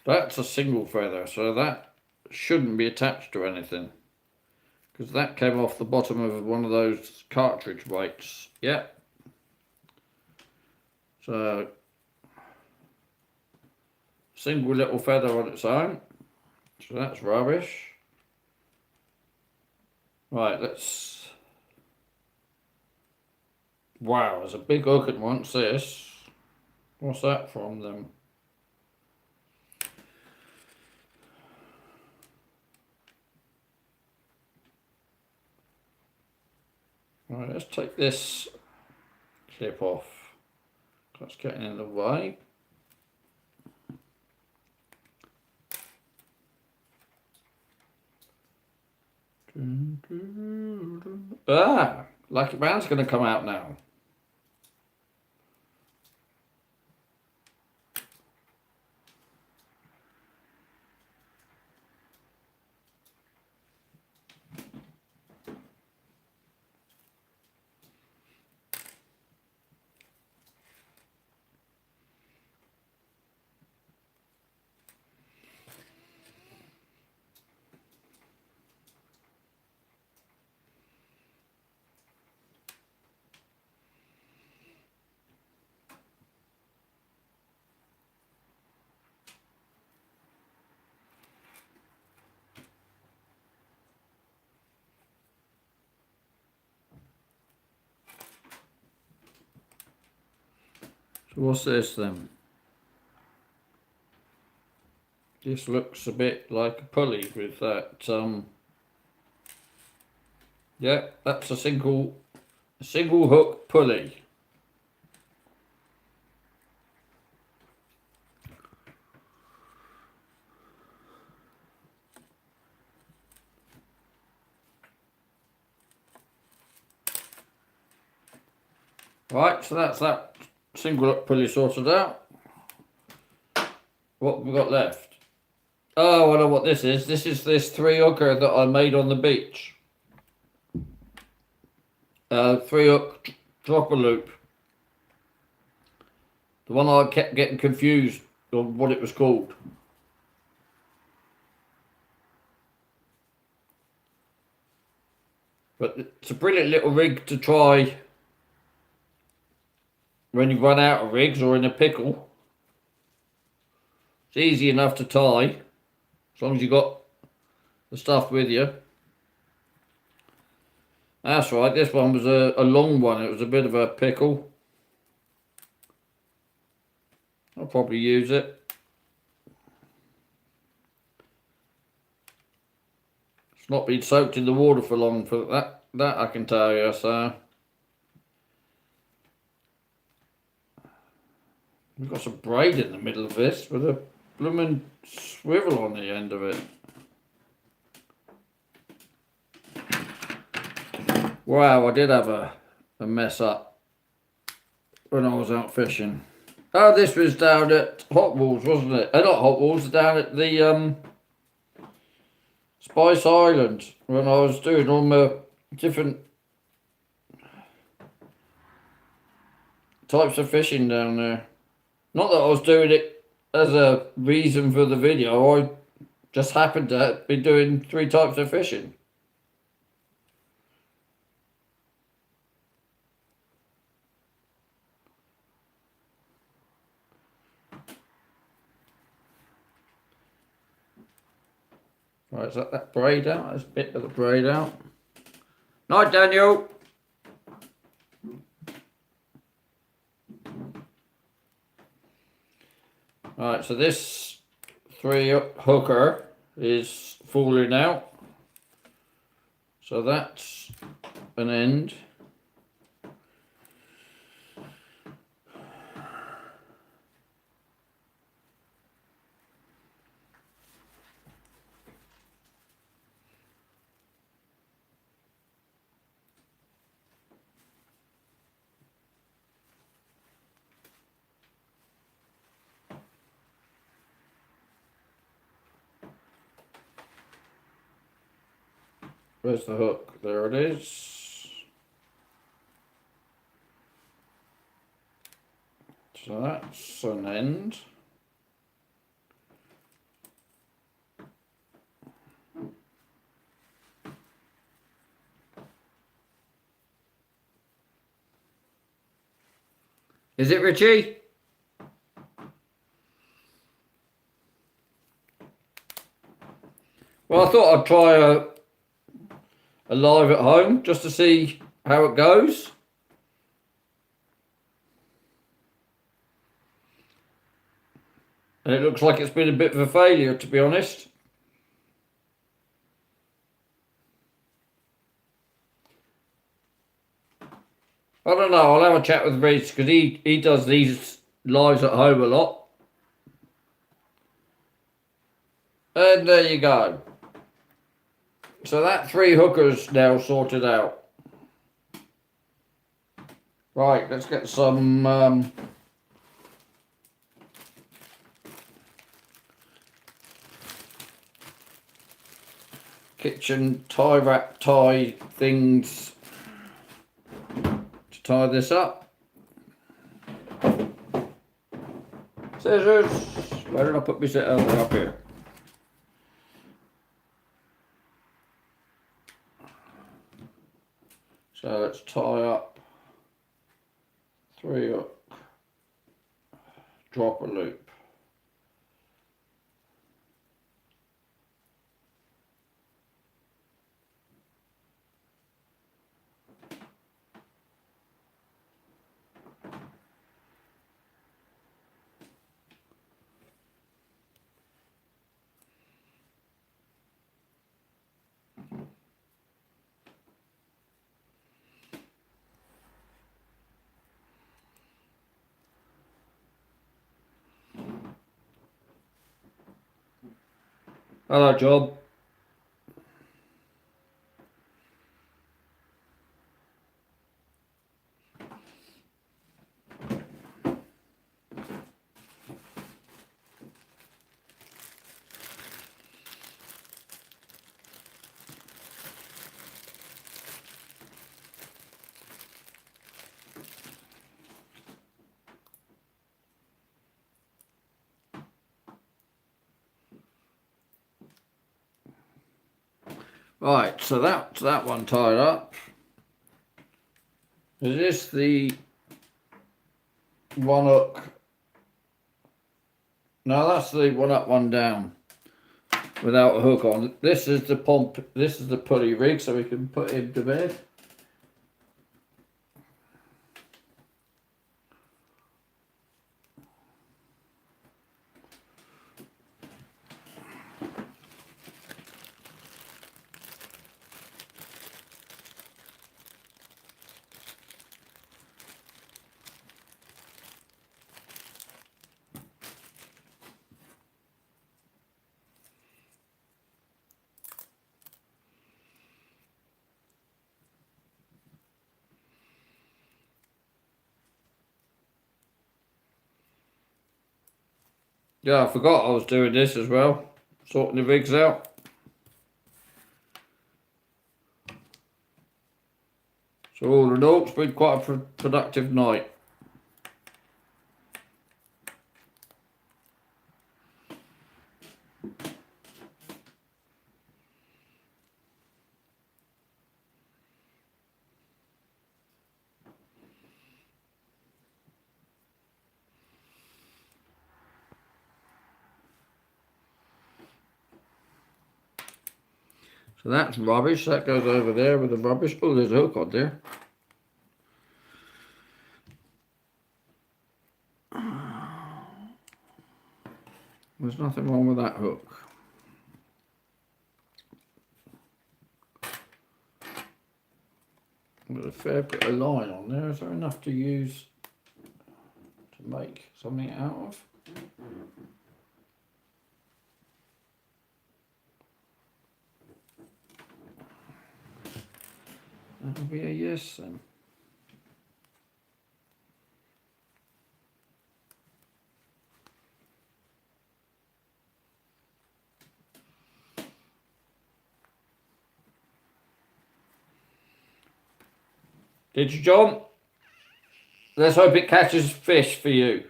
That's a single feather, so that shouldn't be attached to anything. Because that came off the bottom of one of those cartridge weights. Yep. So, single little feather on its own. So that's rubbish. Right, let's... Wow, there's a big hook at once, this. What's that from them? Right, let's take this clip off. That's getting in the way. Ah, Lucky Band's going to come out now. So what's this then? This looks a bit like a pulley with that, yeah, that's a single hook pulley. Right, so that's that single hook pulley sorted out. What have we got left? Oh, I know what this is. This is this 3 hooker that I made on the beach. 3 hook dropper loop. The one I kept getting confused on what it was called. But it's a brilliant little rig to try when you run out of rigs or in a pickle. It's easy enough to tie, as long as you got the stuff with you. That's right, this one was a long one. It was a bit of a pickle. I'll probably use it. It's not been soaked in the water for long for that I can tell you, so. We've got some braid in the middle of this with a blooming swivel on the end of it. Wow, I did have a mess up when I was out fishing. Oh, this was down at Hot Walls, wasn't it? Not Hot Walls, down at the Spice Island, when I was doing all my different types of fishing down there. Not that I was doing it as a reason for the video, I just happened to be doing 3 types of fishing. Right, is that braid out? There's a bit of the braid out. Night, Daniel. Right, so this 3 hooker is falling out. So that's an end. Where's the hook? There it is. So that's an end. Is it, Richie? Well, I thought I'd try a live at home just to see how it goes. And it looks like it's been a bit of a failure, to be honest. I don't know, I'll have a chat with Reese because he does these lives at home a lot. And there you go. So that 3 hookers now sorted out. Right, let's get some kitchen tie wrap tie things to tie this up. Scissors. Where did I put my scissors? Oh, up here. So let's tie up 3 hook, drop a loop. Hello, Job. Right, so that's that one tied up. Is this the one hook. No, that's the one up, one down without a hook on. This is the pump, this is the pulley rig, so we can put him to bed. Yeah, I forgot I was doing this as well, sorting the rigs out. So all in all, it's been quite a productive night. So that's rubbish, that goes over there with the rubbish. Oh, there's a hook on there. There's nothing wrong with that hook. There's a fair bit of line on there. Is there enough to use to make something out of? That'll be a yes then. Did you, John? Let's hope it catches fish for you.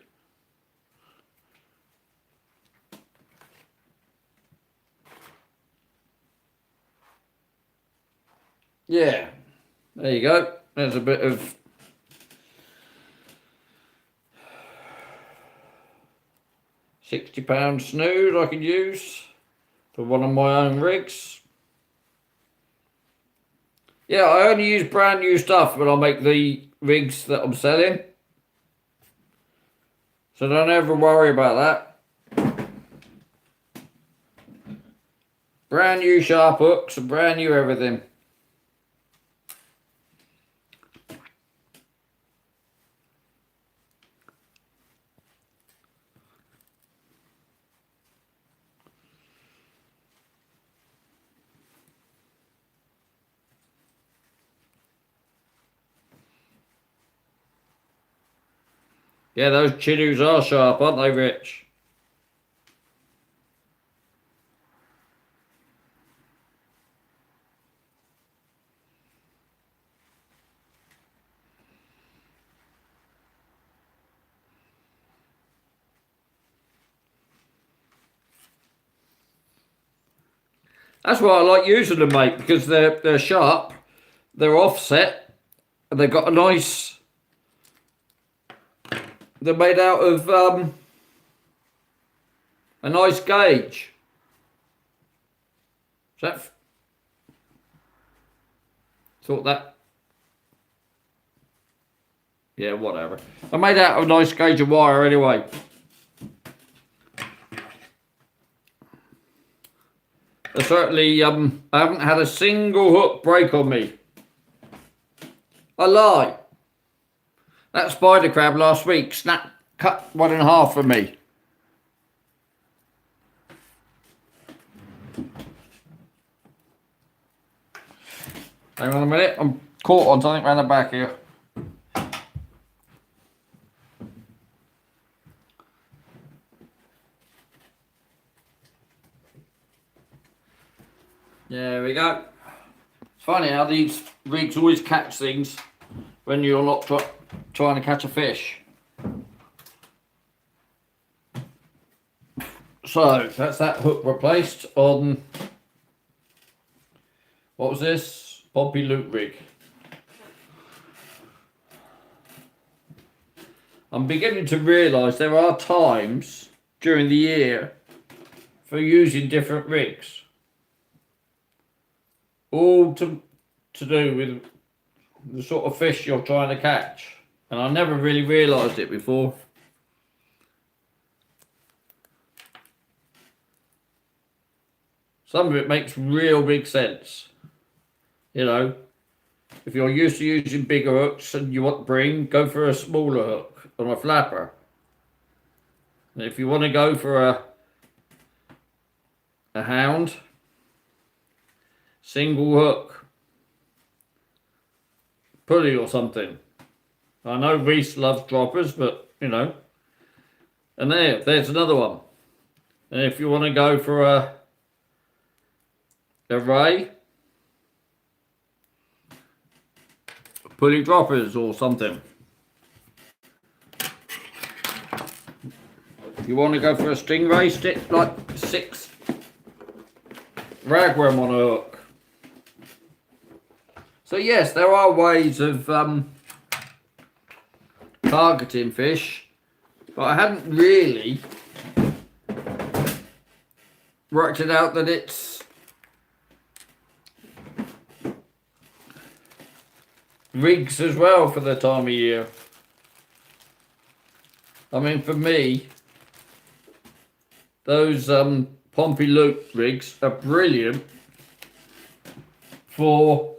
Yeah, there you go. There's a bit of £60 snood I can use for one of my own rigs. Yeah, I only use brand new stuff when I make the rigs that I'm selling. So don't ever worry about that. Brand new sharp hooks and brand new everything. Yeah, those Chidoos are sharp, aren't they, Rich? That's why I like using them, mate, because they're sharp, they're offset, and they've got a nice. They're made out of a nice gauge. Thought that. Yeah, whatever. I made out of a nice gauge of wire anyway. I certainly I haven't had a single hook break on me. I lie. That spider crab last week cut one in half for me. Hang on a minute, I'm caught on something around the back here. There we go. It's funny how these rigs always catch things when you're not trying to catch a fish. So that's that hook replaced on, what was this? Pompey loop rig. I'm beginning to realise there are times during the year for using different rigs. All to do with the sort of fish you're trying to catch. And I never really realised it before. Some of it makes real big sense. You know, if you're used to using bigger hooks and you want to bring, go for a smaller hook on a flapper. And if you want to go for a hound, single hook, pulley or something. I know Reese loves droppers, but you know. And there's another one. And if you want to go for a ray, pulley droppers or something. If you want to go for a stingray, stick like 6 ragworm on a hook. So yes, there are ways of targeting fish, but I hadn't really worked it out that it's rigs as well for the time of year. I mean, for me, those Pompey Loop rigs are brilliant for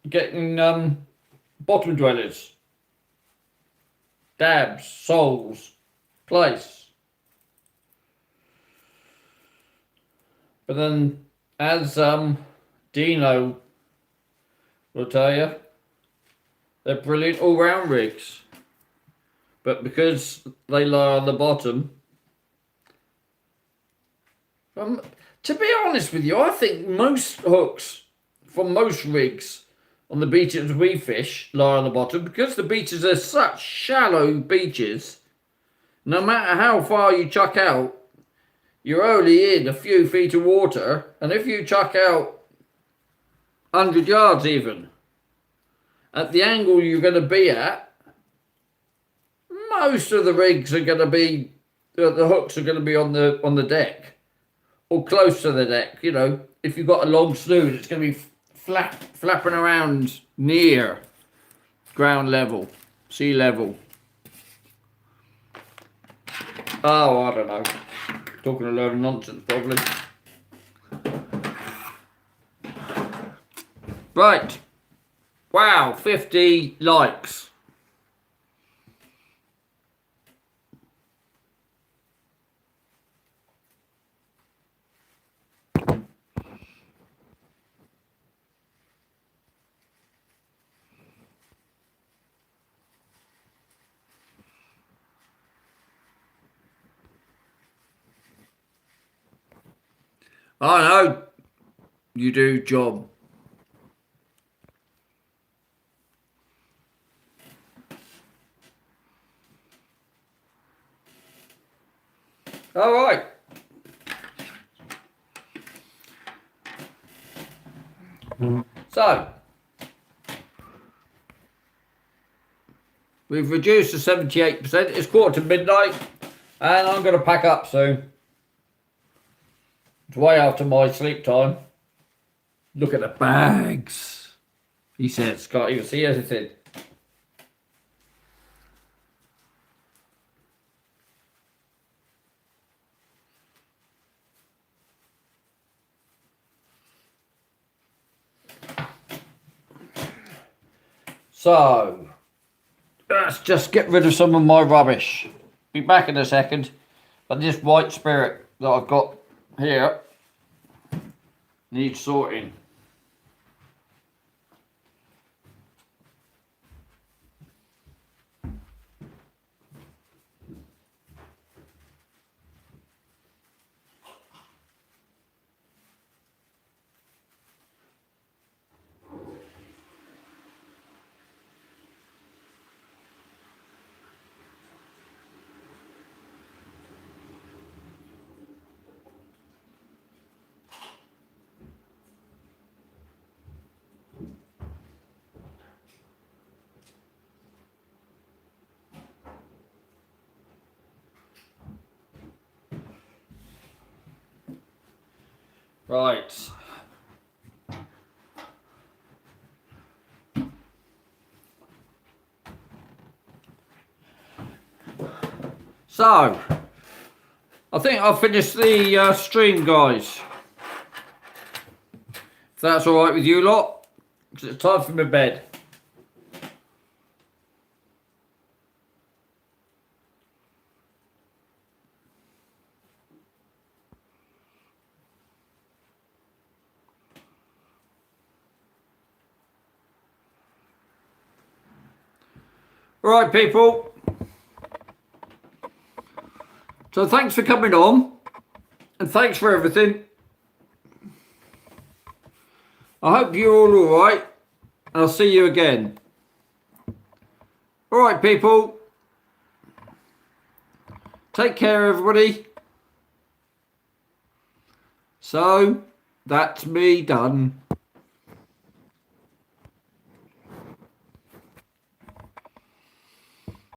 getting bottom dwellers, dabs, soles, place. But then, as Dino will tell you, they're brilliant all-round rigs. But because they lie on the bottom, to be honest with you, I think most hooks from most rigs on the beaches we fish lie on the bottom, because the beaches are such shallow beaches. No matter how far you chuck out, you're only in a few feet of water, and if you chuck out 100 yards even, at the angle you're going to be at, most of the rigs are going to be, the hooks are going to be on the deck, or close to the deck. You know, if you've got a long snood, it's going to be flapping around near ground level, sea level. Oh, I don't know. Talking a load of nonsense, probably. Right. Wow, 50 likes. I know you do, job. All right. So, we've reduced to 78%. It's 1:45, and I'm going to pack up soon. It's way after my sleep time. Look at the bags, he says. Can't even see anything. So, let's just get rid of some of my rubbish. Be back in a second. But this white spirit that I've got here needs sorting. Right. So, I think I'll finish the stream, guys. If that's alright with you lot, because it's time for my bed. Right, people. So thanks for coming on, and thanks for everything. I hope you're all alright, and I'll see you again. Alright, people. Take care, everybody. So, that's me done.